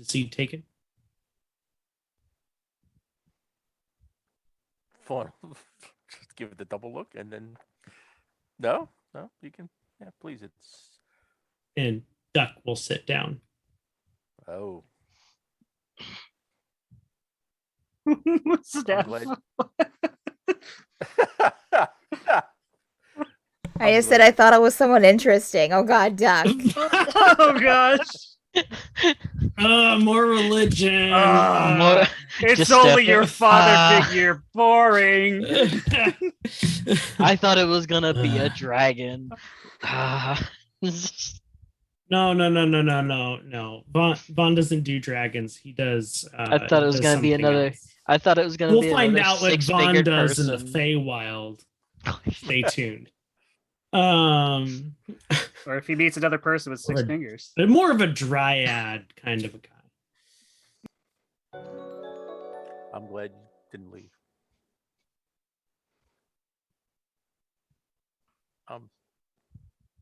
A: seat taken?
E: Fun. Just give it the double look and then no, you can please. It's
A: And Duck will sit down.
E: oh.
B: Steph.
E: glad-
D: I just said I thought it was someone interesting. Oh God, Duck.
B: Oh gosh.
A: More religion.
B: Ah, it's
C: Just
B: only
C: Steph-
B: your father figure. Boring.
C: I thought it was gonna be a dragon. Ah.
A: No. Vaughn doesn't do dragons. He does.
C: I thought it was
A: does
C: gonna be
A: something
C: another.
A: else.
C: I thought it was gonna
A: We'll
C: be
A: find
C: another
A: out what Vaughn
C: six-fingered
A: does in
C: person.
A: the Feywild. Stay tuned. Um,
B: Or if he meets another person with six
A: Or-
B: fingers.
A: but more of a dryad kind of a guy.
E: I'm glad you didn't leave.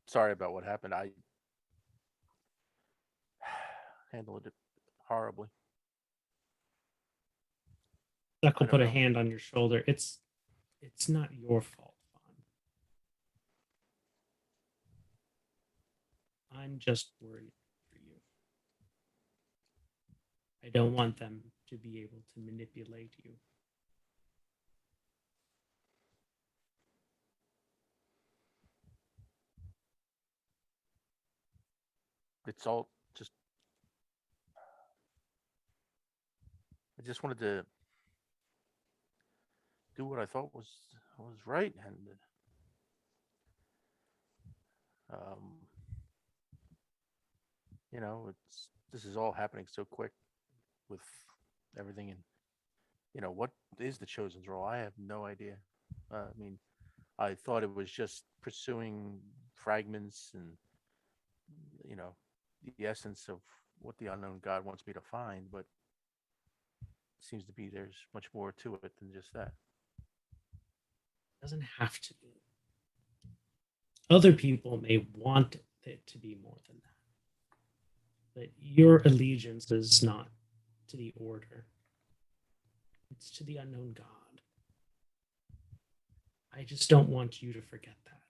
E: Sorry about what happened. I handled it horribly.
A: Duck will
E: I don't
A: put a
E: know.
A: hand on your shoulder. It's not your fault, Vaughn. I'm just worried for you. I don't want them to be able to manipulate you.
E: It's all just. I just wanted to do what I thought was right, and um, this is all happening so quick with everything, and what is the chosen's role? I have no idea. I mean, I thought it was just pursuing fragments and the essence of what the unknown God wants me to find, but it seems to be there's much more to it than just that.
A: It doesn't have to be. Other people may want it to be more than that. But your allegiance is not to the order. It's to the unknown God. I just don't want you to forget that.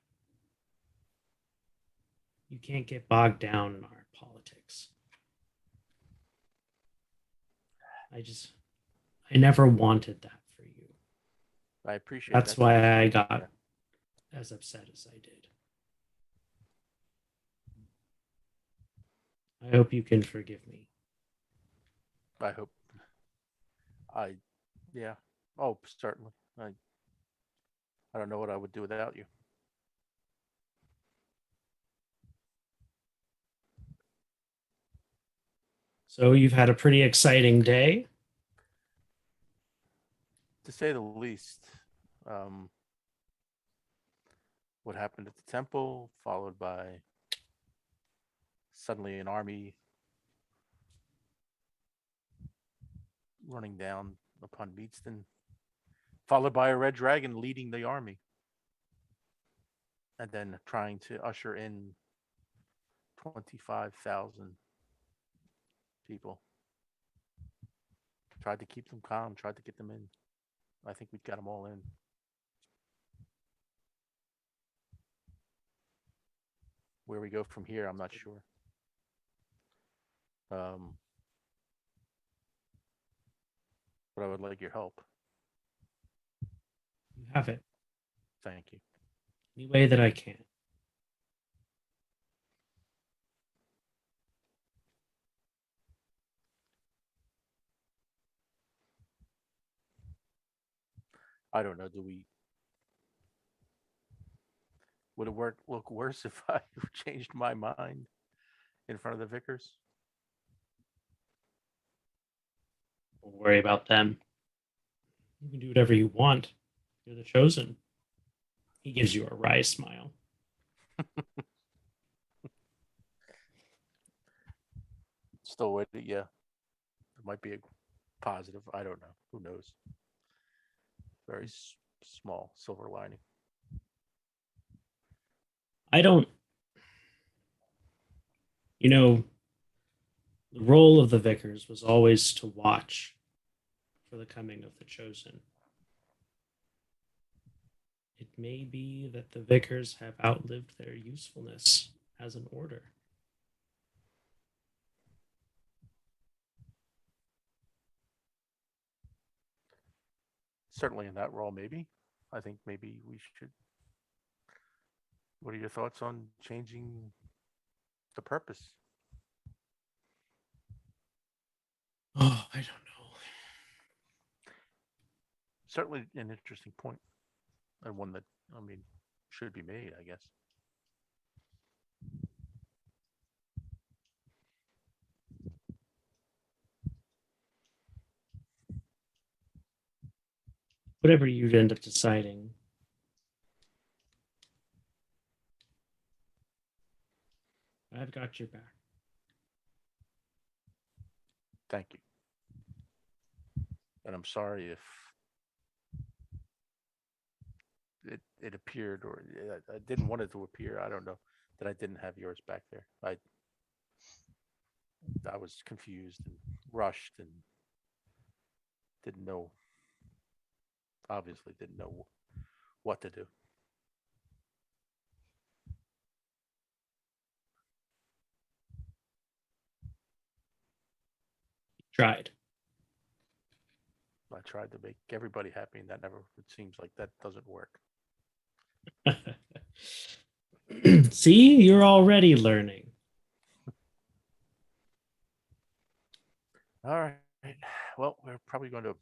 A: You can't get bogged down in our politics. I never wanted that for you.
E: I appreciate
A: That's
E: that.
A: why I got as upset as I did. I hope you can forgive me.
E: I hope. Yeah. Oh, certainly. I don't know what I would do without you.
A: So you've had a pretty exciting day.
E: To say the least. Um, what happened at the temple, followed by suddenly an army running down upon Meadston, followed by a red dragon leading the army, and then trying to usher in 25,000 people. Tried to keep them calm, tried to get them in. I think we got them all in. Where we go from here, I'm not sure. But I would like your help.
A: You have it
E: Thank you.
A: any way that I can.
E: I don't know. Would it look worse if I changed my mind in front of the vicars?
A: Don't worry about them. You can do whatever you want. You're the chosen. He gives you a wry smile.
E: Still waiting. Yeah, it might be a positive. I don't know. Who knows? Very small silver lining.
A: I don't, you know, the role of the vicars was always to watch for the coming of the chosen. It may be that the vicars have outlived their usefulness as an order.
E: Certainly in that role, maybe. I think maybe we should. What are your thoughts on changing the purpose?
A: Oh, I don't know.
E: Certainly an interesting point, and one that, I mean, should be made, I guess.
A: Whatever you'd end up deciding. I've got your back.
E: Thank you. And I'm sorry if it appeared, or I didn't want it to appear. I don't know that I didn't have yours back there. I was confused and rushed and didn't know. Obviously, didn't know what to do.
A: Tried.
E: I tried to make everybody happy, and that never. It seems like that doesn't work.
A: See, you're already learning.
E: All right. Well, we're probably going to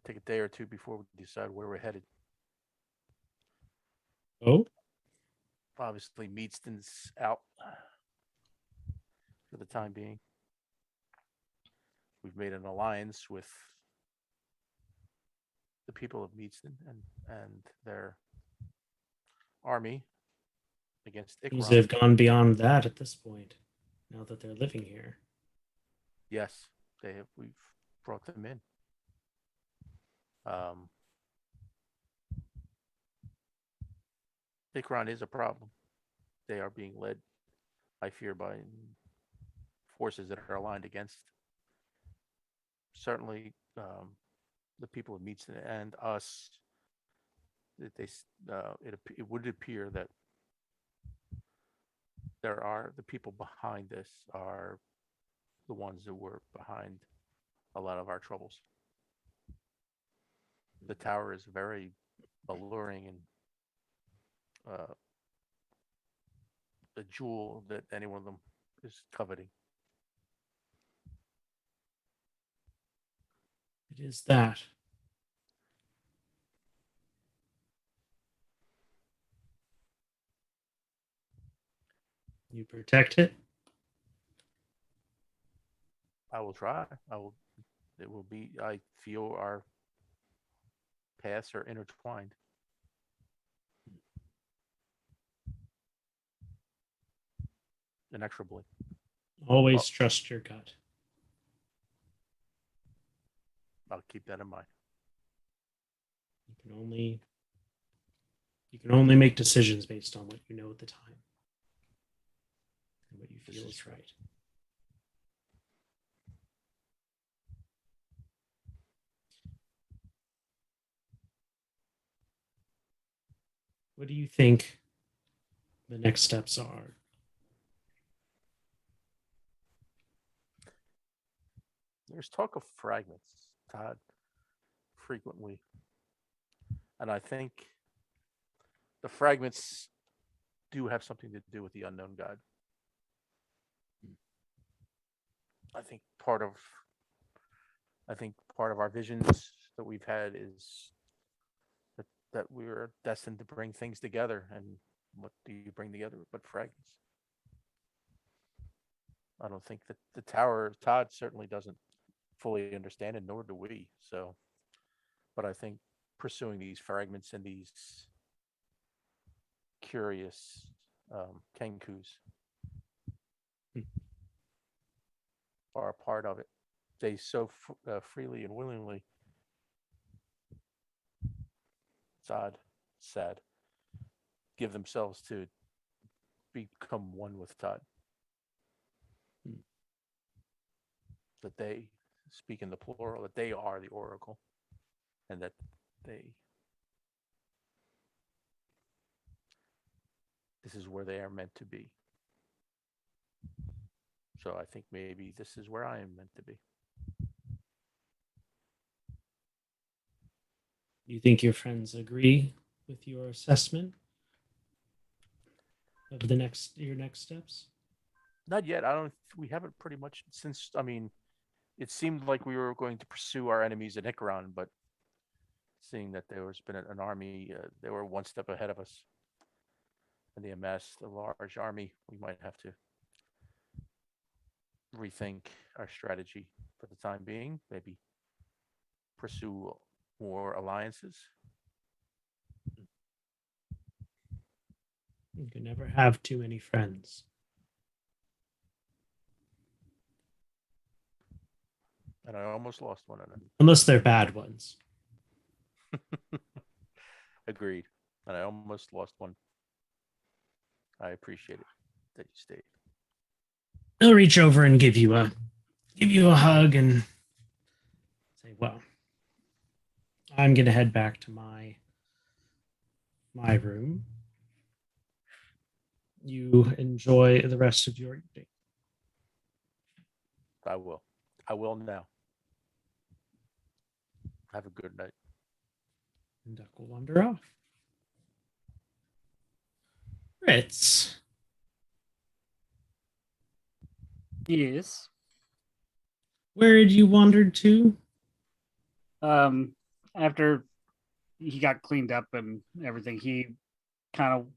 E: take a day or two before we decide where we're headed.
A: Oh,
E: Obviously, Meadston's out for the time being. We've made an alliance with the people of Meadston and their army against
A: things
E: Ikram.
A: have gone beyond that at this point. Now that they're living here.
E: Yes, they have. We've brought them in. Ikran is a problem. They are being led, I fear, by forces that are aligned against certainly the people of Meadston and us. That it would appear that the people behind this are the ones that were behind a lot of our troubles. The tower is very alluring and a jewel that any one of them is coveting.
A: It is that. You protect it.
E: I will try. I will. It will be. I feel our paths are intertwined. Inexorably.
A: Always
E: Well,
A: trust your gut.
E: I'll keep that in mind.
A: You can only make decisions based on what you know at the time and what you
E: This
A: feel
E: is
A: is
E: true.
A: right. What do you think the next steps are?
E: There's talk of fragments, Todd, frequently. And I think the fragments do have something to do with the unknown god. I think part of I think part of our visions that we've had is that we are destined to bring things together. And what do you bring together but fragments? I don't think that the tower, Todd certainly doesn't fully understand it, nor do we. So, but I think pursuing these fragments and these curious Kenkus
A: Hmm.
E: are a part of it. They so freely and willingly, sad, give themselves to become one with Todd.
A: Hmm.
E: That they speak in the plural, that they are the oracle, and that they this is where they are meant to be. So I think maybe this is where I am meant to be.
A: Do you think your friends agree with your assessment of your next steps?
E: Not yet. I don't. We haven't pretty much since. I mean, it seemed like we were going to pursue our enemies in Ikaron, but seeing that there has been an army, they were one step ahead of us, and they amassed a large army. We might have to rethink our strategy for the time being. Maybe pursue more alliances.
A: You can never have too many friends.
E: And I almost lost one of them.
A: Unless they're bad ones.
E: Agreed. And I almost lost one. I appreciate it that you stayed.
A: They'll reach over and give you a hug and say, well, I'm gonna head back to my room. You enjoy the rest of your evening.
E: I will. I will now. Have a good night.
A: And Duck will wander off. Fritz,
B: Yes.
A: where had you wandered to?
B: After he got cleaned up and everything, he kind of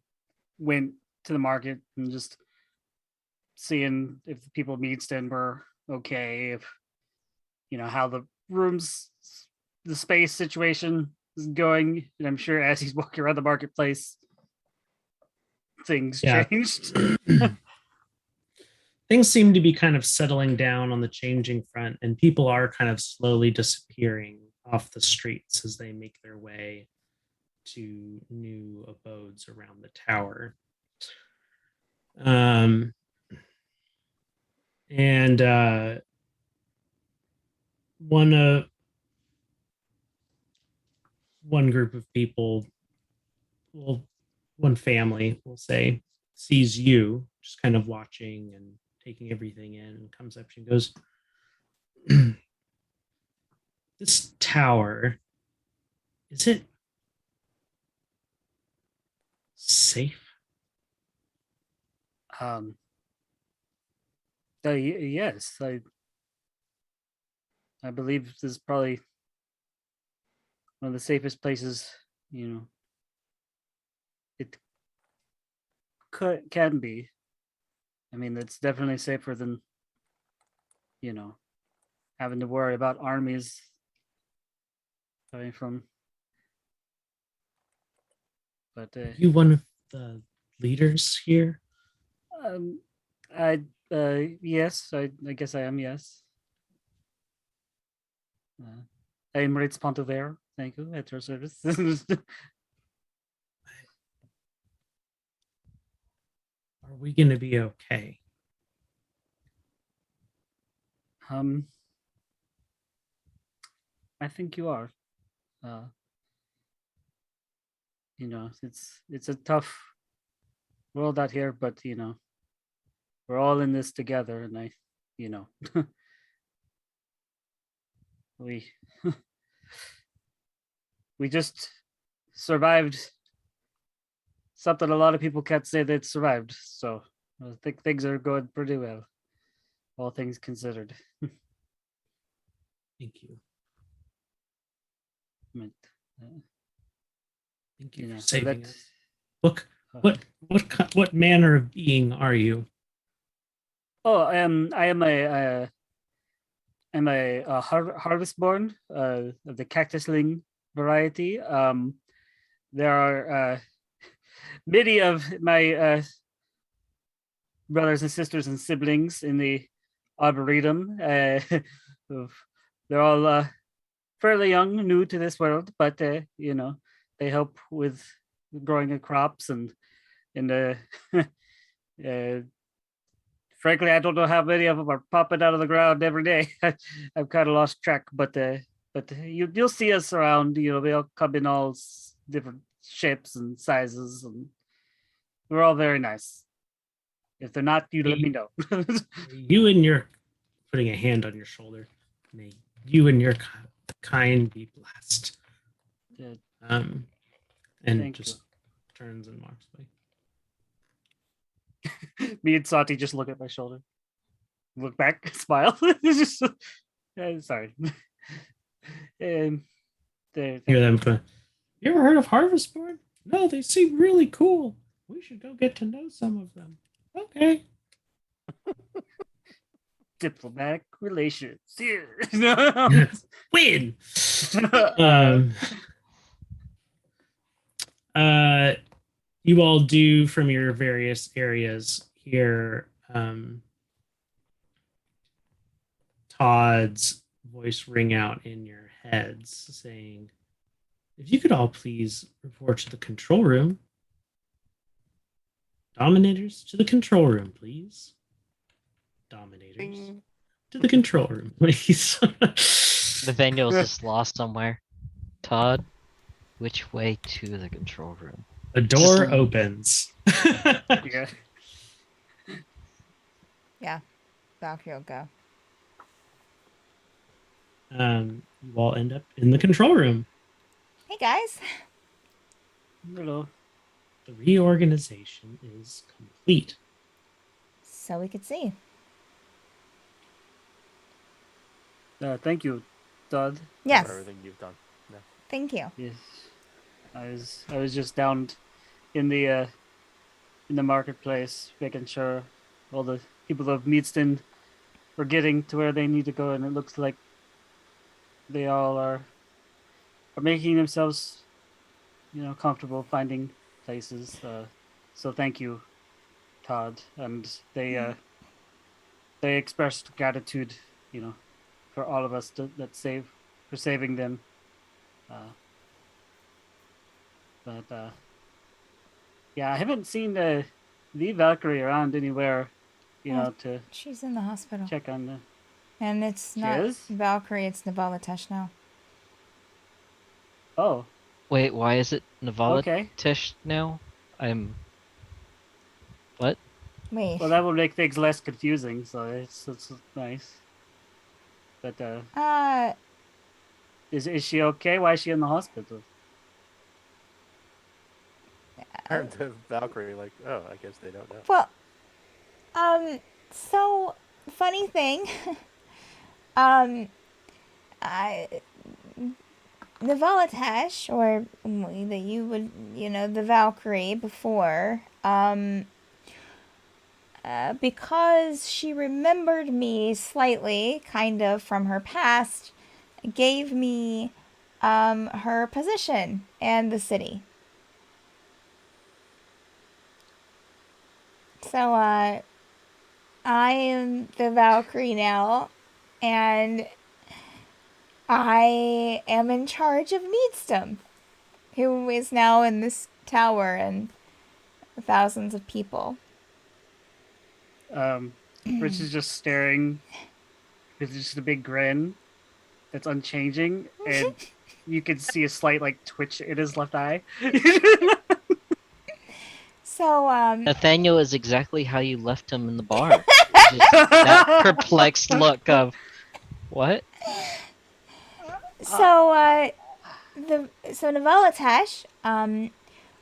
B: went to the market and just seeing if the people in Meadston were okay, if how the rooms, the space situation is going. And I'm sure as he's walking around the marketplace, things
A: Yeah.
B: changed.
A: Things seem to be kind of settling down on the changing front, and people are kind of slowly disappearing off the streets as they make their way to new abodes around the tower. And one group of people, well, one family, will say, sees you just kind of watching and taking everything in, and comes up to you and goes, this tower, is it safe?
B: Yes, I believe this is probably one of the safest places. It can be. I mean, it's definitely safer than having to worry about armies coming from. But
A: You one of the leaders here?
B: I yes, I guess I am. Yes. I am Ritz Pontever. Thank you at your service.
A: Are we going to be okay?
B: I think you are. It's a tough world out here, but we're all in this together, and we we just survived something a lot of people can't say they'd survived. So I think things are going pretty well, all things considered.
A: Thank you.
B: But,
A: Thank you for
B: so
A: saving
B: that-
A: us. Look, what manner of being are you?
B: Oh, I am I'm a harvestborn of the cactusling variety. There are many of my brothers and sisters and siblings in the arboretum. They're all fairly young, new to this world, but they help with growing the crops and frankly, I don't know how many of them are popping out of the ground every day. I've kind of lost track, but you'll see us around. They all come in all different shapes and sizes, and we're all very nice. If they're not, you let me know.
A: You and your putting a hand on your shoulder. May you and your kind be blessed.
B: Yeah,
A: And
B: thank
A: just turns and walks away.
B: me and Sati just look at my shoulder, look back, smile. It's just, sorry.
A: Hear them go, you ever heard of Harvestborn? No, they seem really cool. We should go get to know some of them. Okay.
B: Diplomatic relations.
A: Win. You all do from your various areas hear Todd's voice ring out in your heads saying, if you could all please report to the control room. Dominators to the control room, please. Dominators
E: Bing.
A: to the control room, please.
C: Nathaniel's just lost somewhere. Todd, which way to the control room?
A: The door
C: Just-
A: opens.
B: Yeah.
D: Yeah. Valkyrie will go.
A: You all end up in the control room.
D: Hey guys.
B: Hello.
A: The reorganization is complete.
D: So we could see.
B: Thank you, Todd.
D: Yes.
E: For everything you've done.
D: Thank you.
B: Yes, I was just down in the marketplace, making sure all the people of Meadston were getting to where they need to go, and it looks like they all are making themselves, comfortable finding places. So thank you, Todd, and they expressed gratitude, for all of us for saving them. But yeah, I haven't seen the Valkyrie around anywhere, to
D: She's in the hospital.
B: check on the.
D: And it's
B: She
D: not
B: is?
D: Valkyrie, it's Navalatesh now.
B: Oh,
C: Wait, why is it Navala
B: okay.
C: Tish now? I'm. What?
D: Wait.
B: Well, that will make things less confusing, so it's nice. But is she okay? Why is she in the hospital?
E: Turn to Valkyrie, like, oh, I guess they don't know.
D: Well, so funny thing. Navalatesh, or that you would, the Valkyrie before, because she remembered me slightly, kind of from her past, gave me her position and the city. So I am the Valkyrie now, and I am in charge of Needstum, who is now in this tower and thousands of people.
B: Rich is just staring with just a big grin that's unchanging, and you can see a slight like twitch in his left eye.
D: So,
C: Nathaniel is exactly how you left him in the bar. Just that perplexed look of what?
D: so Navalatash,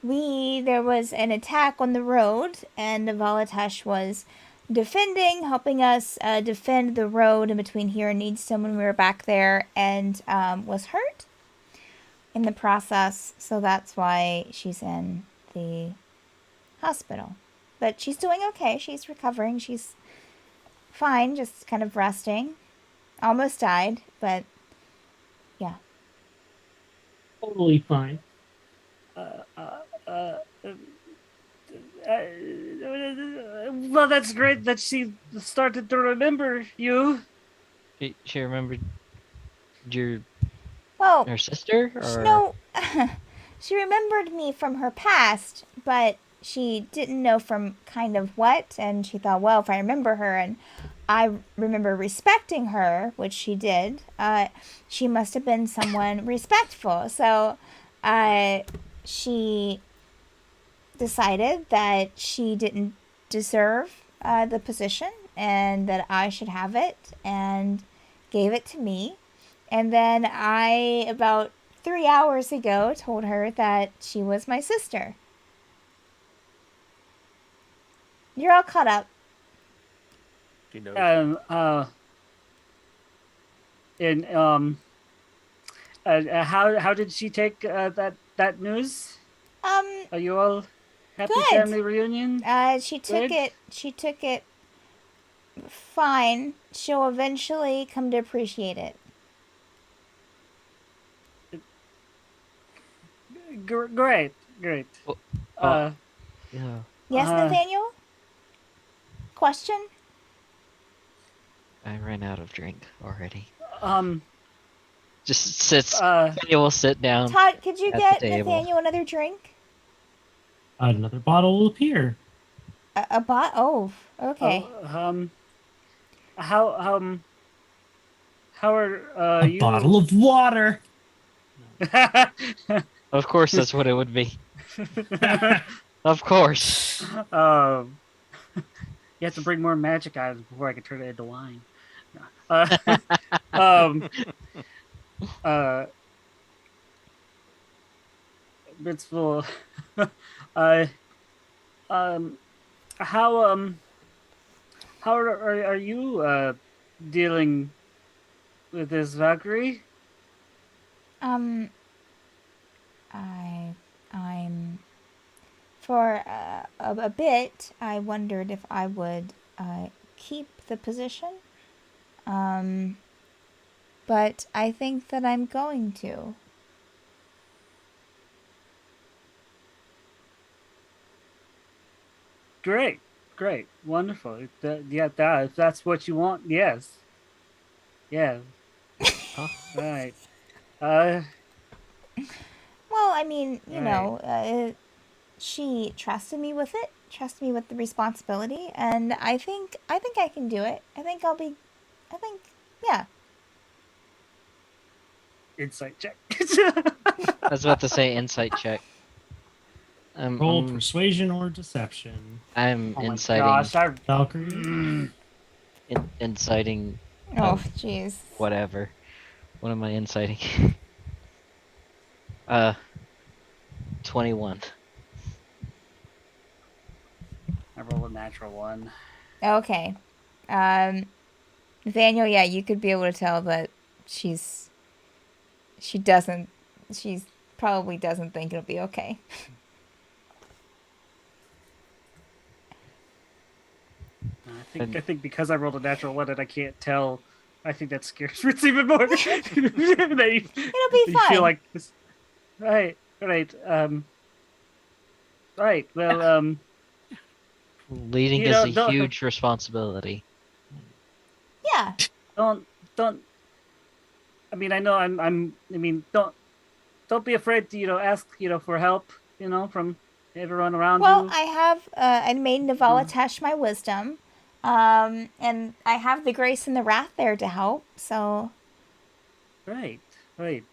D: there was an attack on the road, and Navalatash was defending, helping us defend the road in between here and Needston when we were back there, and was hurt in the process. So that's why she's in the hospital. But she's doing okay. She's recovering. She's fine, just kind of resting. Almost died, but yeah.
A: Totally fine.
B: Well, that's great that she started to remember you.
C: She remembered your
D: Well,
C: her sister, or
D: no, she remembered me from her past, but she didn't know from kind of what, and she thought, well, if I remember her and I remember respecting her, which she did, she must have been someone respectful. So she decided that she didn't deserve the position and that I should have it, and gave it to me. And then I, about 3 hours ago, told her that she was my sister. You're all caught up.
E: She knows.
B: How did she take that news? Are you all happy
D: Good.
B: family reunion?
D: She took
B: Good.
D: it fine. She'll eventually come to appreciate it.
B: Great.
C: Well, yeah.
D: Yes, Nathaniel? Question?
C: I ran out of drink already.
B: Um.
C: Just sits.
B: Uh.
C: Nathaniel will sit down.
D: Todd, could you
C: at the
D: get
C: table.
D: Nathaniel another drink?
A: Another bottle will appear.
D: A bot? Oh, okay.
B: How are
A: A
B: you?
A: bottle of water.
C: Of course, that's what it would be. Of course.
B: You have to bring more magic items before I can turn it into wine. It's full. How are you dealing with this, Valkyrie?
D: I'm for a bit. I wondered if I would keep the position. But I think that I'm going to.
B: Great, wonderful. If that's what you want, yes. Yeah.
C: Huh?
B: Right.
D: Well, I mean, you
B: Right.
D: know, she trusted me with it, trusted me with the responsibility, and I think I can do it. Yeah.
B: Insight check.
C: I was about to say insight check.
A: Roll persuasion or deception.
C: I'm
B: Oh my
C: inciting.
B: gosh,
A: Valkyrie.
C: Inciting.
D: Oh, jeez.
C: Whatever. What am I inciting? 21.
B: I rolled a natural one.
D: Okay. Nathaniel, yeah, you could be able to tell that she probably doesn't think it'll be okay.
B: I think because I rolled a natural one and I can't tell, I think that scares Fritz even more. It'll
D: be
B: You
D: fine.
B: feel like this. Right. Right. Well,
C: Leading
B: You
C: is
B: know,
C: a huge responsibility.
D: Yeah.
B: don't. I mean, I know I mean, don't be afraid to ask for help from everyone around
D: Well,
B: you.
D: I have I made Navala test my wisdom, and I have the grace and the wrath there to help. So
B: Right. Great.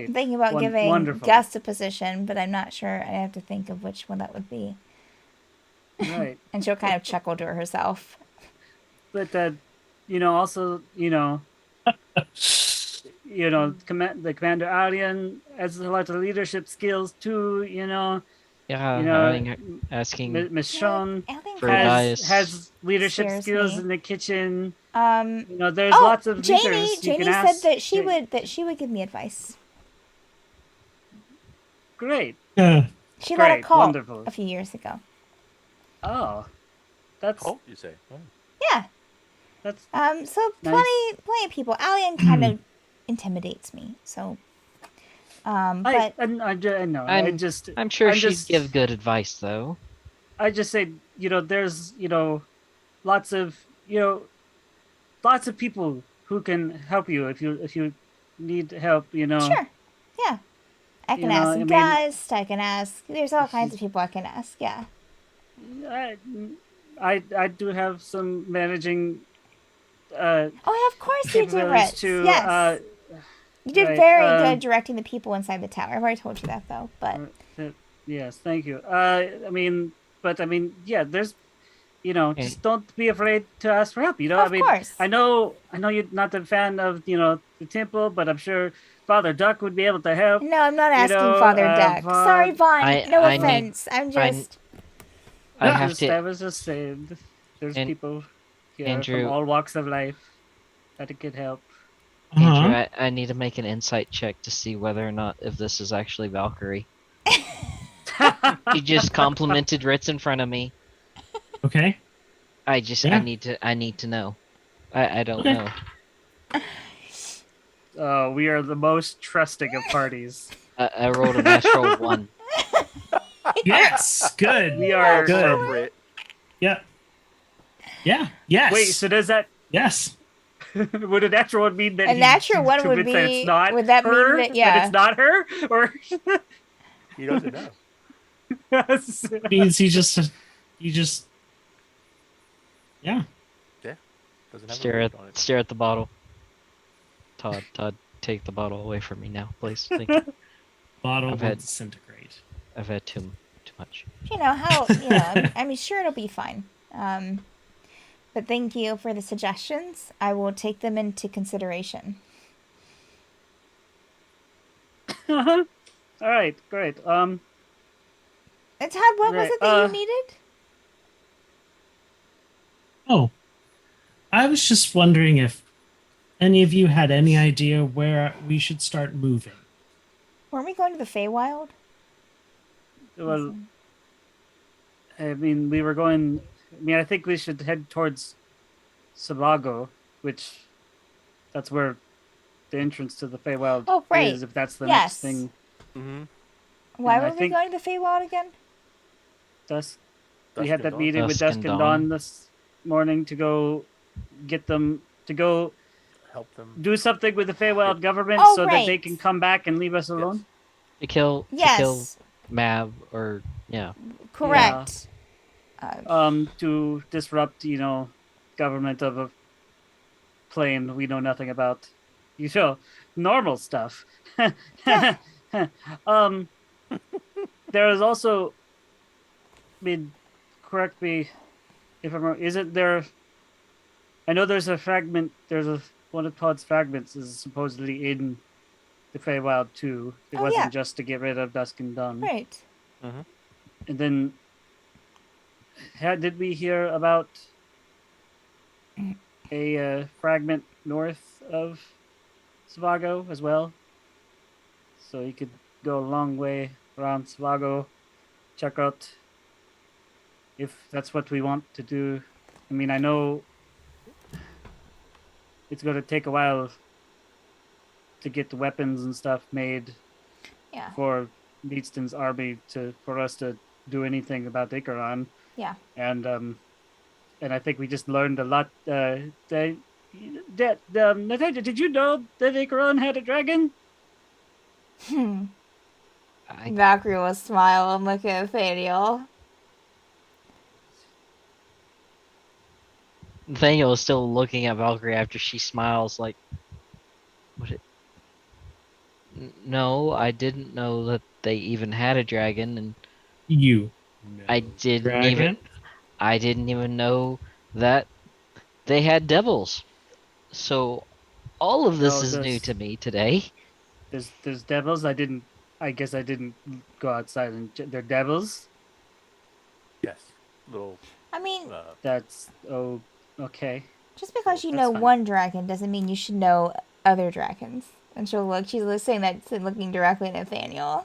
D: I'm thinking about giving
B: Wonderful.
D: Gus a position, but I'm not sure. I have to think of which one that would be.
B: Right.
D: And she'll kind of chuckle to herself.
B: But also the commander Aryan has a lot of leadership skills too.
C: Yeah, asking
B: Miss Sean
D: I think
C: for
D: Gus
C: advice.
B: has leadership
D: scares
B: skills
D: me.
B: in the kitchen.
D: Um.
B: There's
D: Oh,
B: lots of
D: Janie.
B: leaders you
D: Janie
B: can
D: said
B: ask.
D: that she would give me advice.
B: Great.
A: Yeah.
D: She led a
B: Great,
D: cult
B: wonderful.
D: a few years ago.
B: Oh, that's
E: Oh, you say? Oh.
D: Yeah.
B: that's
D: So
B: Nice.
D: plenty of people. Alien kind of intimidates me. So. But
B: I know.
C: I'm sure
B: I'm
C: she'd
B: just-
C: give good advice, though.
B: I just say there's lots of lots of people who can help you if you need help.
D: sure. Yeah. I can ask a guest. I can ask. There's all kinds of people I can ask. Yeah.
B: I do have some managing
D: Oh, of course you do,
B: capabilities
D: Ritz.
B: too.
D: Yes. You did
B: right,
D: very good directing the people inside the tower. I've already told you that, though. But
B: Yes, thank you. Yeah, there's, just don't be afraid to ask for help.
D: Of course.
B: I know you're not a fan of, the temple, but I'm sure Father Duck would be able to help.
D: no, I'm not asking Father Duck. Sorry, Vaughn. No
C: I need-
D: offense. I'm just.
C: I have
B: I
C: to.
B: was just saying, there's
C: And-
B: people here
C: Andrew-
B: from all walks of life that it could help.
C: Andrew,
A: Uh-huh.
C: I need to make an insight check to see whether or not if this is actually Valkyrie. He just complimented Ritz in front of me.
A: Okay.
C: I
A: Yeah.
C: need to know. I don't
A: Okay.
C: know.
B: We are the most trusting of parties.
C: I rolled a natural 1.
A: Yes. Good.
B: We are
A: Good.
E: Appropriate.
A: Yeah. Yeah. Yes.
B: Wait, so does that
A: Yes.
B: would a natural one mean that
D: A natural one would
B: convinced that
D: be-
B: it's not
D: would that mean
B: her,
D: that- yeah.
B: it's not her, or
E: He doesn't know.
A: Means you just. Yeah.
E: Doesn't have a
C: Stare
E: weight on it.
C: at the bottle. Todd, take the bottle away from me now, please. Thank you.
A: Bottle
C: I've
A: will
C: had-
A: disintegrate.
C: I've had too much.
D: You know how I'm sure it'll be fine. But thank you for the suggestions. I will take them into consideration.
B: All right, great.
D: And Todd, what was
B: Right,
D: it that you needed?
A: Oh, I was just wondering if any of you had any idea where we should start moving.
D: Weren't we going to the Feywild?
B: Well, I mean, we were going. I mean, I think we should head towards Sabago, which that's where the entrance to the Feywild
D: Oh, right.
B: is. If that's the
D: Yes.
B: next thing,
E: Mm-hmm.
D: Why
B: And I
D: were we
B: think-
D: going to the Feywild again?
B: Dusk. We had that meeting with
C: Dusk
B: Dusk
C: and
B: and Dawn this morning to go get them to go
E: Help them.
B: do something with the Feywild government
D: Oh,
B: so that they
D: right.
B: can come back and leave us alone.
C: To kill
D: Yes,
C: Mab or
D: correct.
B: To disrupt, government of a plane we know nothing about. Normal stuff.
D: Yeah.
B: There is also, I mean, correct me if I'm wrong. Isn't there? I know there's a fragment. One of Todd's fragments is supposedly in the Feywild too. It
D: Oh,
B: wasn't
D: yeah.
B: just to get rid of Dusk and Dawn.
D: Right.
B: And then, did we hear about a fragment north of Savago as well? So you could go a long way around Savago, check out if that's what we want to do. I mean, I know it's going to take a while to get the weapons and stuff made
D: Yeah.
B: for Beatston's army for us to do anything about Icaron.
D: Yeah.
B: And I think we just learned a lot. Natasha, did you know that Icaron had a dragon?
D: Valkyrie will smile and look at Nathaniel.
C: Nathaniel is still looking at Valkyrie after she smiles like, what it? No, I didn't know that they even had a dragon, and
A: You.
C: I
A: know
C: didn't even I didn't even know that they had devils. So all of this
B: No,
C: is new to me today.
B: There's devils. I guess I didn't go outside and they're devils.
E: Yes. Little.
D: I mean,
B: That's okay.
D: just because you
B: that's
D: know
B: fine.
D: one dragon doesn't mean you should know other dragons. And she's saying that, looking directly at Nathaniel.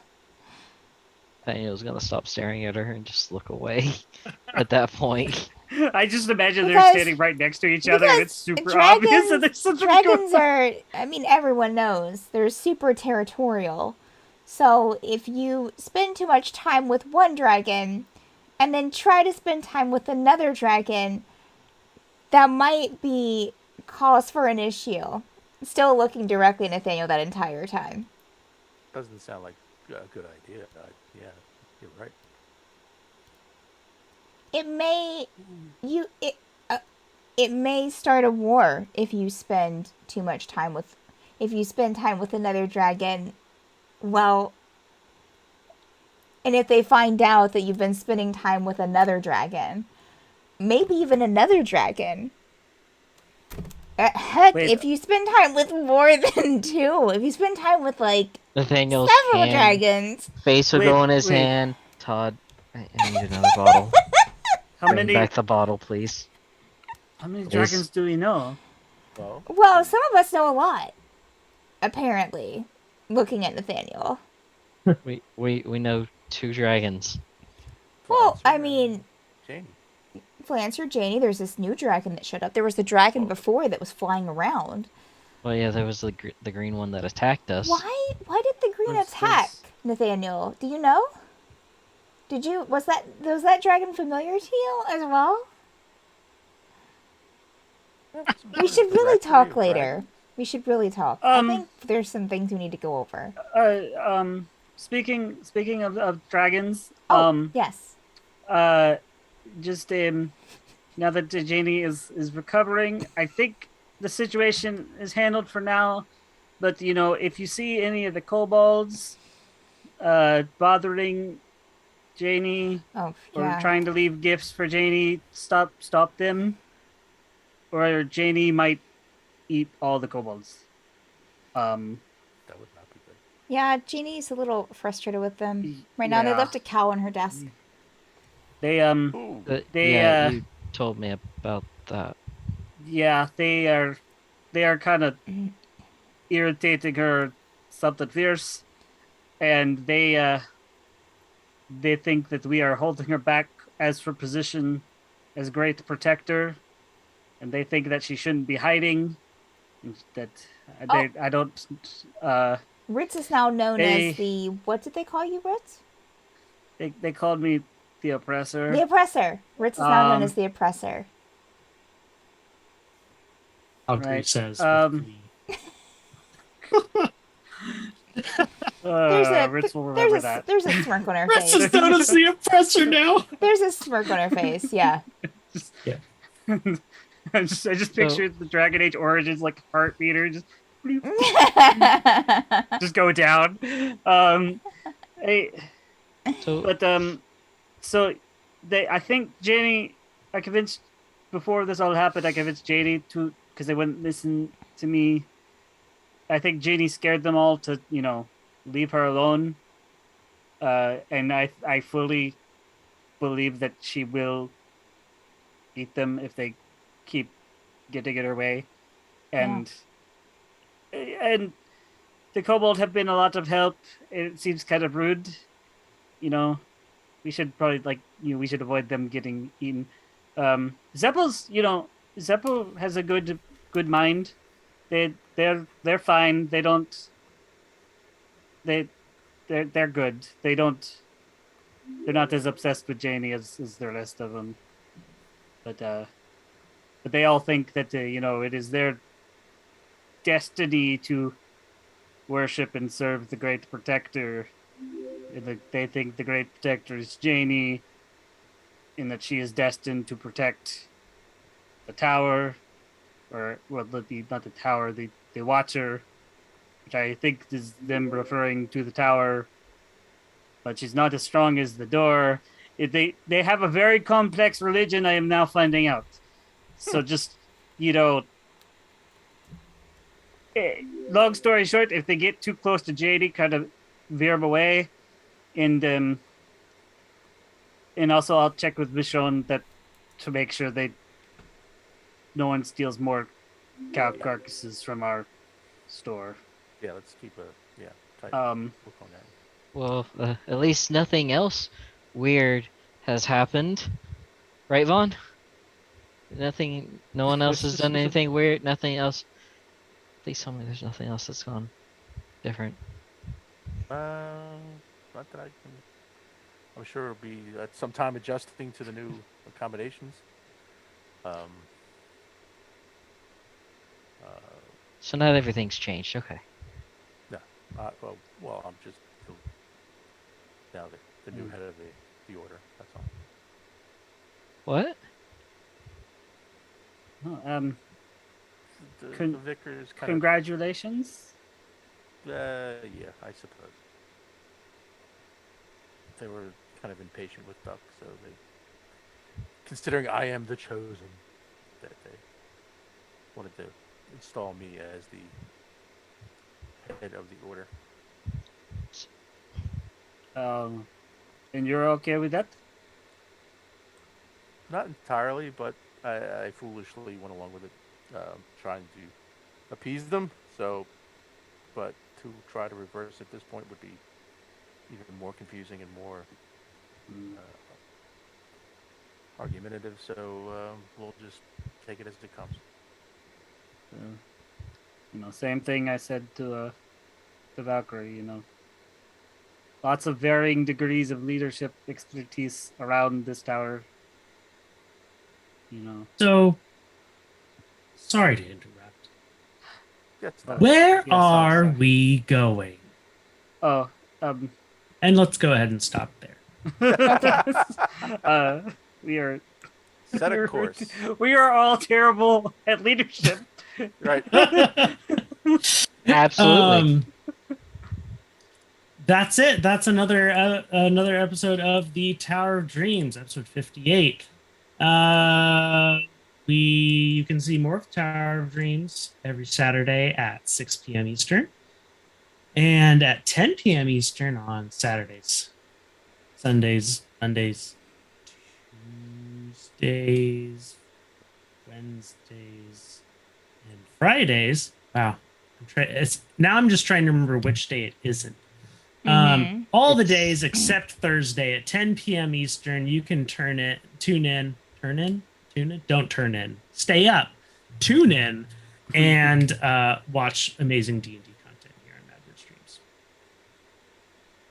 C: Nathaniel's gonna stop staring at her and just look away at that point.
B: I just imagine
D: Because-
B: they're standing right next to each other, and it's super obvious that there's something
D: dragons
B: going on.
D: are, I mean, everyone knows they're super territorial. So if you spend too much time with one dragon and then try to spend time with another dragon, that might be cause for an issue. Still looking directly at Nathaniel that entire time.
E: Doesn't sound like a good idea. Yeah, you're right.
D: It may it may start a war if you spend too much time with another dragon. Well, and if they find out that you've been spending time with another dragon, maybe even another dragon. Heck,
B: Wait.
D: if you spend time with more than two, if you spend time with like
C: Nathaniel's
D: several
C: hand,
D: dragons,
C: face would
B: Wait,
C: go in his
B: wait.
C: hand. Todd, I need another bottle.
B: How
C: Bring
B: many
C: back the bottle, please. Please.
B: dragons do we know?
E: Well,
D: well, some of us know a lot. Apparently, looking at Nathaniel.
C: We know 2 dragons.
D: Well,
E: Flancer
D: I
E: and
D: mean,
E: Janie.
D: Flancer, Janie, there's this new dragon that showed up. There was the dragon before that was flying around.
C: Well, yeah, there was the green one that attacked us.
D: Why did the green
B: What's
D: attack
B: this?
D: Nathaniel? Do you know? Was that dragon familiar to you as well? We should really
E: Directory
D: talk
E: of
D: later.
E: dragons?
D: We should really talk. I
B: Um,
D: think there's some things we need to go over.
B: Speaking of dragons,
D: Oh, yes.
B: just now that Janie is recovering, I think the situation is handled for now. But you know, if you see any of the kobolds bothering Janie
D: Oh,
B: or
D: yeah.
B: trying to leave gifts for Janie, stop them, or Janie might eat all the kobolds.
E: That would not be good.
D: Yeah, Jeannie's a little frustrated with them. Right now, they
B: Yeah.
D: left a cow on her desk.
B: They
E: Ooh.
B: They,
C: yeah, you told me about that.
B: yeah, they are kind of irritating her something fierce, and they think that we are holding her back as her position as great protector, and they think that she shouldn't be hiding. And that I don't.
D: Ritz is now known
B: They-
D: as the... What did they call you, Ritz?
B: They called me the oppressor.
D: The Oppressor. Ritz is now known
B: Um,
D: as the Oppressor.
A: Valkyrie
B: Right.
A: says.
B: Ritz will remember that.
D: There's a smirk on her
A: Ritz
D: face.
A: is known as the oppressor now.
D: There's a smirk on her face, yeah.
B: I just pictured the Dragon Age Origins like heart meter just go down. Hey,
C: So
B: but so I think Janie, I convinced before this all happened. I convinced Janie to because they wouldn't listen to me. I think Janie scared them all to leave her alone. And I fully believe that she will eat them if they keep getting in her way. And the kobold have been a lot of help. It seems kind of rude. We should probably we should avoid them getting eaten. Zeppel's, Zeppel has a good mind. They're fine. They don't they they're good. They're not as obsessed with Janie as the rest of them. But they all think that it is their destiny to worship and serve the Great Protector. They think the Great Protector is Janie, and that she is destined to protect the tower, or well, not the tower, the Watcher, which I think is them referring to the tower. But she's not as strong as the door. They have a very complex religion. I am now finding out. So just you know, long story short, if they get too close to JD, kind of veer them away, and also I'll check with Michonne that to make sure no one steals more cow carcasses from our store.
E: Yeah, let's keep a tight
B: Um,
E: look on that.
C: Well, at least nothing else weird has happened, right, Vaughn? Nothing. No one else has done anything weird. Nothing else. Please tell me there's nothing else that's gone different.
E: Not that I can. I'm sure it'll be at some time adjusting to the new accommodations. Um.
C: So not everything's changed. Okay.
E: Well, I'm just now the new head of the order. That's all.
C: What?
E: The vicars kind
B: Congratulations.
E: yeah, I suppose. They were kind of impatient with Duck, so they, considering I am the chosen, that they wanted to install me as the head of the order.
B: And you're okay with that?
E: Not entirely, but I foolishly went along with it, trying to appease them. So, but to try to reverse at this point would be even more confusing and more argumentative. So we'll just take it as it comes.
B: Same thing I said to Valkyrie. Lots of varying degrees of leadership expertise around this tower.
A: So, sorry to interrupt.
E: Yes,
A: Where
B: Yes,
A: are
B: sorry.
A: we going?
B: Oh,
A: And let's go ahead and stop there.
B: we are
E: set a course.
B: We are all terrible at leadership.
E: Right.
C: Absolutely.
A: That's it. That's another episode of the Tower of Dreams, episode 58. You can see more of Tower of Dreams every Saturday at 6 p.m. Eastern and at 10 p.m. Eastern on Saturdays, Sundays, Mondays, Tuesdays, Wednesdays, and Fridays. Wow. I'm just trying to remember which day it isn't. All the days except Thursday at 10 p.m. Eastern. You can don't turn in, stay up, tune in, and watch amazing D&D content here on Madward Streams.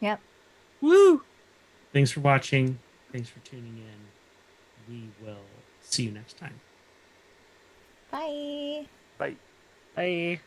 D: Yep.
B: Woo!
A: Thanks for watching. Thanks for tuning in. We will see you next time.
D: Bye.
E: Bye.
B: Bye.